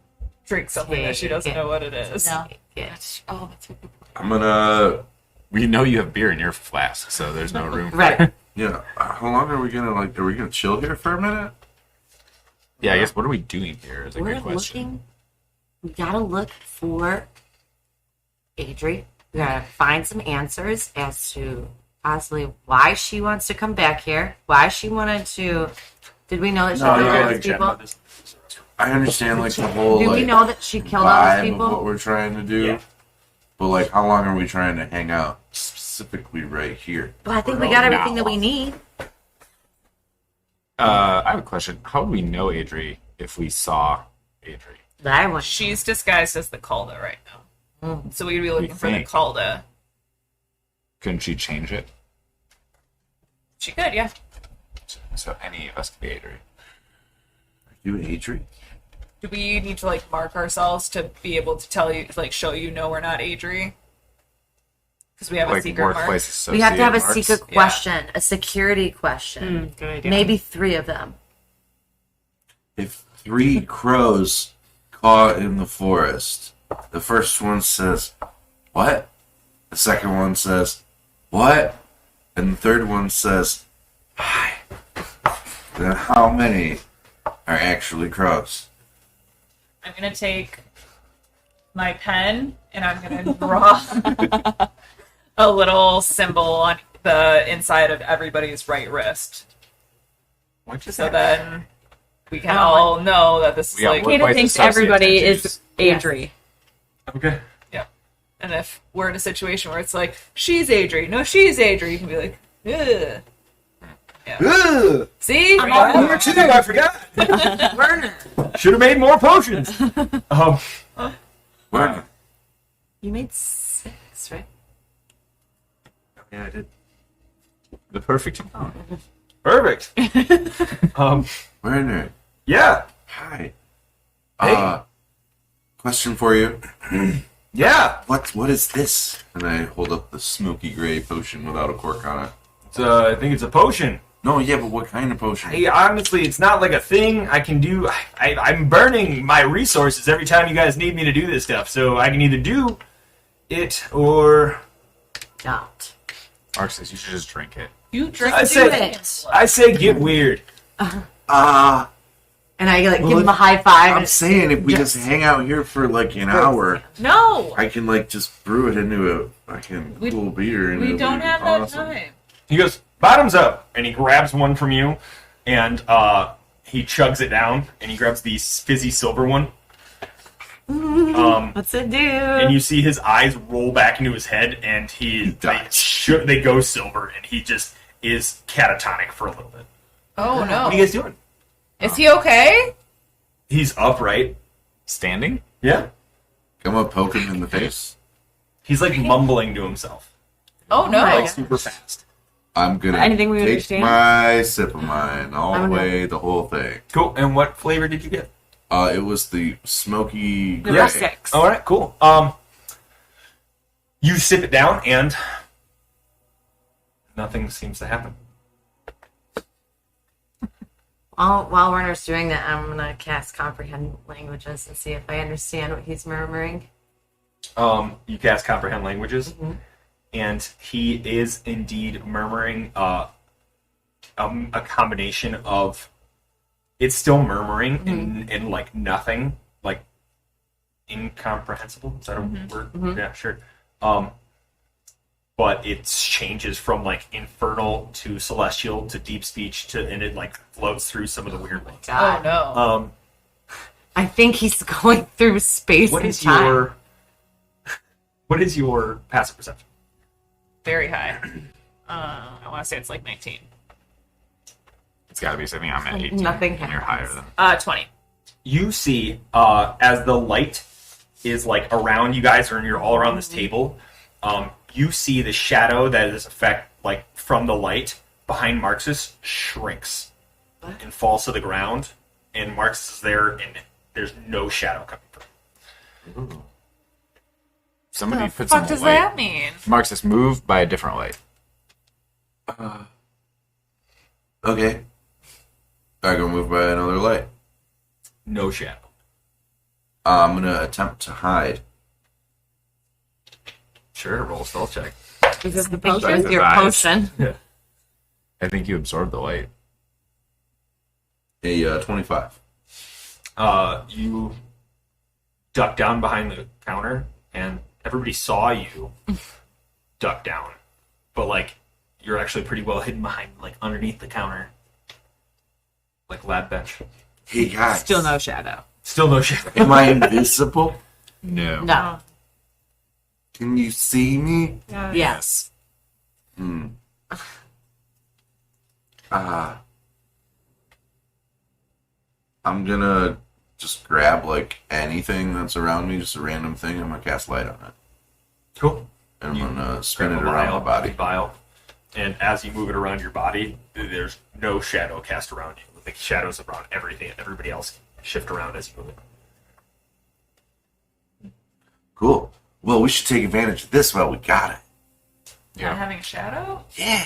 Speaker 6: drink something that she doesn't know what it is.
Speaker 4: No.
Speaker 5: Oh, that's right.
Speaker 2: I'm gonna.
Speaker 3: We know you have beer in your flask, so there's no room for
Speaker 4: Right.
Speaker 2: Yeah. How long are we gonna Are we gonna chill here for a minute?
Speaker 3: Yeah, I guess what are we doing here is a
Speaker 4: We're
Speaker 3: good question.
Speaker 4: looking. We gotta look for Adri. We gotta find some answers as to possibly why she wants to come back here. Why she wanted to. Did we know that she
Speaker 2: No,
Speaker 4: killed
Speaker 2: yeah,
Speaker 4: all
Speaker 2: like
Speaker 4: those people?
Speaker 2: I understand like the whole
Speaker 4: Did we
Speaker 2: like
Speaker 4: know that she killed all those
Speaker 2: vibe of what
Speaker 4: people?
Speaker 2: we're trying to do.
Speaker 1: Yeah.
Speaker 2: But like, how long are we trying to hang out specifically right here?
Speaker 4: But I think we got everything
Speaker 3: now.
Speaker 4: that we need.
Speaker 3: I have a question. How would we know Adri if we saw Adri?
Speaker 4: But I want.
Speaker 6: She's disguised as the Calda right now. So we'd be looking for the
Speaker 3: think.
Speaker 6: Calda.
Speaker 3: Couldn't she change it?
Speaker 6: She could, yeah.
Speaker 3: So any of us could be Adri.
Speaker 2: You Adri?
Speaker 6: Do we need to like mark ourselves to be able to tell you, like, show you no, we're not Adri? Because we have a
Speaker 3: Like
Speaker 6: secret mark.
Speaker 3: workplace
Speaker 4: We have to have a
Speaker 3: associate
Speaker 4: secret
Speaker 3: marks?
Speaker 4: question, a security question.
Speaker 5: Good idea.
Speaker 4: Maybe 3 of them.
Speaker 2: If 3 crows caught in the forest, the first one says, "What?" The second one says, "What?" And the third one says, "Hi." Then how many are actually crows?
Speaker 6: I'm gonna take my pen and I'm gonna draw a little symbol on the inside of everybody's right wrist, so then we can all know that this is
Speaker 3: We got
Speaker 6: like.
Speaker 3: work-
Speaker 5: Kata
Speaker 3: Workplace
Speaker 5: thinks
Speaker 3: associate
Speaker 5: everybody
Speaker 3: tattoos.
Speaker 5: is Adri.
Speaker 1: Okay.
Speaker 6: And if we're in a situation where it's like, she's Adri, no, she's Adri, you can be like, ugh.
Speaker 1: Ugh.
Speaker 6: See?
Speaker 1: I'm on here too. I forgot.
Speaker 4: Werner.
Speaker 1: Should have made more potions.
Speaker 2: Where?
Speaker 4: You made 6, right?
Speaker 1: Yeah, I did.
Speaker 3: The perfect amount.
Speaker 1: Perfect.
Speaker 2: Werner.
Speaker 1: Yeah.
Speaker 2: Hi.
Speaker 1: Hey.
Speaker 2: Question for you.
Speaker 1: Yeah.
Speaker 2: What is this? And I hold up the smoky gray potion without a cork on it.
Speaker 1: I think it's a potion.
Speaker 2: No, yeah, but what kind of potion?
Speaker 1: Hey, honestly, it's not like a thing I can do. I'm burning my resources every time you guys need me to do this stuff, so I can either do it or
Speaker 4: Not.
Speaker 3: Marxus, you should just drink it.
Speaker 6: You drink
Speaker 1: I
Speaker 6: do
Speaker 1: said-
Speaker 6: it.
Speaker 1: I say get weird.
Speaker 4: And I like
Speaker 2: Well,
Speaker 4: give him a high five.
Speaker 2: I'm
Speaker 4: and
Speaker 2: saying if we
Speaker 4: Yes.
Speaker 2: just hang out here for like an hour,
Speaker 6: No!
Speaker 2: I can like just brew it into a fucking
Speaker 6: We-
Speaker 2: cool beer. And
Speaker 6: We
Speaker 2: it'll
Speaker 6: don't
Speaker 2: be
Speaker 6: have that
Speaker 2: awesome.
Speaker 6: time.
Speaker 1: He goes, bottoms up, and he grabs one from you, and he chugs it down, and he grabs the fizzy silver one.
Speaker 4: What's it do?
Speaker 1: And you see his eyes roll back into his head, and they go silver, and he just is catatonic for a little bit.
Speaker 6: Oh, no.
Speaker 1: What are you guys doing?
Speaker 6: Is he okay?
Speaker 1: He's upright.
Speaker 3: Standing?
Speaker 1: Yeah.
Speaker 2: Come up, poke him in the face.
Speaker 1: He's like mumbling to himself,
Speaker 6: Oh, no.
Speaker 4: my
Speaker 1: like super fast.
Speaker 2: I'm gonna
Speaker 5: Anything we
Speaker 2: take
Speaker 5: understand?
Speaker 2: my sip of mine all
Speaker 4: I'm
Speaker 2: the
Speaker 4: gonna-
Speaker 2: way, the whole thing.
Speaker 1: Cool. And what flavor did you get?
Speaker 2: It was the smoky.
Speaker 5: Number
Speaker 1: Yeah.
Speaker 5: 6.
Speaker 1: All right, cool. You sip it down, and nothing seems to happen.
Speaker 4: While Werner's doing that, I'm gonna cast comprehend languages and see if I understand what he's murmuring.
Speaker 1: You cast comprehend languages, and he is indeed murmuring a combination of. It's still murmuring and like nothing, like incomprehensible. Is that a word? Yeah, sure. But it changes from like infernal to celestial to deep speech and it like floats through some of the weird ones.
Speaker 6: Oh no.
Speaker 4: I think he's going through space
Speaker 1: What
Speaker 4: and
Speaker 1: is
Speaker 4: time.
Speaker 1: your passive perception?
Speaker 6: Very high. I want to say it's like 19.
Speaker 3: It's got to be something. I'm at 18.
Speaker 4: Nothing
Speaker 3: and you're higher
Speaker 4: happens.
Speaker 3: than.
Speaker 6: 20.
Speaker 1: You see, as the light is like around you guys, or you're all around this table, you see the shadow that is effect like from the light behind Marxus shrinks and falls to the ground, and Marxus is there, and there's no shadow coming from.
Speaker 3: Ooh. Somebody
Speaker 6: What the
Speaker 3: put some
Speaker 6: fuck does
Speaker 3: light.
Speaker 6: that mean?
Speaker 3: Marxus, move by a different light.
Speaker 2: Okay. I go move by another light.
Speaker 1: No shadow.
Speaker 2: I'm gonna attempt to hide.
Speaker 1: Sure, roll a stealth check.
Speaker 4: Is this the
Speaker 3: Sorry,
Speaker 4: potion?
Speaker 3: the
Speaker 4: Your
Speaker 3: eyes.
Speaker 4: potion.
Speaker 3: I think you absorbed the light.
Speaker 2: A 25.
Speaker 1: You duck down behind the counter, and everybody saw you duck down, but like you're actually pretty well hidden behind, like underneath the counter, like lab bench.
Speaker 2: Hey guys.
Speaker 5: Still no shadow.
Speaker 1: Still no shadow.
Speaker 2: Am I invisible?
Speaker 3: No.
Speaker 4: No.
Speaker 2: Can you see me?
Speaker 4: Yes.
Speaker 2: I'm gonna just grab like anything that's around me, just a random thing. I'm gonna cast light on it,
Speaker 1: Cool.
Speaker 2: and I'm
Speaker 1: You
Speaker 2: gonna spin it
Speaker 1: Grab a
Speaker 2: around
Speaker 1: vial,
Speaker 2: my body.
Speaker 1: big vial, and as you move it around your body, there's no shadow cast around you. The shadows around everything, everybody else shift around as you move it.
Speaker 2: Cool. Well, we should take advantage of this while we got it.
Speaker 3: Yeah.
Speaker 6: Not having a shadow?
Speaker 2: Yeah.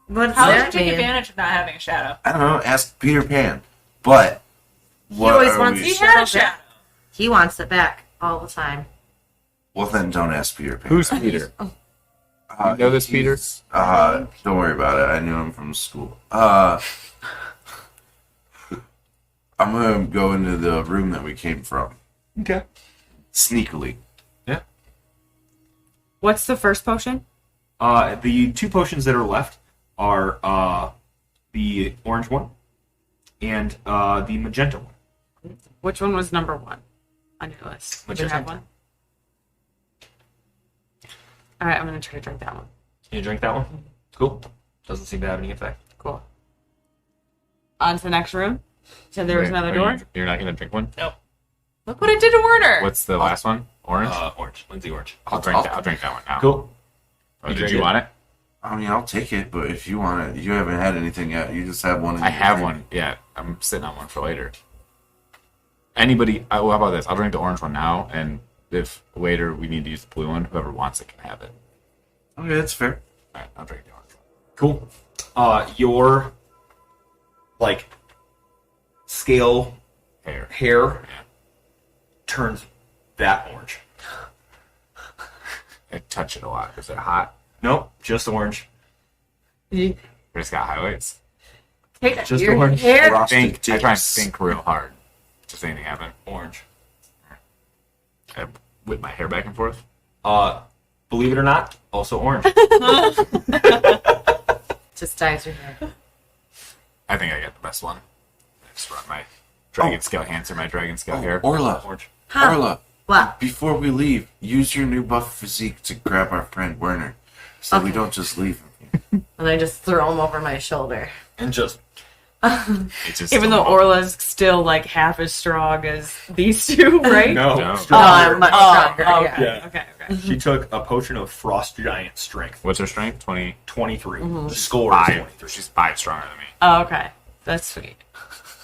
Speaker 4: What's
Speaker 6: How would you
Speaker 4: that
Speaker 6: take
Speaker 4: mean?
Speaker 6: advantage of not having a shadow?
Speaker 2: I don't know. Ask Peter Pan. But what
Speaker 4: always
Speaker 2: are
Speaker 4: wants
Speaker 2: we?
Speaker 6: He
Speaker 4: to-
Speaker 6: had a shadow.
Speaker 4: He wants it back all the time.
Speaker 2: Well, then don't ask Peter Pan.
Speaker 3: Who's Peter? You know this, Peter?
Speaker 2: Don't worry about it. I knew him from school. I'm gonna go into the room that we came from
Speaker 1: Okay.
Speaker 2: sneakily.
Speaker 1: Yeah.
Speaker 5: What's the first potion?
Speaker 1: The two potions that are left are the orange one and the magenta one.
Speaker 5: Which one was number 1 on your list? Did you have
Speaker 1: Magenta.
Speaker 5: one? All right, I'm gonna try to drink that one.
Speaker 1: You drink that one? Cool. Doesn't seem to have any effect.
Speaker 5: Cool. On to the next room. So there was
Speaker 3: Wait,
Speaker 5: another
Speaker 3: are
Speaker 5: door.
Speaker 3: You're not gonna drink one?
Speaker 6: Look what it did to Werner.
Speaker 3: What's the last one? Orange.
Speaker 1: Orange. Lindsay Orange.
Speaker 3: I'll drink that. I'll drink that one now.
Speaker 1: Cool.
Speaker 3: Oh,
Speaker 1: You
Speaker 3: did
Speaker 1: drink
Speaker 3: you
Speaker 1: it?
Speaker 3: want it?
Speaker 2: I mean, I'll take it, but if you want it, you haven't had anything yet. You just have one. In
Speaker 3: I
Speaker 2: your
Speaker 3: have
Speaker 2: drink.
Speaker 3: one. Yeah, I'm sitting on one for later. Anybody? Well, how about this? I'll drink the orange one now, and if later we need to use the blue one, whoever wants it can have it.
Speaker 2: Okay, that's fair.
Speaker 3: All right, I'll drink the orange one.
Speaker 1: Cool. Your like scale hair
Speaker 3: Yeah.
Speaker 1: turns that orange.
Speaker 3: I touch it a lot. Is it hot?
Speaker 1: Nope, just orange.
Speaker 3: But it's got highlights.
Speaker 4: Take
Speaker 1: Just
Speaker 4: your
Speaker 1: orange.
Speaker 4: hair.
Speaker 2: Frosted
Speaker 3: I try and
Speaker 2: tips.
Speaker 3: think real hard. Does anything happen?
Speaker 1: Orange.
Speaker 3: I whip my hair back and forth.
Speaker 1: Believe it or not, also orange.
Speaker 4: Just dyes your hair.
Speaker 3: I think I got the best one. I just run my dragon scale hands through my dragon scale hair.
Speaker 2: Orla,
Speaker 1: Orange.
Speaker 2: Orla.
Speaker 4: What?
Speaker 2: Before we leave, use your new buff physique to grab our friend Werner, so we don't just leave him.
Speaker 4: And I just throw him over my shoulder.
Speaker 1: And just
Speaker 3: It's just
Speaker 5: Even though Orla's still like half as strong as these two, right?
Speaker 1: no.
Speaker 3: No.
Speaker 4: Oh,
Speaker 1: stronger.
Speaker 4: I'm much stronger.
Speaker 5: okay.
Speaker 4: Yeah.
Speaker 1: Yeah.
Speaker 5: Okay. Okay.
Speaker 1: She took a potion of frost giant strength.
Speaker 3: What's her strength? 20.
Speaker 1: 23. The score is
Speaker 3: 5.
Speaker 1: 23.
Speaker 3: She's 5 stronger than me.
Speaker 5: Oh, okay. That's sweet.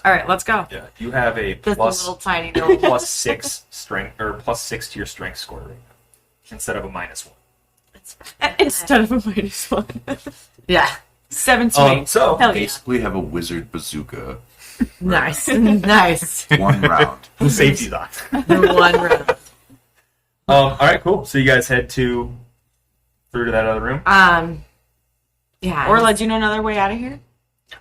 Speaker 5: All right, let's go.
Speaker 1: Yeah, you have a
Speaker 4: This
Speaker 1: plus
Speaker 4: little tiny little.
Speaker 1: plus 6 strength or plus 6 to your strength score right now, instead of a -1.
Speaker 5: Instead of a -1.
Speaker 4: Yeah.
Speaker 5: 17.
Speaker 1: So
Speaker 5: Hell yeah.
Speaker 2: Basically, have a wizard bazooka.
Speaker 4: Nice. Nice.
Speaker 2: One round.
Speaker 1: safety's on.
Speaker 4: One round.
Speaker 1: All right, cool. So you guys head through to that other room.
Speaker 4: Yeah.
Speaker 5: Orla, do you know another way out of here?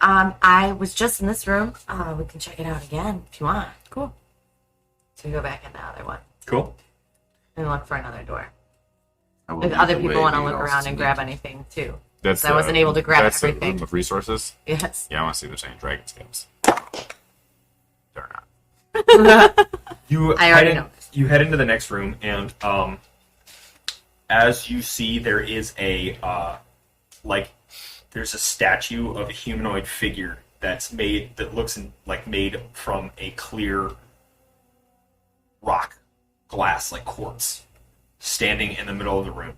Speaker 4: I was just in this room. We can check it out again if you want.
Speaker 5: Cool.
Speaker 4: So we go back in the other one
Speaker 1: Cool.
Speaker 4: and look for another door.
Speaker 2: I will
Speaker 4: If
Speaker 2: lead
Speaker 4: other
Speaker 2: the
Speaker 4: people
Speaker 2: way,
Speaker 4: want to
Speaker 2: you
Speaker 4: look
Speaker 2: know,
Speaker 4: around
Speaker 2: so
Speaker 4: and
Speaker 2: they
Speaker 4: grab
Speaker 2: can-
Speaker 4: anything too.
Speaker 3: That's
Speaker 4: So I wasn't able to grab
Speaker 3: that's the
Speaker 4: everything.
Speaker 3: room of resources.
Speaker 4: Yes.
Speaker 3: Yeah, I want to see if there's any dragon scales. There are not.
Speaker 1: You
Speaker 4: I already
Speaker 1: head
Speaker 4: know.
Speaker 1: You head into the next room, and as you see, there is a there's a statue of a humanoid figure that looks like made from a clear rock glass, like quartz, standing in the middle of the room.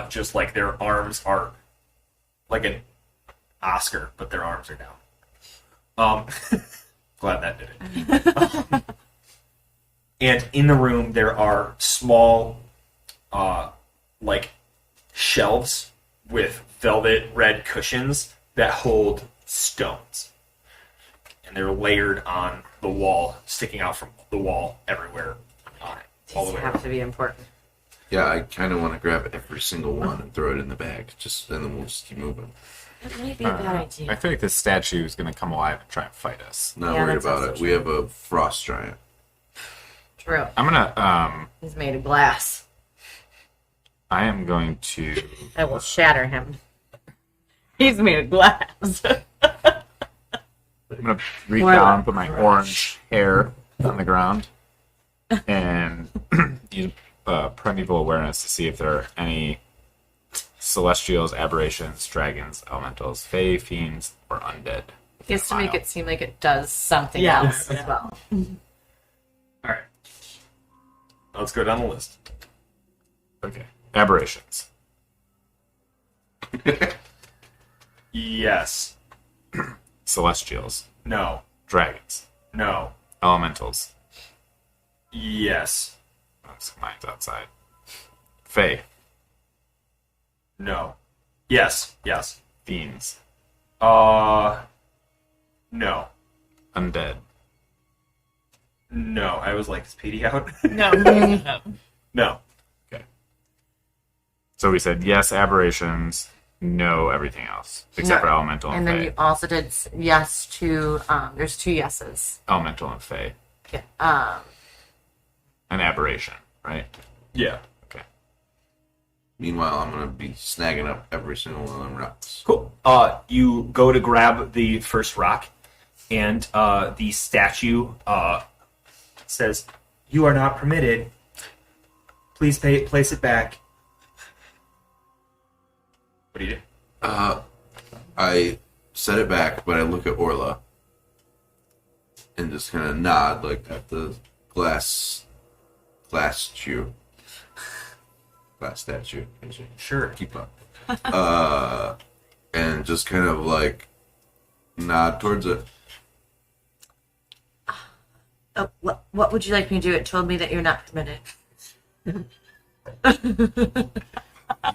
Speaker 1: Just like their arms are like an Oscar, but their arms are down. Glad that did it. And in the room, there are small, shelves with velvet red cushions that hold stones. And they're layered on the wall, sticking out from the wall everywhere. All the
Speaker 4: These
Speaker 1: way
Speaker 4: have
Speaker 1: around.
Speaker 4: to be important.
Speaker 2: Yeah, I kind of want to grab every single one and throw it in the bag. And then we'll just keep moving.
Speaker 4: That might be a bad
Speaker 3: I
Speaker 4: idea.
Speaker 3: feel like this statue is going to come alive and try and fight us.
Speaker 2: Not
Speaker 4: Yeah,
Speaker 2: worried
Speaker 4: that's
Speaker 2: about
Speaker 4: also
Speaker 2: it. We have a frost giant.
Speaker 4: True.
Speaker 3: I'm gonna
Speaker 4: He's made of glass.
Speaker 3: I am going to
Speaker 4: I will shatter him.
Speaker 5: He's made of glass.
Speaker 3: I'm gonna reach down, put my orange hair on the ground, and use primeval awareness to see if there are any celestials, aberrations, dragons, elementals, fae, fiends, or undead.
Speaker 4: Just to make it seem like it does something
Speaker 5: Yeah.
Speaker 4: else as well.
Speaker 1: All right. Let's go down the list.
Speaker 3: Okay. Aberrations.
Speaker 1: Yes.
Speaker 3: Celestials.
Speaker 1: No.
Speaker 3: Dragons.
Speaker 1: No.
Speaker 3: Elementals.
Speaker 1: Yes.
Speaker 3: Mine's outside. Fae.
Speaker 1: No. Yes. Yes.
Speaker 3: Fiends.
Speaker 1: No.
Speaker 3: Undead.
Speaker 1: No. I was like, is Petey out?
Speaker 5: No.
Speaker 1: No.
Speaker 3: So we said yes, aberrations, no, everything else. Except
Speaker 4: No.
Speaker 3: for elemental and,
Speaker 4: And then
Speaker 3: fae.
Speaker 4: you also did yes to, there's 2 yeses.
Speaker 3: Elemental and fae.
Speaker 4: Yeah.
Speaker 3: An aberration, right?
Speaker 1: Yeah.
Speaker 3: Okay.
Speaker 2: Meanwhile, I'm going to be snagging up every single one of them rocks.
Speaker 1: Cool. You go to grab the first rock, and the statue says, "You are not permitted. Please place it back." What do you do?
Speaker 2: I set it back, but I look at Orla and just kind of nod, like at the glass statue. Glass statue.
Speaker 1: Sure.
Speaker 2: Keep up. And just kind of like nod towards it.
Speaker 4: Oh, what would you like me to do? It told me that you're not permitted.
Speaker 2: You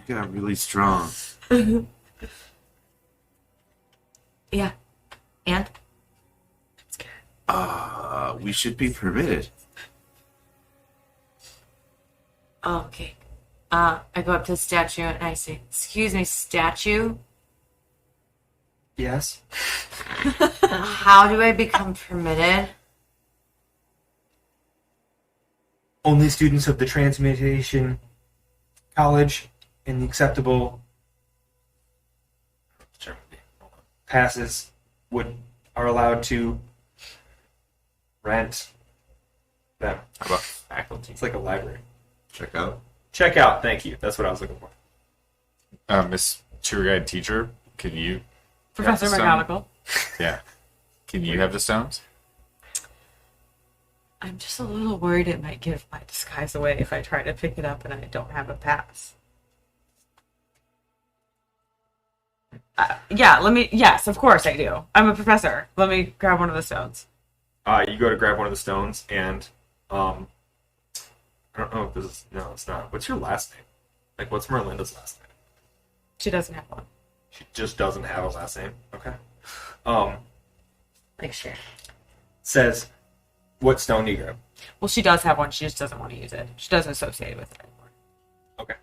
Speaker 2: got really strong.
Speaker 4: Yeah. And?
Speaker 2: We should be permitted.
Speaker 4: Oh, okay. I go up to the statue and I say, "Excuse me, statue.
Speaker 1: Yes.
Speaker 4: How do I become permitted?"
Speaker 1: Only students of the Transmutation College and the acceptable passes are allowed to rent them.
Speaker 3: How about faculty?
Speaker 1: It's like a library.
Speaker 2: Check out.
Speaker 1: Check out. Thank you. That's what I was looking for.
Speaker 3: Miss Tour Guide Teacher, can you...
Speaker 5: Professor
Speaker 3: Stone?
Speaker 5: McGonagall.
Speaker 3: Yeah. Can you have the stones?
Speaker 5: I'm just a little worried it might give my disguise away if I try to pick it up and I don't have a pass. Yeah, let me. Yes, of course I do. I'm a professor. Let me grab one of the stones.
Speaker 1: You go to grab one of the stones, and I don't know if this is. No, it's not. What's your last name? Like, what's Merlinda's last name?
Speaker 5: She doesn't have one.
Speaker 1: She just doesn't have a last name. Okay.
Speaker 4: Like, sure.
Speaker 1: Says, what stone do you grab?
Speaker 5: Well, she does have one. She just doesn't want to use it. She doesn't associate with it anymore.
Speaker 1: Okay.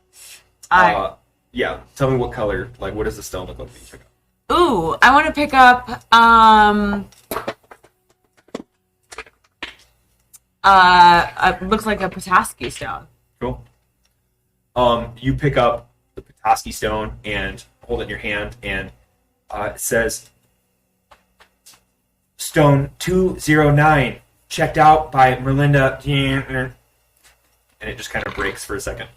Speaker 1: Yeah. Tell me what color. Like, what does the stone look like that you pick up?
Speaker 5: Ooh, I want to pick up. It looks like a Petoskey stone.
Speaker 1: Cool. You pick up the Petoskey stone and hold it in your hand, and it says, Stone 209, checked out by Merlinda. And it just kind of breaks for a second.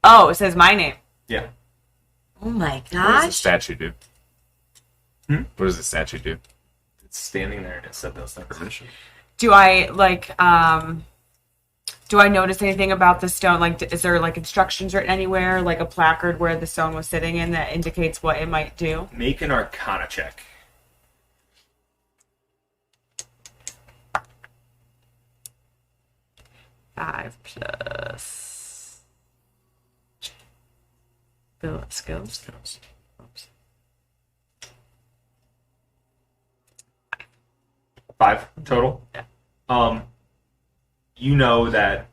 Speaker 5: Oh, it says my name.
Speaker 1: Yeah.
Speaker 4: Oh my
Speaker 3: What does the
Speaker 4: gosh.
Speaker 3: statue do?
Speaker 1: Hmm?
Speaker 3: What does the statue do?
Speaker 1: It's standing there and it said those things.
Speaker 2: Permission.
Speaker 5: Do I do I notice anything about the stone? Like, is there like instructions written anywhere, like a placard where the stone was sitting in that indicates what it might do?
Speaker 1: Make an Arcana check.
Speaker 5: Five plus skills. Oops.
Speaker 1: 5 total.
Speaker 5: Yeah.
Speaker 1: You know that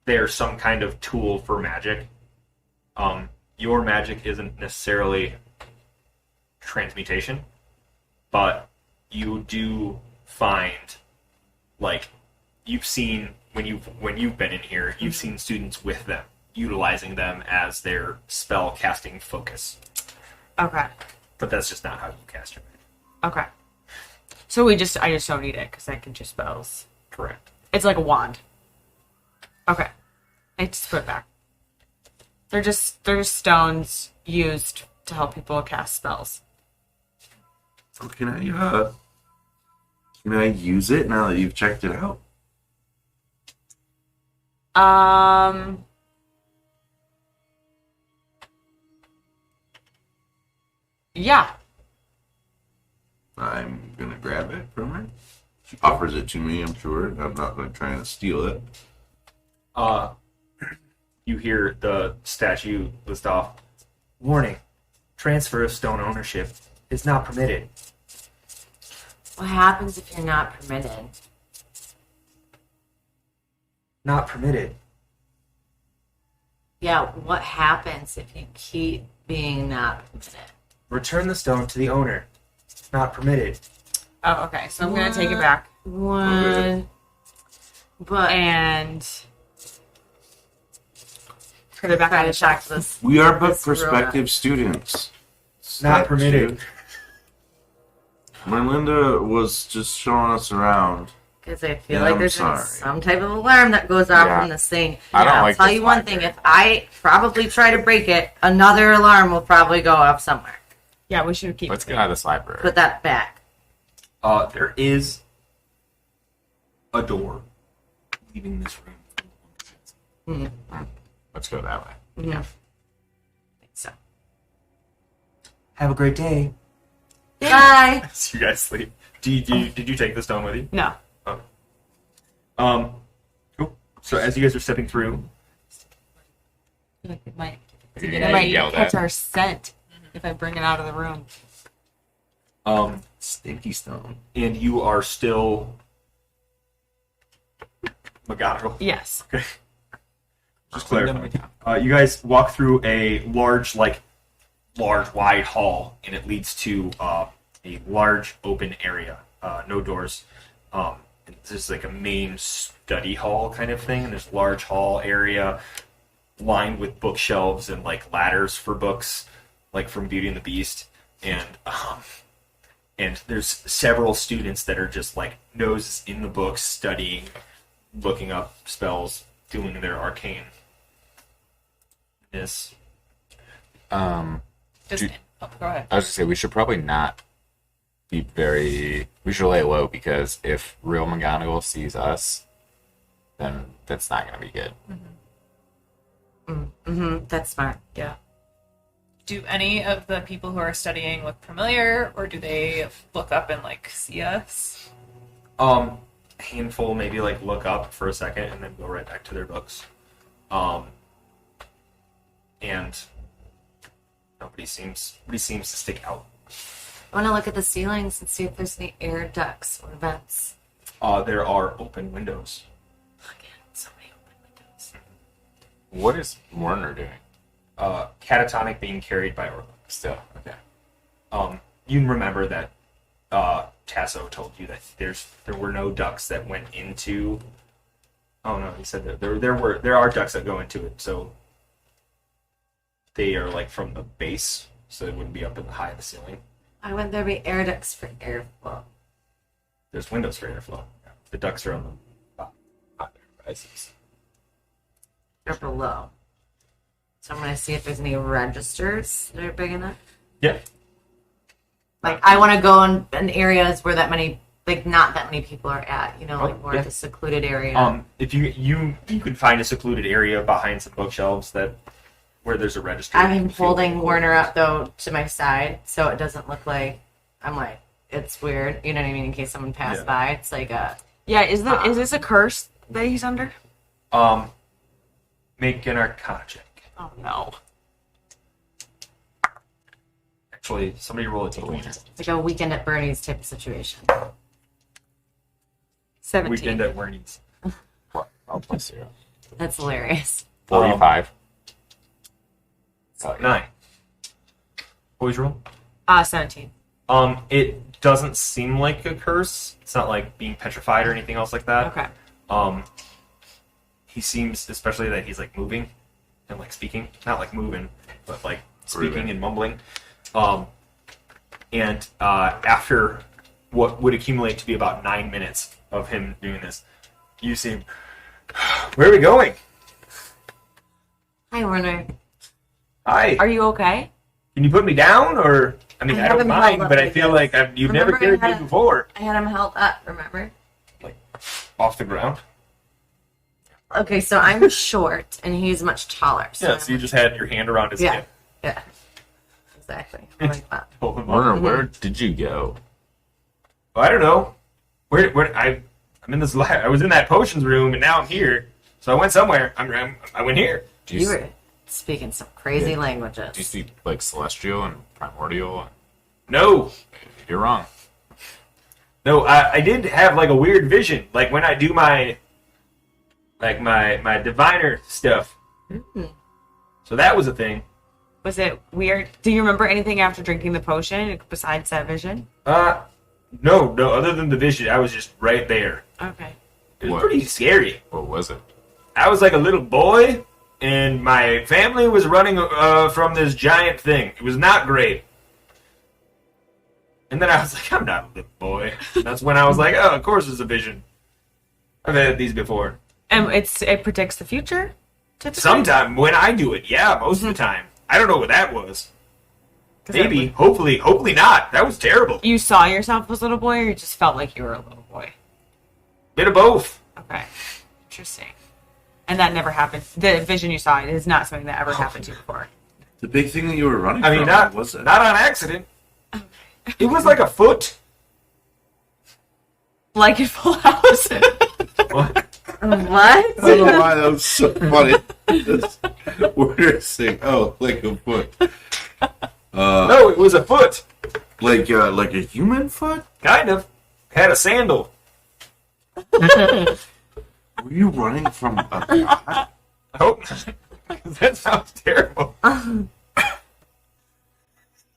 Speaker 1: there's some kind of tool for magic. Your magic isn't necessarily transmutation, but you do find, like, you've seen when you've been in here, you've seen students with them, utilizing them as their spell casting focus.
Speaker 5: Okay.
Speaker 1: But that's just not how you cast your magic.
Speaker 5: Okay. So I just don't need it because I can just spells.
Speaker 1: Correct.
Speaker 5: It's like a wand. Okay. I just put it back. They're just stones used to help people cast spells.
Speaker 2: So can I use it now that you've checked it out?
Speaker 5: Yeah.
Speaker 2: I'm gonna grab it from her. She offers it to me, I'm sure. I'm not gonna try and steal it.
Speaker 1: You hear the statue list off. Warning. Transfer of stone ownership is not permitted.
Speaker 4: What happens if you're not permitted?
Speaker 1: Not permitted.
Speaker 4: Yeah, what happens if you keep being not permitted?
Speaker 1: Return the stone to the owner. Not permitted.
Speaker 5: Oh, okay. So I'm gonna take it back
Speaker 4: What? But
Speaker 5: and put it back on the shelf.
Speaker 4: this.
Speaker 2: We are but
Speaker 4: This
Speaker 2: prospective students.
Speaker 1: Not permitted.
Speaker 2: Merlinda was just showing us around.
Speaker 4: Because I feel
Speaker 2: Yeah,
Speaker 4: like
Speaker 2: I'm
Speaker 4: there's
Speaker 2: sorry.
Speaker 4: some type of alarm that goes off
Speaker 3: Yeah.
Speaker 4: from this thing.
Speaker 3: I don't
Speaker 4: I'll
Speaker 3: like
Speaker 4: tell
Speaker 3: this
Speaker 4: you one thing.
Speaker 3: library.
Speaker 4: If I probably try to break it, another alarm will probably go off somewhere.
Speaker 5: Yeah, we should keep
Speaker 3: Let's
Speaker 5: it.
Speaker 3: get out of this library.
Speaker 4: Put that back.
Speaker 1: There is a door leaving this room.
Speaker 3: Let's go that way.
Speaker 4: Yeah.
Speaker 5: So
Speaker 1: Have a great day.
Speaker 4: Bye.
Speaker 1: So you guys sleep. Did you take the stone with you?
Speaker 5: no.
Speaker 1: Cool. So as you guys are stepping through,
Speaker 5: I feel like it might
Speaker 3: You
Speaker 5: it
Speaker 3: get
Speaker 5: might
Speaker 3: yelled
Speaker 5: catch
Speaker 3: at.
Speaker 5: our scent if I bring it out of the room.
Speaker 2: Stinky stone.
Speaker 1: and you are still McGonagall.
Speaker 5: Yes.
Speaker 1: Okay. Just clarifying. You guys walk through a large, wide hall, and it leads to a large open area. No doors. And this is like a main study hall kind of thing. And there's a large hall area lined with bookshelves and like ladders for books, like from Beauty and the Beast. And there's several students that are just like noses in the books, studying, looking up spells, doing their arcane. Yes.
Speaker 5: Just,
Speaker 3: Do-
Speaker 5: go ahead.
Speaker 3: I was gonna say we should probably not be very. We should lay low because if real McGonagall sees us, then that's not gonna be good.
Speaker 4: Mm-hmm. That's smart.
Speaker 5: Yeah.
Speaker 6: Do any of the people who are studying look familiar, or do they look up and like see us?
Speaker 1: A handful maybe like look up for a second and then go right back to their books. And nobody seems to stick out.
Speaker 4: I want to look at the ceilings and see if there's any air ducts or vents.
Speaker 1: There are open windows.
Speaker 4: Again, so many open windows.
Speaker 3: What is Werner doing?
Speaker 1: Catatonic being carried by Orla.
Speaker 3: Still, okay.
Speaker 1: You remember that Tasso told you that there were no ducts that went into. Oh no, he said that there are ducts that go into it, so they are like from the base, so it wouldn't be up in the high of the ceiling.
Speaker 4: Why wouldn't there be air ducts for airflow?
Speaker 1: There's windows for airflow. The ducts are on the bottom.
Speaker 4: They're below. So I'm going to see if there's any registers that are big enough.
Speaker 1: Yeah.
Speaker 4: Like, I want to go in areas where that many, like, not that many people are at, you know, like more
Speaker 1: yeah.
Speaker 4: of the secluded area.
Speaker 1: If you could find a secluded area behind some bookshelves where there's a register.
Speaker 4: I'm holding Werner up, though, to my side, so it doesn't look like, I'm like, it's weird, you know what I mean, in case someone passed by. It's like a...
Speaker 5: Yeah, is this a curse that he's under?
Speaker 1: Make an Arcana check.
Speaker 5: Oh no.
Speaker 1: Actually, somebody roll a d20.
Speaker 4: It's like a Weekend at Bernie's type of situation.
Speaker 5: 17.
Speaker 1: Weekend at Wernie's.
Speaker 3: I'll plus 0.
Speaker 4: That's hilarious.
Speaker 3: 45.
Speaker 1: 9. Boys roll.
Speaker 5: 17.
Speaker 1: It doesn't seem like a curse. It's not like being petrified or anything else like that.
Speaker 5: Okay.
Speaker 1: He seems, especially that he's like moving and like speaking, not like moving, but like speaking
Speaker 3: Breathing.
Speaker 1: and mumbling. And after what would accumulate to be about 9 minutes of him doing this, you see him. Where are we going?
Speaker 4: Hi, Werner.
Speaker 1: Hi.
Speaker 5: Are you okay?
Speaker 1: Can you put me down, or I mean,
Speaker 4: I
Speaker 1: I don't
Speaker 4: haven't
Speaker 1: mind,
Speaker 4: held up
Speaker 1: but I
Speaker 4: like
Speaker 1: feel
Speaker 4: this.
Speaker 1: like you've
Speaker 4: Remember
Speaker 1: never
Speaker 4: I
Speaker 1: carried me
Speaker 4: had-
Speaker 1: before.
Speaker 4: I had him held up, remember?
Speaker 1: Like off the ground.
Speaker 4: Okay, so I'm short, and he's much taller.
Speaker 1: Yeah, so you just had your hand around his
Speaker 4: Yeah.
Speaker 1: hip.
Speaker 4: Yeah. Exactly. I like that.
Speaker 1: Pull him up.
Speaker 3: Werner, where did you go?
Speaker 1: I don't know. Where I'm in this. I was in that potions room, and now I'm here. So I went somewhere. I went here.
Speaker 3: Do
Speaker 4: You were speaking some crazy languages.
Speaker 3: Do you speak like celestial and primordial?
Speaker 1: No,
Speaker 3: You're wrong.
Speaker 1: no. I did have like a weird vision, like when I do my diviner stuff. So that was a thing.
Speaker 5: Was it weird? Do you remember anything after drinking the potion besides that vision?
Speaker 1: No. Other than the vision, I was just right there.
Speaker 5: Okay.
Speaker 1: It was
Speaker 3: What?
Speaker 1: pretty scary.
Speaker 3: What was it?
Speaker 1: I was like a little boy, and my family was running from this giant thing. It was not great. And then I was like, I'm not a little boy. That's when I was like, oh, of course it's a vision. I've had these before.
Speaker 5: And it predicts the future? Typically?
Speaker 1: Sometime when I do it, yeah, most of the time. I don't know what that was.
Speaker 5: 'Cause
Speaker 1: Maybe, hopefully not. That was terrible.
Speaker 5: You saw yourself as a little boy, or you just felt like you were a little boy?
Speaker 1: Bit of both.
Speaker 5: Okay. Interesting. And that never happened. The vision you saw is not something that ever happened to you before.
Speaker 2: The big thing that you were running
Speaker 1: I mean,
Speaker 2: from,
Speaker 1: not
Speaker 2: what was it?
Speaker 1: on accident. It was like a foot.
Speaker 5: Like in Full House.
Speaker 1: What?
Speaker 4: What?
Speaker 2: I don't know why that was so funny. We're saying, oh, like a foot.
Speaker 1: No, it was a foot.
Speaker 2: Like a human foot?
Speaker 1: Kind of. Had a sandal.
Speaker 2: Were you running from a god?
Speaker 1: I hope not. 'Cause that sounds terrible.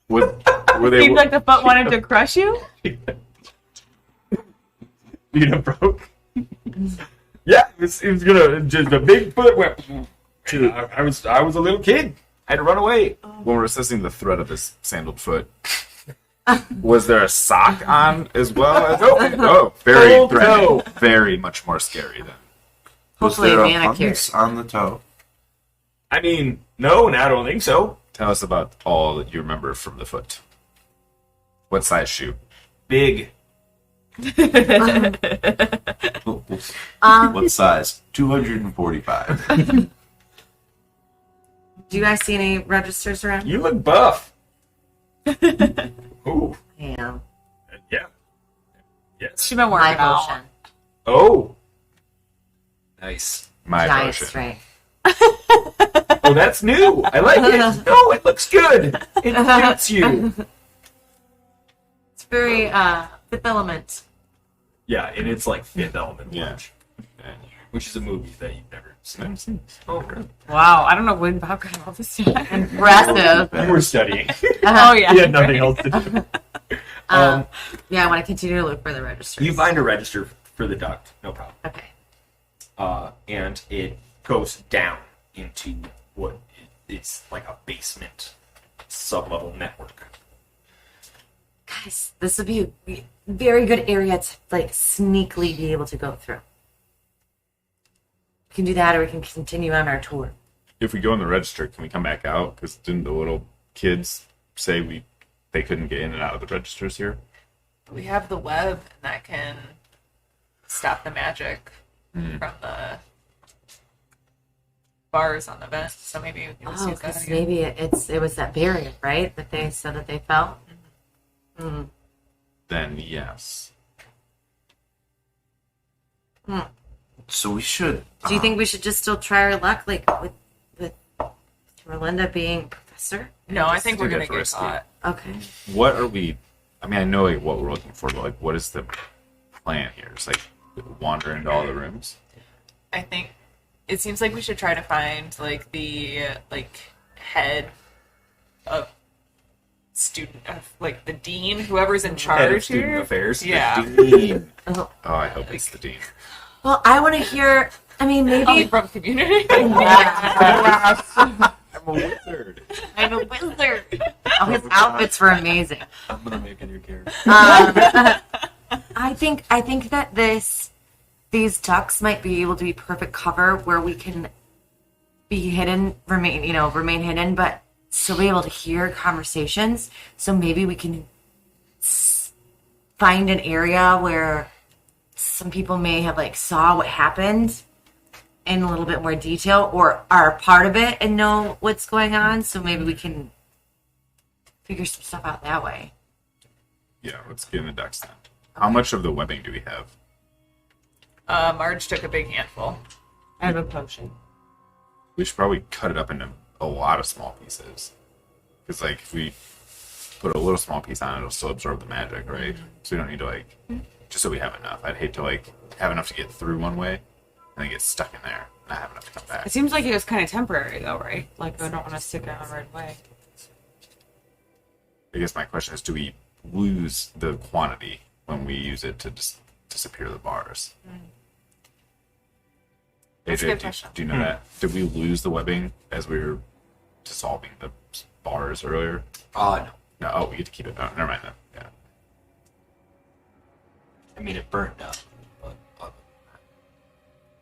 Speaker 3: Were they?
Speaker 5: Seemed like the foot wanted to crush you?
Speaker 1: Vita broke. Yeah, it was gonna just a big foot went. I was a little kid. I had to run away.
Speaker 3: When we're assessing the threat of this sandaled foot, was there a sock on as well? Oh, very
Speaker 1: Full
Speaker 3: threatening.
Speaker 1: toe.
Speaker 3: Very much more scary then.
Speaker 2: Was
Speaker 4: Hopefully
Speaker 2: there a
Speaker 4: manicure.
Speaker 2: fungus on the toe?
Speaker 1: I mean, no, I don't think so.
Speaker 3: Tell us about all that you remember from the foot. What size shoe?
Speaker 1: Big.
Speaker 2: What size? 245.
Speaker 4: Do you guys see any registers around?
Speaker 1: You look buff. Ooh.
Speaker 4: Yeah.
Speaker 1: Yeah. Yes.
Speaker 5: She's been
Speaker 4: My
Speaker 5: working out.
Speaker 4: potion.
Speaker 1: Oh. Nice.
Speaker 3: My
Speaker 4: Giant
Speaker 3: potion.
Speaker 4: strength.
Speaker 1: Oh, that's new. I like it. No, it looks good. It fits you.
Speaker 4: It's very Fifth Element.
Speaker 1: Yeah, and it's like Fifth Element
Speaker 3: Yeah.
Speaker 1: Punch, which is a movie that you've never seen. Oh, okay.
Speaker 5: Wow, I don't know when Bob got all this stuff.
Speaker 4: Impressive.
Speaker 1: You were studying.
Speaker 5: Oh yeah.
Speaker 1: You had nothing else to do.
Speaker 4: Yeah, I want to continue to look for the registers.
Speaker 1: You find a register for the duct, no problem.
Speaker 4: Okay.
Speaker 1: And it goes down into what is like a basement sub-level network.
Speaker 4: Guys, this would be a very good area to like sneakily be able to go through. We can do that, or we can continue on our tour.
Speaker 3: If we go in the register, can we come back out? Because didn't the little kids say they couldn't get in and out of the registers here?
Speaker 6: We have the web, and that can stop the magic from the bars on the vent. So maybe we can just
Speaker 4: Oh,
Speaker 6: use that
Speaker 4: because
Speaker 6: again.
Speaker 4: maybe it was that barrier, right? That they said that they felt. Mm.
Speaker 3: Then yes.
Speaker 2: So we should.
Speaker 4: Do you think we should just still try our luck, like with Merlinda being professor?
Speaker 6: No, I think we're
Speaker 3: Too
Speaker 6: gonna get
Speaker 3: risky.
Speaker 6: caught.
Speaker 4: Okay.
Speaker 3: What are we? I mean, I know like what we're looking for, but like, what is the plan here? It's like wander into all the rooms.
Speaker 6: I think it seems like we should try to find like the head of student of like the dean, whoever's in charge
Speaker 1: Head of Student
Speaker 6: here.
Speaker 1: Affairs.
Speaker 6: Yeah.
Speaker 3: Dean.
Speaker 4: Oh.
Speaker 3: Oh, I hope it's the dean.
Speaker 4: Well, I want to hear. I mean,
Speaker 6: Probably
Speaker 4: maybe.
Speaker 6: from community.
Speaker 3: I'm a wizard.
Speaker 4: I'm a wizard. Oh, his outfits were amazing.
Speaker 1: I'm gonna make a new character.
Speaker 4: I think that these ducks might be able to be perfect cover where we can be hidden, remain hidden, but still be able to hear conversations. So maybe we can find an area where some people may have like saw what happened in a little bit more detail, or are part of it and know what's going on. So maybe we can figure some stuff out that way.
Speaker 3: Yeah, let's get in the ducks then. How much of the webbing do we have?
Speaker 6: Marge took a big handful.
Speaker 5: I have a potion.
Speaker 3: We should probably cut it up into a lot of small pieces. Because like if we put a little small piece on it, it'll still absorb the magic, right? So we don't need to like just so we have enough. I'd hate to like have enough to get through one way and then get stuck in there and not have enough to come back.
Speaker 5: It seems like it was kind of temporary though, right? Like I don't want to stick it on right away.
Speaker 3: I guess my question is, do we lose the quantity when we use it to just disappear the bars?
Speaker 6: That's a
Speaker 3: AJ,
Speaker 6: good
Speaker 3: do
Speaker 6: question.
Speaker 3: you know that? Did we lose the webbing as we were dissolving the bars earlier?
Speaker 1: No.
Speaker 3: No, oh, we get to keep it. Oh, never mind then. Yeah.
Speaker 1: I mean, it burned up, but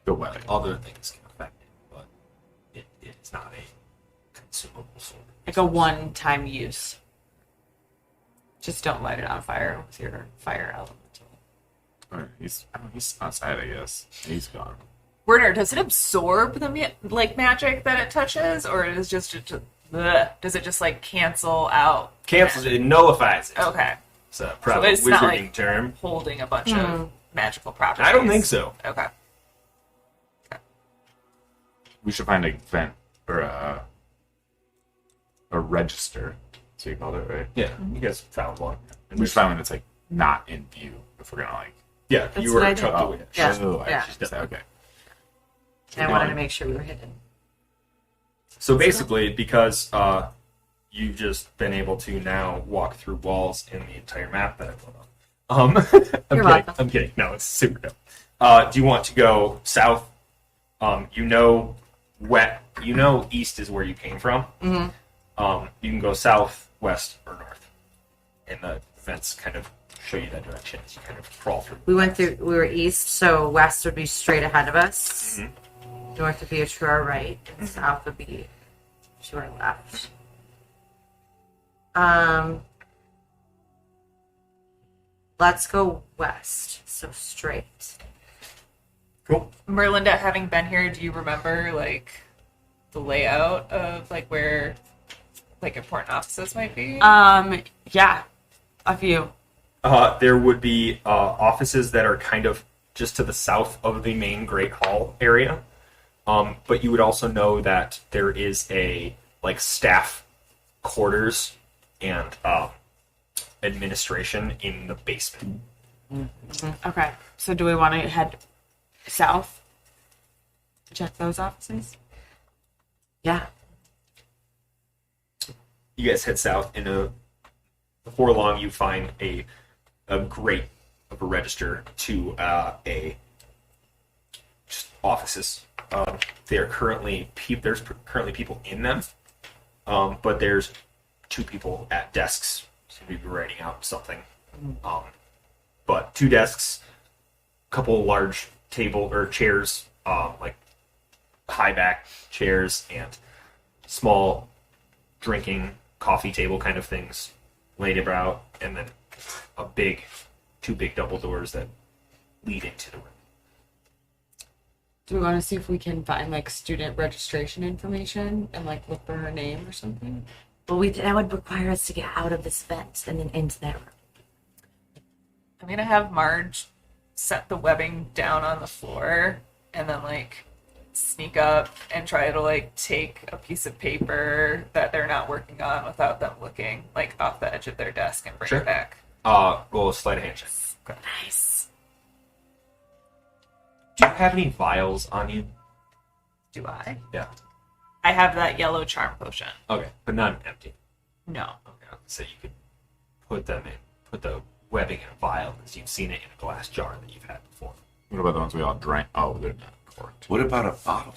Speaker 3: The webbing.
Speaker 1: other things can affect it, but it's not a consumable sword.
Speaker 5: Like a one-time use. Just don't light it on fire with your fire elemental.
Speaker 3: Alright, he's outside, I guess. He's gone.
Speaker 6: Werner, does it absorb the magic that it touches, or is just does it just like cancel out?
Speaker 1: Cancels it, it nullifies it.
Speaker 6: Okay,
Speaker 1: It's a proper
Speaker 6: it's not
Speaker 1: wizarding
Speaker 6: like-
Speaker 1: term.
Speaker 6: holding a bunch of magical properties.
Speaker 1: I don't think so.
Speaker 6: Okay.
Speaker 3: We should find a vent or a register. So you called it, right?
Speaker 1: Yeah, you guys found one.
Speaker 3: And we should find one that's like not in view if we're gonna like.
Speaker 1: Yeah,
Speaker 4: That's
Speaker 1: you
Speaker 4: what
Speaker 1: were
Speaker 4: I did.
Speaker 1: tucked away.
Speaker 4: Yeah.
Speaker 3: Oh, I
Speaker 4: Yeah.
Speaker 3: just okay.
Speaker 4: And I wanted to make sure we were hidden.
Speaker 1: So basically, because you've just been able to now walk through walls in the entire map that I put up. I'm
Speaker 4: You're
Speaker 1: kidding.
Speaker 4: welcome.
Speaker 1: I'm kidding. No, it's super dope. Do you want to go south? East is where you came from. Mm-hmm. You can go south, west, or north, and the events kind of show you that direction as you kind of crawl through.
Speaker 4: We were east, so west would be straight ahead of us. North would be to our right, and south would be to our left. Let's go west, so straight.
Speaker 1: Cool.
Speaker 6: Merlinda, having been here, do you remember like the layout of like where like important offices might be?
Speaker 5: Yeah, a few.
Speaker 1: There would be offices that are kind of just to the south of the main Great Hall area. But you would also know that there is a like staff quarters and administration in the basement.
Speaker 5: Okay, so do we want to head south? Check those offices?
Speaker 4: Yeah.
Speaker 1: You guys head south, and before long, you find a grate of a register to a just offices. They are currently there's currently people in them, but there's 2 people at desks. Seem to be writing out something. But 2 desks, a couple large table or chairs, like high back chairs, and small drinking coffee table kind of things laid about, and then 2 big double doors that lead into the room.
Speaker 5: Do we want to see if we can find like student registration information and like look for her name or something?
Speaker 4: But that would require us to get out of this vent and then into that room.
Speaker 6: I'm gonna have Marge set the webbing down on the floor and then like sneak up and try to like take a piece of paper that they're not working on without them looking like off the edge of their desk and bring
Speaker 1: Sure.
Speaker 6: it back.
Speaker 1: Roll a sleight of hand check. Okay.
Speaker 4: Nice.
Speaker 1: Do you have any vials on you?
Speaker 6: Do I?
Speaker 1: Yeah.
Speaker 6: I have that yellow charm potion.
Speaker 1: Okay, but not empty.
Speaker 6: No.
Speaker 1: Okay, so you could put the webbing in a vial because you've seen it in a glass jar that you've had before.
Speaker 3: What about the ones we all drank? Oh, they're not corked.
Speaker 2: What about a bottle?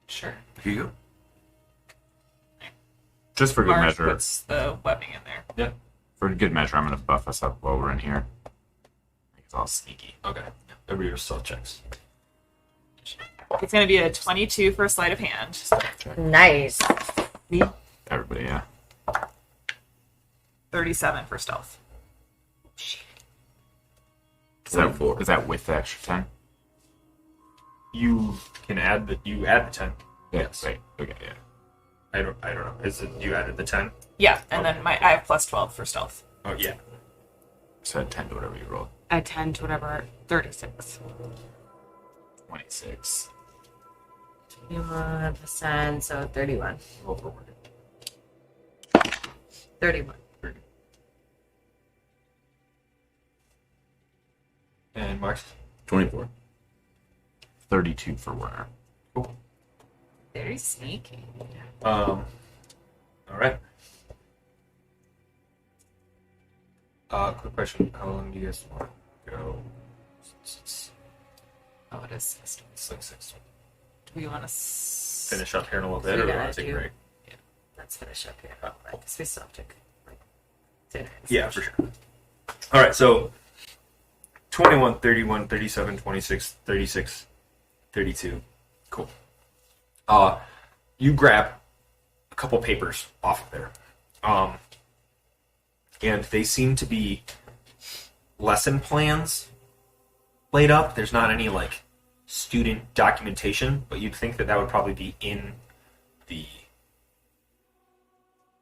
Speaker 6: Sure.
Speaker 2: Here you go.
Speaker 3: Just for good
Speaker 6: Marge
Speaker 3: measure.
Speaker 6: puts the webbing in there.
Speaker 1: Yeah.
Speaker 3: For good measure, I'm going to buff us up while we're in here. It's all sneaky.
Speaker 1: Okay. Everybody your stealth checks.
Speaker 6: It's gonna be a 22 for a sleight of hand.
Speaker 4: Nice.
Speaker 3: Everybody, yeah.
Speaker 6: 37 for stealth.
Speaker 3: Is that,
Speaker 2: 24.
Speaker 3: is that with the extra 10?
Speaker 1: You can add the 10. Yes.
Speaker 3: Right. Okay, yeah.
Speaker 1: I don't know. Is it you added the 10?
Speaker 6: Yeah, and then I have plus 12 for stealth.
Speaker 1: Oh yeah.
Speaker 3: So add 10 to whatever you roll.
Speaker 5: At 10 to whatever, 36.
Speaker 3: 26.
Speaker 4: 21%, so 31.
Speaker 1: Roll forward.
Speaker 4: 31.
Speaker 1: And Mark?
Speaker 2: 24.
Speaker 3: 32 for Werner.
Speaker 1: Cool.
Speaker 6: Very sneaky.
Speaker 1: All right. Quick question. How long do you guys want to go?
Speaker 6: Oh, it is 6.
Speaker 1: It's like 6.
Speaker 6: Do we want to
Speaker 1: Finish up here in a little bit,
Speaker 4: We
Speaker 1: or
Speaker 4: gotta
Speaker 1: want to take a
Speaker 4: do-
Speaker 1: break?
Speaker 4: Let's finish up here. I guess we still have to like, dinner. and
Speaker 1: Yeah,
Speaker 4: such.
Speaker 1: for sure. All right, so 21, 31, 37, 26, 36, 32. Cool. You grab a couple papers off of there. And they seem to be lesson plans laid up. There's not any like student documentation, but you'd think that would probably be in the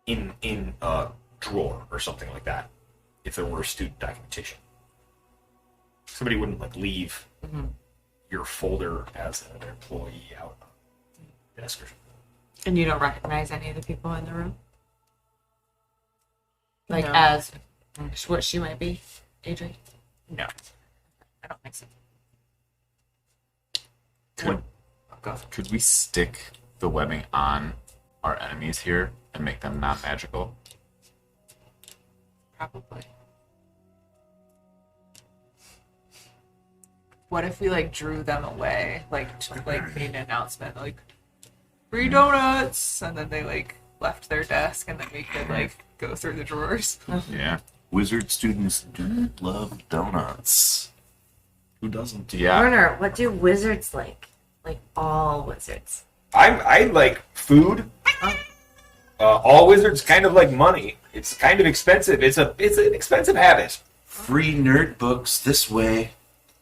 Speaker 1: in a drawer or something like that if there were student documentation. Somebody wouldn't like leave your folder as an employee out on the desk or something.
Speaker 5: And you don't recognize any of the people in the room? Like
Speaker 6: No.
Speaker 5: as what she might be, Adrian?
Speaker 6: No. I don't think so.
Speaker 3: Could we stick the webbing on our enemies here and make them not magical?
Speaker 6: Probably. What if we like drew them away, like to, like made an announcement, like free donuts, and then they like left their desk, and then we could like go through the drawers.
Speaker 3: Yeah.
Speaker 2: Wizard students do love donuts. Who doesn't?
Speaker 3: Yeah.
Speaker 4: Werner, what do wizards like? Like all wizards.
Speaker 1: I like food. All wizards kind of like money. It's kind of expensive. It's an expensive habit.
Speaker 2: Free nerd books this way.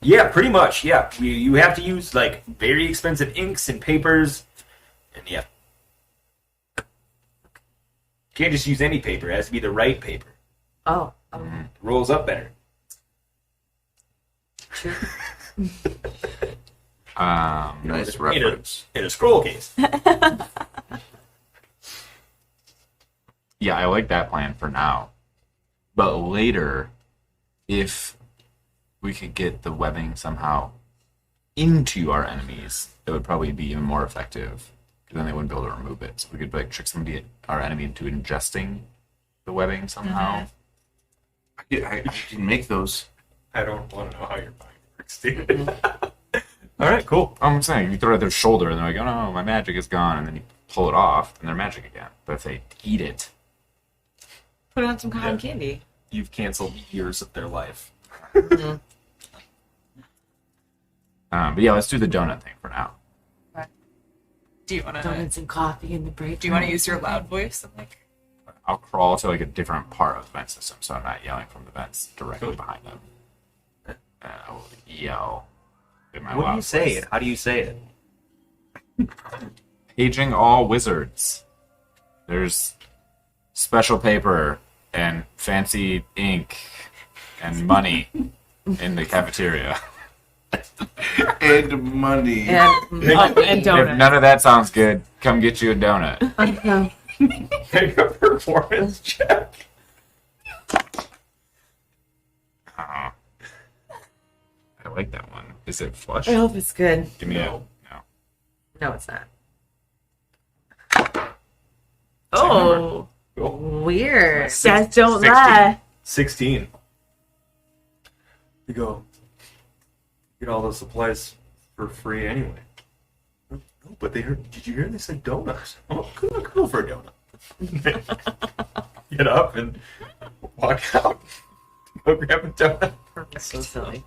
Speaker 1: Yeah, pretty much. Yeah, you have to use like very expensive inks and papers, and yeah, can't just use any paper. It has to be the right paper.
Speaker 4: Oh.
Speaker 1: Rolls up better.
Speaker 4: True.
Speaker 2: Nice reference.
Speaker 1: In a scroll case.
Speaker 3: Yeah, I like that plan for now. But later, if we could get the webbing somehow into our enemies, it would probably be even more effective. Because then they wouldn't be able to remove it. So we could like trick somebody, our enemy, into ingesting the webbing somehow.
Speaker 2: I can make those.
Speaker 1: I don't want to know how your mind works, dude. All right, cool.
Speaker 3: I'm saying, you throw it at their shoulder and they're like, oh no, my magic is gone. And then you pull it off and they're magic again. But if they eat it,
Speaker 5: Put on some cotton candy.
Speaker 1: You've canceled years of their life.
Speaker 3: but yeah, let's do the donut thing for now.
Speaker 6: Do you want to?
Speaker 4: Donuts and coffee in the break.
Speaker 6: Do you want to use your loud voice? I'm like,
Speaker 3: I'll crawl to like a different part of the vent system, so I'm not yelling from the vents directly behind them. And I will yell in my
Speaker 1: What do
Speaker 3: loud
Speaker 1: you say?
Speaker 3: voice.
Speaker 1: How do you say it?
Speaker 3: Paging all wizards. There's special paper and fancy ink and money in the cafeteria.
Speaker 2: And money.
Speaker 4: And
Speaker 5: And
Speaker 3: If
Speaker 5: donuts.
Speaker 3: none of that sounds good, come get you a donut.
Speaker 1: Make a performance check.
Speaker 3: I like that one. Is it flush?
Speaker 4: I hope it's good.
Speaker 3: Give me
Speaker 1: No.
Speaker 4: No, it's not.
Speaker 5: Oh,
Speaker 1: Cool.
Speaker 4: Weird.
Speaker 5: dads don't
Speaker 1: 16.
Speaker 5: lie.
Speaker 1: 16. You go, get all the supplies for free anyway. No, but they heard, did you hear they said donuts? Oh, go for a donut. Get up and walk out. Go grab a donut.
Speaker 4: So silly.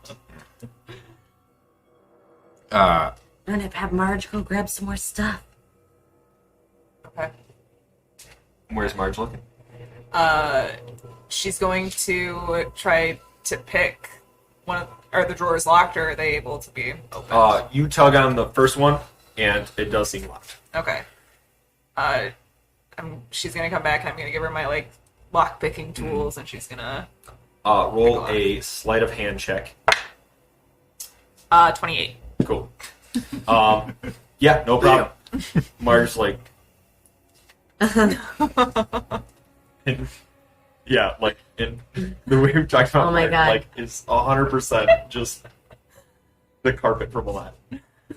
Speaker 3: Uh,
Speaker 4: I'm gonna have Marge go grab some more stuff.
Speaker 6: okay.
Speaker 1: Where's Marge looking?
Speaker 6: She's going to try to pick one of, are the drawers locked or are they able to be opened?
Speaker 1: You tug on the first one, and it does seem locked.
Speaker 6: Okay. She's gonna come back and I'm gonna give her my like lock picking tools and she's gonna
Speaker 1: Roll a sleight of hand check.
Speaker 6: 28.
Speaker 1: Cool. Yeah, no problem. Marge's like, yeah, like in the way we talked about,
Speaker 4: Oh my
Speaker 1: Marge,
Speaker 4: God.
Speaker 1: like is 100% just the carpet from Aladdin.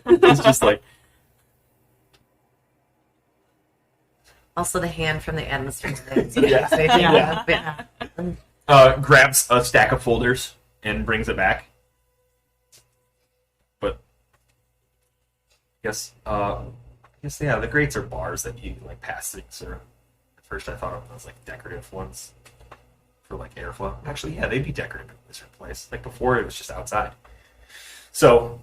Speaker 1: It's just like,
Speaker 4: Also, the hand from the atmosphere.
Speaker 1: Yeah.
Speaker 4: Yeah.
Speaker 1: grabs a stack of folders and brings it back. But I guess yeah, the grates are bars that you like pass things through. At first, I thought of them as like decorative ones for like airflow. Actually, yeah, they'd be decorative in this place. Like before, it was just outside. So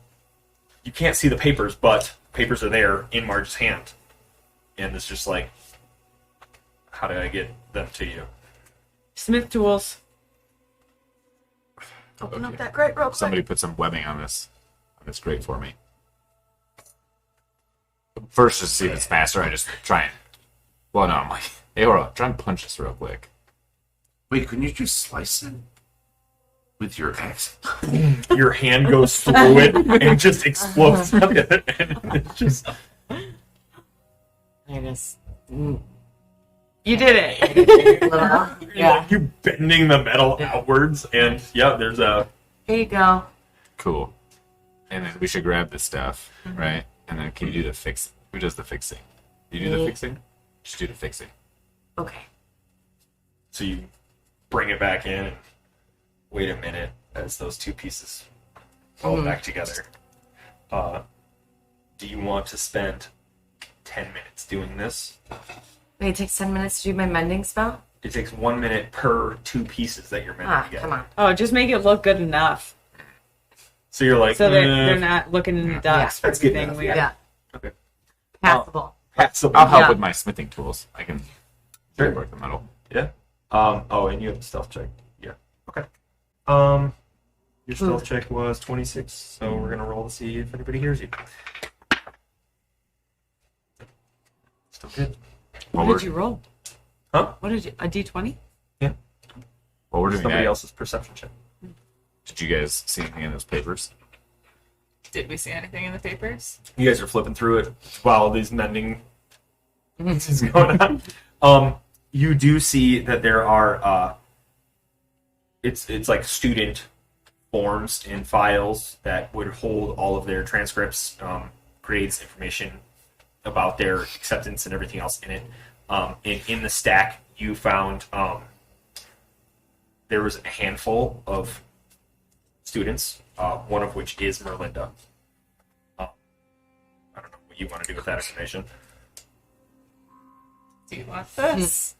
Speaker 1: you can't see the papers, but papers are there in Marge's hand, and it's just like, how do I get them to you?
Speaker 5: Smith tools.
Speaker 6: Open up that grate real quick.
Speaker 3: somebody put some webbing on this grate for me. First, just to see if it's faster, I just try and... Well, no, I'm like, hey, hold on, try and punch this real quick.
Speaker 2: Wait, couldn't you just slice it with your axe?
Speaker 1: Your hand goes through it and just explodes on the other end. It's just
Speaker 4: I just.
Speaker 5: You did it.
Speaker 4: Yeah.
Speaker 1: you bending the metal outwards, and yeah, there's a
Speaker 4: Here you go.
Speaker 3: Cool. And then we should grab this stuff, right? And then can you do the fix? Who does the fixing? You do the
Speaker 4: Me.
Speaker 3: fixing? Just do the fixing.
Speaker 4: Okay.
Speaker 1: so you bring it back in and wait a minute as those two pieces fall back together. Do you want to spend 10 minutes doing this?
Speaker 4: Wait, it takes 10 minutes to do my mending spell?
Speaker 1: It takes 1 minute per two pieces that you're meant
Speaker 4: Ah,
Speaker 1: to get.
Speaker 4: come on.
Speaker 5: Oh, just make it look good enough.
Speaker 1: So you're like,
Speaker 5: So they're not looking in the ducks for
Speaker 1: That's good
Speaker 5: everything.
Speaker 1: enough,
Speaker 5: We
Speaker 4: Yeah.
Speaker 1: Okay.
Speaker 4: Passable.
Speaker 1: Passable.
Speaker 3: I'll help
Speaker 4: Yeah.
Speaker 3: with my smithing tools. I can
Speaker 1: Sure.
Speaker 3: work the metal.
Speaker 1: Yeah. Oh, and you have the stealth check. Yeah. Okay. Your stealth check was 26, so we're gonna roll to see if anybody hears you. Still good.
Speaker 5: What did you roll?
Speaker 1: Huh?
Speaker 5: What did you? A D20?
Speaker 3: What we're doing
Speaker 1: Somebody
Speaker 3: now,
Speaker 1: else's perception check.
Speaker 3: did you guys see anything in those papers?
Speaker 6: Did we see anything in the papers?
Speaker 1: You guys are flipping through it while these mending is going on. You do see that there are it's like student forms and files that would hold all of their transcripts, grades, information about their acceptance and everything else in it. And in the stack, you found there was a handful of students, one of which is Merlinda. I don't know what you want to do with that information.
Speaker 6: Do you want this?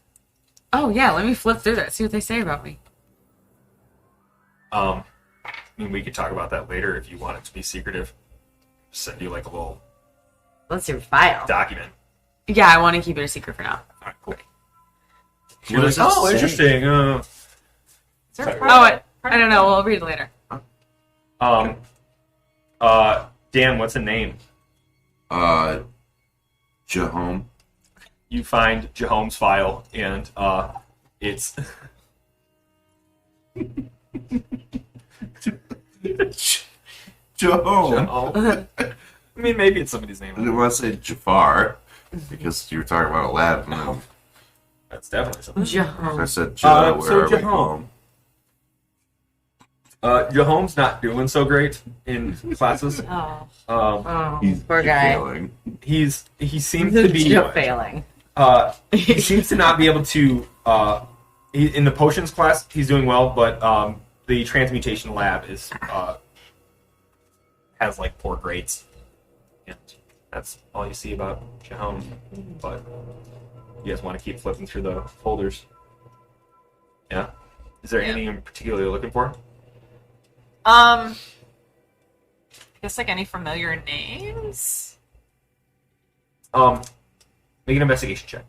Speaker 5: Oh yeah, let me flip through that. See what they say about me.
Speaker 1: I mean, we could talk about that later if you want it to be secretive. Send you like a little
Speaker 4: What's your file?
Speaker 1: document.
Speaker 5: Yeah, I want to keep it a secret for now.
Speaker 1: All right, cool.
Speaker 7: What does it
Speaker 1: Oh,
Speaker 7: say?
Speaker 1: interesting.
Speaker 6: Sorry.
Speaker 5: Oh, I don't know. We'll read it later.
Speaker 1: Dan, what's a name?
Speaker 2: Jahome.
Speaker 1: You find Jahome's file, and it's
Speaker 2: Jahome.
Speaker 1: Jahome. I mean, maybe it's somebody's
Speaker 2: I
Speaker 1: name.
Speaker 2: didn't want to say Jafar because you were talking about Aladdin. And
Speaker 1: That's definitely something.
Speaker 2: I
Speaker 4: John.
Speaker 2: said Jah,
Speaker 1: so
Speaker 2: where are we
Speaker 1: Jahome.
Speaker 2: from?
Speaker 1: Jahome's not doing so great in classes.
Speaker 4: Oh,
Speaker 2: He's
Speaker 4: poor guy.
Speaker 2: failing.
Speaker 1: He seems to be
Speaker 4: Still failing.
Speaker 1: he seems to not be able to. In the potions class, he's doing well, but the transmutation lab is has like poor grades, and that's all you see about Jahome. But you guys want to keep flipping through the folders? Yeah. Is there anything in particular you're looking for?
Speaker 6: I guess like any familiar names.
Speaker 1: Make an investigation check.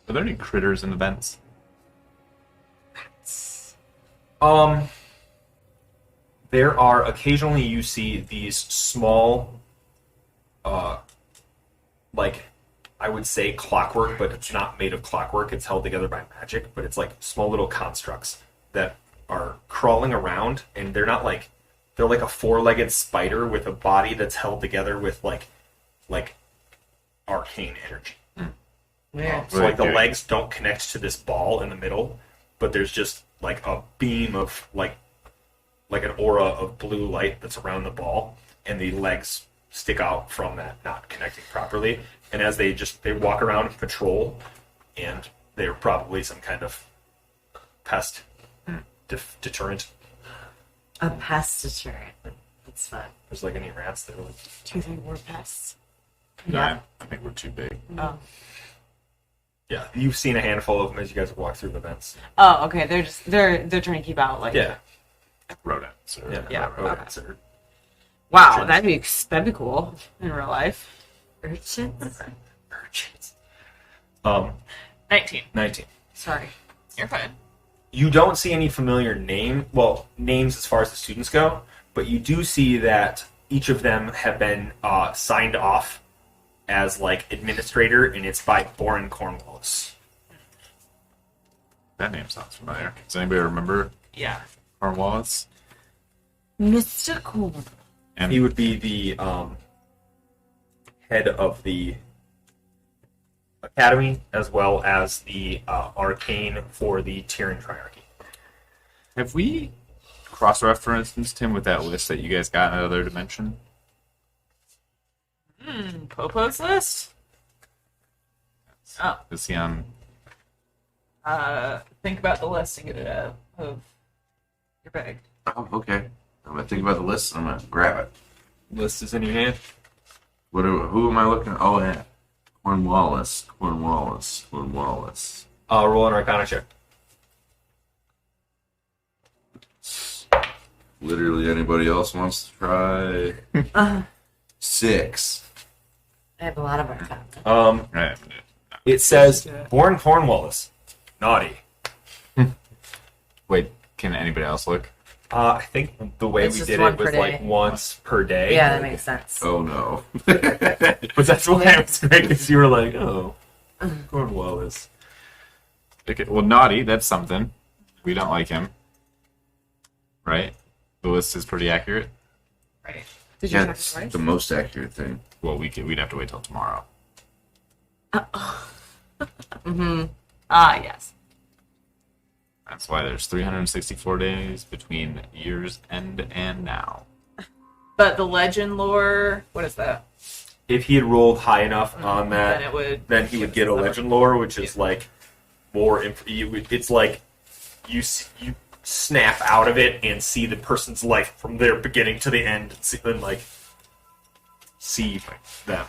Speaker 3: Are there any critters in the vents?
Speaker 1: There are occasionally you see these small, like I would say clockwork, but it's not made of clockwork. It's held together by magic, but it's like small little constructs that are crawling around, and they're not like they're like a four-legged spider with a body that's held together with like arcane energy.
Speaker 4: Weird.
Speaker 1: So like the legs don't connect to this ball in the middle, but there's just like a beam of like an aura of blue light that's around the ball, and the legs stick out from that, not connecting properly. And as they walk around and patrol, and they're probably some kind of pest deterrent.
Speaker 4: A pest deterrent. That's fun.
Speaker 1: There's like any rats that are like,
Speaker 5: Do you think we're pests?
Speaker 3: Yeah. I think we're too big.
Speaker 5: Oh.
Speaker 1: yeah, you've seen a handful of them as you guys have walked through the vents.
Speaker 5: Oh, okay. They're trying to keep out like.
Speaker 1: Yeah,
Speaker 3: Rodents. Or,
Speaker 1: yeah,
Speaker 5: okay.
Speaker 1: rodents or
Speaker 5: Wow,
Speaker 1: Urchins.
Speaker 5: that'd be cool in real life.
Speaker 4: Urchins?
Speaker 1: urchins.
Speaker 6: 19.
Speaker 1: 19.
Speaker 5: Sorry.
Speaker 6: You're fine.
Speaker 1: You don't see any familiar names as far as the students go, but you do see that each of them have been signed off as like administrator, and it's by Boren Cornwallis.
Speaker 3: That name sounds familiar. Does anybody remember
Speaker 6: Yeah.
Speaker 3: Cornwallis?
Speaker 5: Mr. Cool.
Speaker 1: And he would be the head of the academy, as well as the arcane for the Tyrian Triarchy.
Speaker 3: Have we cross-referenced him with that list that you guys got in another dimension?
Speaker 6: Popo's list? Oh.
Speaker 3: Is he on?
Speaker 6: Think about the list and get it out of your bag.
Speaker 2: Oh, okay. I'm gonna think about the list and I'm gonna grab it.
Speaker 1: List is in your hand.
Speaker 2: Who am I looking at? Oh, yeah. Cornwallis.
Speaker 1: Roll an Arcana check.
Speaker 2: Literally anybody else wants to try? 6.
Speaker 4: I have a lot of Arcana.
Speaker 3: Right.
Speaker 1: It says,
Speaker 5: do it.
Speaker 1: Born Cornwallis. Naughty.
Speaker 3: Wait, can anybody else look?
Speaker 1: I think the way
Speaker 4: It's
Speaker 1: we
Speaker 4: just
Speaker 1: did
Speaker 4: one
Speaker 1: it was
Speaker 4: per
Speaker 1: like
Speaker 4: day.
Speaker 1: once per day.
Speaker 4: Yeah, that makes sense.
Speaker 2: Oh no.
Speaker 1: But that's why it was great, because you were like, oh, Cornwallis.
Speaker 3: Okay, well, naughty, that's something. We don't like him. Right? The list is pretty accurate.
Speaker 6: Right.
Speaker 5: Did you
Speaker 2: Yeah,
Speaker 5: check
Speaker 2: it's
Speaker 5: twice?
Speaker 2: the most accurate thing.
Speaker 3: Well, we'd have to wait till tomorrow.
Speaker 5: Yes.
Speaker 3: That's why there's 364 days between year's end and now.
Speaker 6: But the legend lore, what is that?
Speaker 1: If he had rolled high enough on
Speaker 6: Then
Speaker 1: that,
Speaker 6: it would.
Speaker 1: then he would get a legend lore, which is like more. It's like you snap out of it and see the person's life from their beginning to the end, and like see them.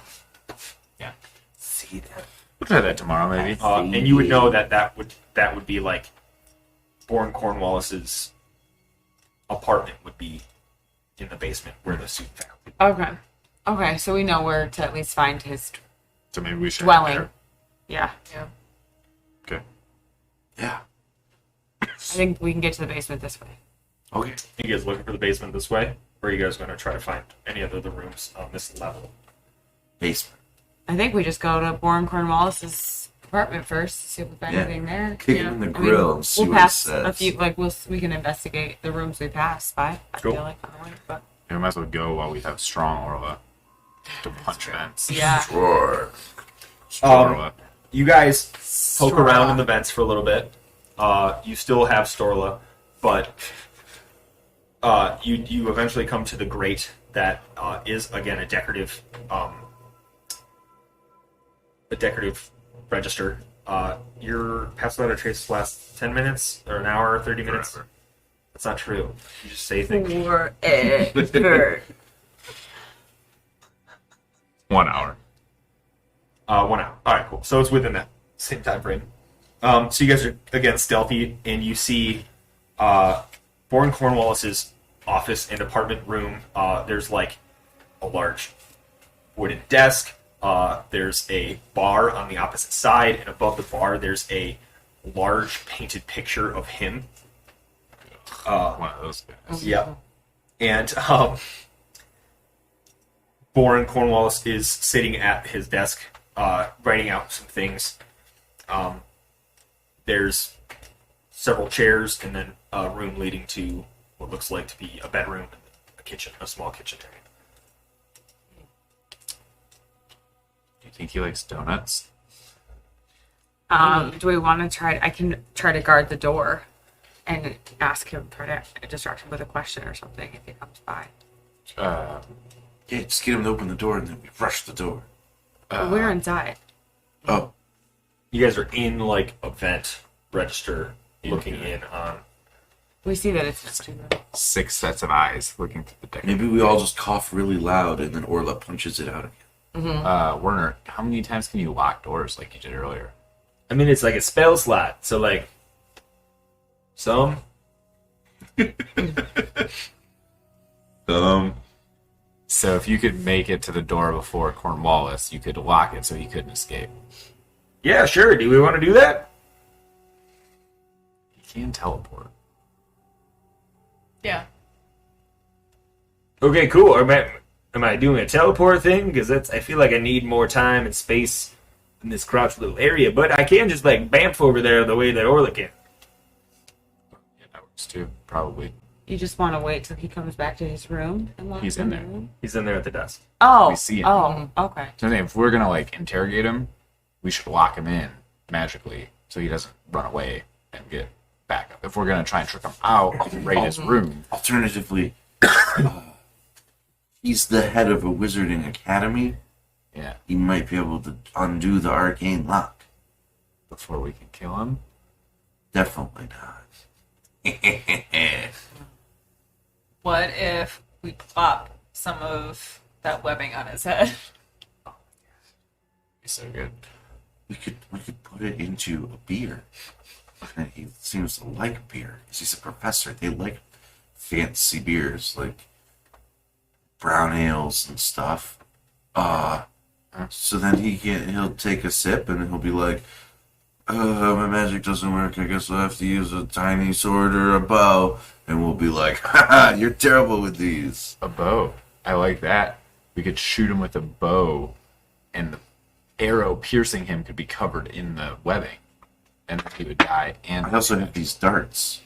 Speaker 3: Yeah.
Speaker 1: See them.
Speaker 3: We'll try that tomorrow, maybe.
Speaker 1: And you would know that would be like Born Cornwallis's apartment would be in the basement where the suit found.
Speaker 5: Okay. Okay, so we know where to at least find his
Speaker 3: So maybe we should.
Speaker 5: dwelling. Yeah.
Speaker 3: Okay.
Speaker 2: Yeah.
Speaker 5: I think we can get to the basement this way.
Speaker 2: Okay.
Speaker 1: You guys looking for the basement this way, or are you guys going to try to find any other rooms on this level?
Speaker 2: Basement.
Speaker 5: I think we just go to Born Cornwallis's apartment first, see if we find
Speaker 2: Yeah.
Speaker 5: anything there.
Speaker 2: Kick him in the
Speaker 5: I mean,
Speaker 2: grill and see
Speaker 5: we'll
Speaker 2: what he
Speaker 5: pass
Speaker 2: says.
Speaker 5: a few. Like we can investigate the rooms we passed by. I
Speaker 1: Cool.
Speaker 5: feel like on the way, but
Speaker 3: We might as well go while we have strong Orla to punch vents.
Speaker 5: yeah.
Speaker 2: Roar.
Speaker 3: Strong Orla.
Speaker 1: You guys poke around in the vents for a little bit. You still have Storla, but you eventually come to the grate that is again a decorative register. Your pass without a trace lasts 10 minutes or an hour or 30 minutes.
Speaker 3: Forever.
Speaker 1: That's not true. You just say things.
Speaker 5: Forever.
Speaker 3: 1 hour.
Speaker 1: 1 hour. All right, cool. So it's within that same time frame. So you guys are again stealthy, and you see Born Cornwallis's office and apartment room. There's like a large wooden desk. There's a bar on the opposite side, and above the bar, there's a large painted picture of him.
Speaker 3: One of those guys.
Speaker 1: Yeah. And Born Cornwallis is sitting at his desk, writing out some things. There's several chairs, and then a room leading to what looks like to be a bedroom and a kitchen, a small kitchen area.
Speaker 3: Do you think he likes donuts?
Speaker 5: Do we want to try? I can try to guard the door and ask him, try to distract him with a question or something if he comes by.
Speaker 2: Yeah, just get him to open the door and then we rush the door.
Speaker 5: We're inside.
Speaker 2: Oh.
Speaker 1: You guys are in like a vent register looking in on.
Speaker 5: We see that it's just 2 rooms.
Speaker 3: 6 sets of eyes looking through the deck.
Speaker 2: Maybe we all just cough really loud and then Orla punches it out again.
Speaker 3: Werner, how many times can you lock doors like you did earlier?
Speaker 1: I mean, it's like a spell slot, so like some.
Speaker 3: So if you could make it to the door before Cornwallis, you could lock it so he couldn't escape.
Speaker 1: Yeah, sure. Do we want to do that?
Speaker 3: He can teleport.
Speaker 6: Yeah.
Speaker 1: Okay, cool. Am I doing a teleport thing? Because I feel like I need more time and space in this crouched little area, but I can just like bamf over there the way that Orla can.
Speaker 3: Yeah, that works too, probably.
Speaker 5: You just want to wait till he comes back to his room and lock
Speaker 3: He's
Speaker 5: him
Speaker 3: in there.
Speaker 5: the room?
Speaker 1: He's in there at the desk.
Speaker 5: Oh.
Speaker 3: We see him.
Speaker 5: Oh, okay.
Speaker 3: So I think if we're gonna like interrogate him, we should lock him in magically so he doesn't run away and get back up. If we're gonna try and trick him out, we can raid his room.
Speaker 2: Alternatively, he's the head of a wizarding academy.
Speaker 3: Yeah,
Speaker 2: He might be able to undo the arcane lock.
Speaker 3: before we can kill him.
Speaker 2: Definitely not.
Speaker 6: What if we plop some of that webbing on his head?
Speaker 3: He's so good.
Speaker 2: We could put it into a beer. And he seems to like beer. 'Cause he's a professor. They like fancy beers like brown ales and stuff. So then he'll take a sip and he'll be like, my magic doesn't work. I guess I'll have to use a tiny sword or a bow. And we'll be like, haha, you're terrible with these.
Speaker 3: A bow. I like that. We could shoot him with a bow, and the arrow piercing him could be covered in the webbing, and then he would die. And
Speaker 2: I also have these darts.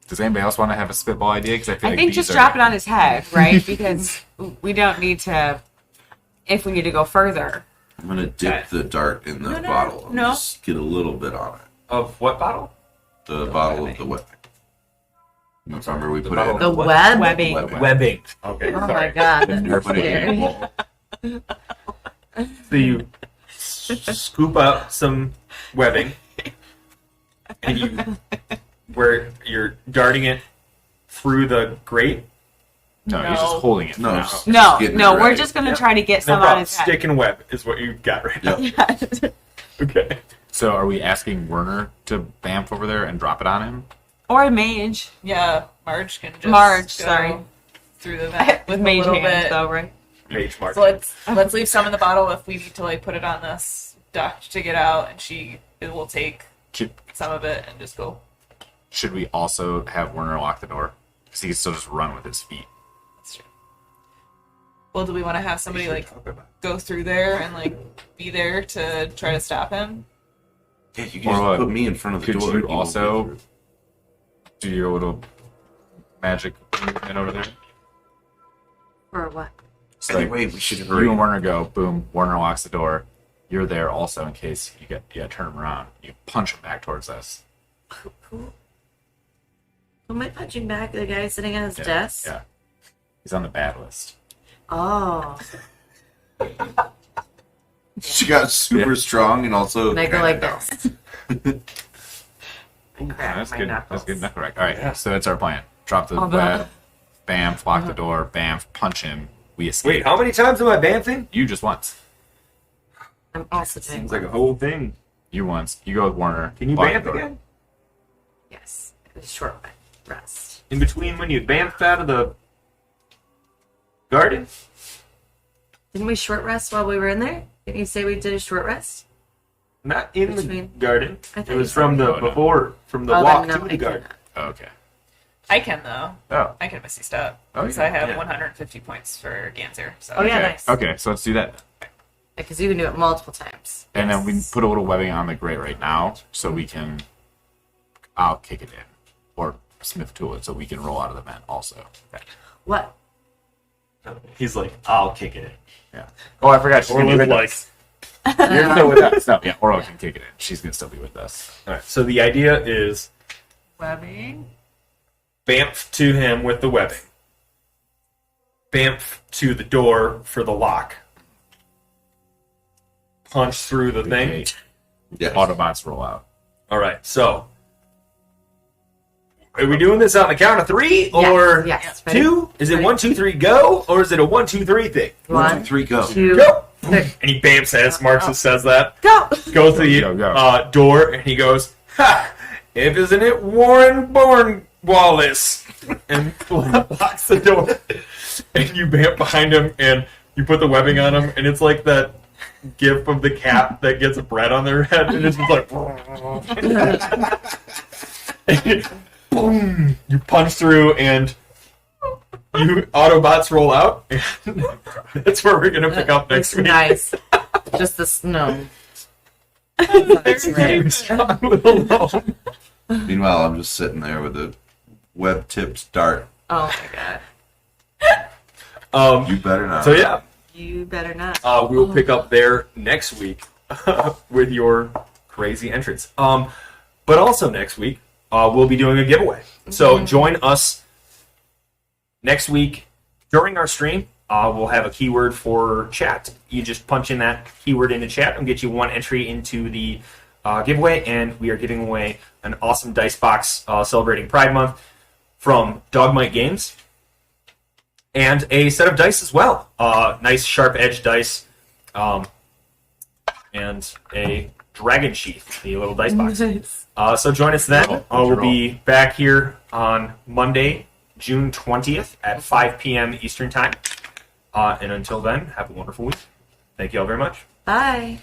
Speaker 3: does anybody else want to have a spitball idea? Because I feel
Speaker 5: I
Speaker 3: like
Speaker 5: think
Speaker 3: these
Speaker 5: just
Speaker 3: are...
Speaker 5: drop it on his head, right? Because we don't need to. If we need to go further,
Speaker 2: I'm going to dip the dart in the
Speaker 6: No, no,
Speaker 2: bottle and
Speaker 6: no.
Speaker 2: just get a little bit on it.
Speaker 1: Of what bottle?
Speaker 2: The bottle of the webbing. Remember we put it in
Speaker 4: The web?
Speaker 5: webbing.
Speaker 1: Webbing. Okay,
Speaker 4: Oh my
Speaker 1: sorry.
Speaker 4: god.
Speaker 3: You're
Speaker 4: That's
Speaker 3: putting it in
Speaker 4: scary.
Speaker 3: a bowl.
Speaker 1: So you scoop up some webbing, and you're darting it through the grate.
Speaker 3: No, you're just holding it. for
Speaker 2: No,
Speaker 3: now.
Speaker 2: just
Speaker 5: No,
Speaker 2: getting
Speaker 5: no,
Speaker 2: it
Speaker 5: we're
Speaker 2: ready.
Speaker 5: just gonna
Speaker 1: Yep.
Speaker 5: try to get
Speaker 1: No
Speaker 5: some on
Speaker 1: problem.
Speaker 5: his head.
Speaker 1: Stick and web is what you've got right now.
Speaker 2: Yep.
Speaker 1: Okay.
Speaker 3: So are we asking Werner to bamf over there and drop it on him?
Speaker 5: Or a mage.
Speaker 6: Yeah, Marge can just
Speaker 5: Marge,
Speaker 6: go
Speaker 5: sorry.
Speaker 6: through the vent
Speaker 5: With
Speaker 6: a
Speaker 5: mage
Speaker 6: little
Speaker 5: hands,
Speaker 6: bit.
Speaker 5: though, right?
Speaker 1: Mage mark.
Speaker 6: So let's leave some in the bottle if we need to like put it on this duct to get out, and it will take some of it and just go.
Speaker 3: Should we also have Werner lock the door? Because he can still just run with his feet.
Speaker 6: That's true. Well, do we want to have somebody like go through there and like be there to try to stop him?
Speaker 2: Yeah, you
Speaker 3: Or
Speaker 2: can just
Speaker 3: what?
Speaker 2: put me in front of the
Speaker 3: Could
Speaker 2: door.
Speaker 3: you
Speaker 2: He won't
Speaker 3: also-
Speaker 2: go through.
Speaker 3: Do your little magic movement over there?
Speaker 4: Or what?
Speaker 3: So like,
Speaker 2: Anyway, we should
Speaker 3: you
Speaker 2: hurry.
Speaker 3: and Werner go, boom, Werner locks the door. You're there also in case you gotta turn him around. You punch him back towards us.
Speaker 4: Who am I punching back? The guy sitting at his
Speaker 3: Yeah,
Speaker 4: desk?
Speaker 3: Yeah. He's on the bad list.
Speaker 4: Oh.
Speaker 2: She got super strong and also.
Speaker 4: And I go like
Speaker 2: kinda
Speaker 4: this. And
Speaker 3: Yeah,
Speaker 4: crack
Speaker 3: that's
Speaker 4: my
Speaker 3: good.
Speaker 4: knuckles.
Speaker 3: That's good knuckle rack. All right, so that's our plan. Drop the
Speaker 5: Oh,
Speaker 3: web, bamf, lock the door, bamf, punch him. We escape.
Speaker 1: Wait, how many times am I bamfing?
Speaker 3: You just once.
Speaker 4: I'm also doing
Speaker 1: Seems like a whole thing.
Speaker 3: You once. You go with Warner.
Speaker 1: Can you
Speaker 3: lock the
Speaker 1: bamf
Speaker 3: door.
Speaker 1: again?
Speaker 4: Yes. A short rest.
Speaker 1: In between when you bamfed out of the garden?
Speaker 4: Didn't we short rest while we were in there? Didn't you say we did a short rest?
Speaker 1: Not in the
Speaker 4: Between-
Speaker 1: garden.
Speaker 4: I thought
Speaker 1: It
Speaker 4: you
Speaker 1: was
Speaker 4: said
Speaker 1: from
Speaker 4: we-
Speaker 1: the
Speaker 3: Oh, no.
Speaker 1: before, from the
Speaker 4: Oh,
Speaker 1: walk
Speaker 4: then no,
Speaker 1: to
Speaker 4: I
Speaker 1: the garden.
Speaker 4: cannot.
Speaker 3: Oh, okay.
Speaker 6: I can though.
Speaker 3: Oh.
Speaker 6: I can Misty Step.
Speaker 3: Oh,
Speaker 6: because
Speaker 3: yeah.
Speaker 6: I have
Speaker 1: Yeah.
Speaker 6: 150 points for Ganser. So
Speaker 4: Oh, yeah,
Speaker 3: Okay.
Speaker 4: nice.
Speaker 3: Okay, so let's do that.
Speaker 4: Because you can do it multiple times.
Speaker 3: And then we put a little webbing on the grate right now, so we can. I'll kick it in, or Smith tool it, so we can roll out of the vent also.
Speaker 4: What?
Speaker 1: He's like, I'll kick it in.
Speaker 3: Yeah. Oh, I forgot. She's gonna be
Speaker 1: Orla's
Speaker 3: with
Speaker 1: like,
Speaker 3: us. You're still with us. No, yeah, Orla can kick it in. She's gonna still be with us.
Speaker 1: all right. So the idea is
Speaker 5: Webbing.
Speaker 1: bamf to him with the webbing. Bamf to the door for the lock. Punch through the thing.
Speaker 3: Okay.
Speaker 2: Yes.
Speaker 3: Autobots roll out.
Speaker 1: All right. So, are we doing this on the count of three or
Speaker 4: Yes. Ready?
Speaker 1: two? Is it
Speaker 4: Ready?
Speaker 1: 1, 2, 3, go, or is it a 1, 2, 3 thing?
Speaker 2: 1, 2, 3, go.
Speaker 4: 2,
Speaker 1: Go.
Speaker 4: 3.
Speaker 1: And he bamfs as Marxist says that.
Speaker 4: Go!
Speaker 1: Goes to the
Speaker 3: Go.
Speaker 1: door and he goes, "Ha! If isn't it Warren Bourne Wallace?" And locks the door. And you bamf behind him and you put the webbing on him, and it's like that gif of the cat that gets bread on their head, and it's just like, and boom! You punch through, and you Autobots roll out. And that's where we're gonna pick up next
Speaker 4: It's
Speaker 1: week.
Speaker 4: nice. Just the snow.
Speaker 2: Meanwhile, I'm just sitting there with a web-tipped dart.
Speaker 4: Oh my god.
Speaker 2: You better not.
Speaker 1: So yeah,
Speaker 4: You better not.
Speaker 1: we will pick up there next week with your crazy entrance. But also next week, we'll be doing a giveaway. So join us next week during our stream. We'll have a keyword for chat. You just punch in that keyword into chat and get you one entry into the giveaway. And we are giving away an awesome dice box celebrating Pride Month from Dogmite Games. And a set of dice as well. Nice sharp edge dice. And a dragon sheath, the little dice box. So join us then. We'll be back here on Monday, June 20th at 5 p.m. Eastern Time. And until then, have a wonderful week. Thank you all very much.
Speaker 5: Bye.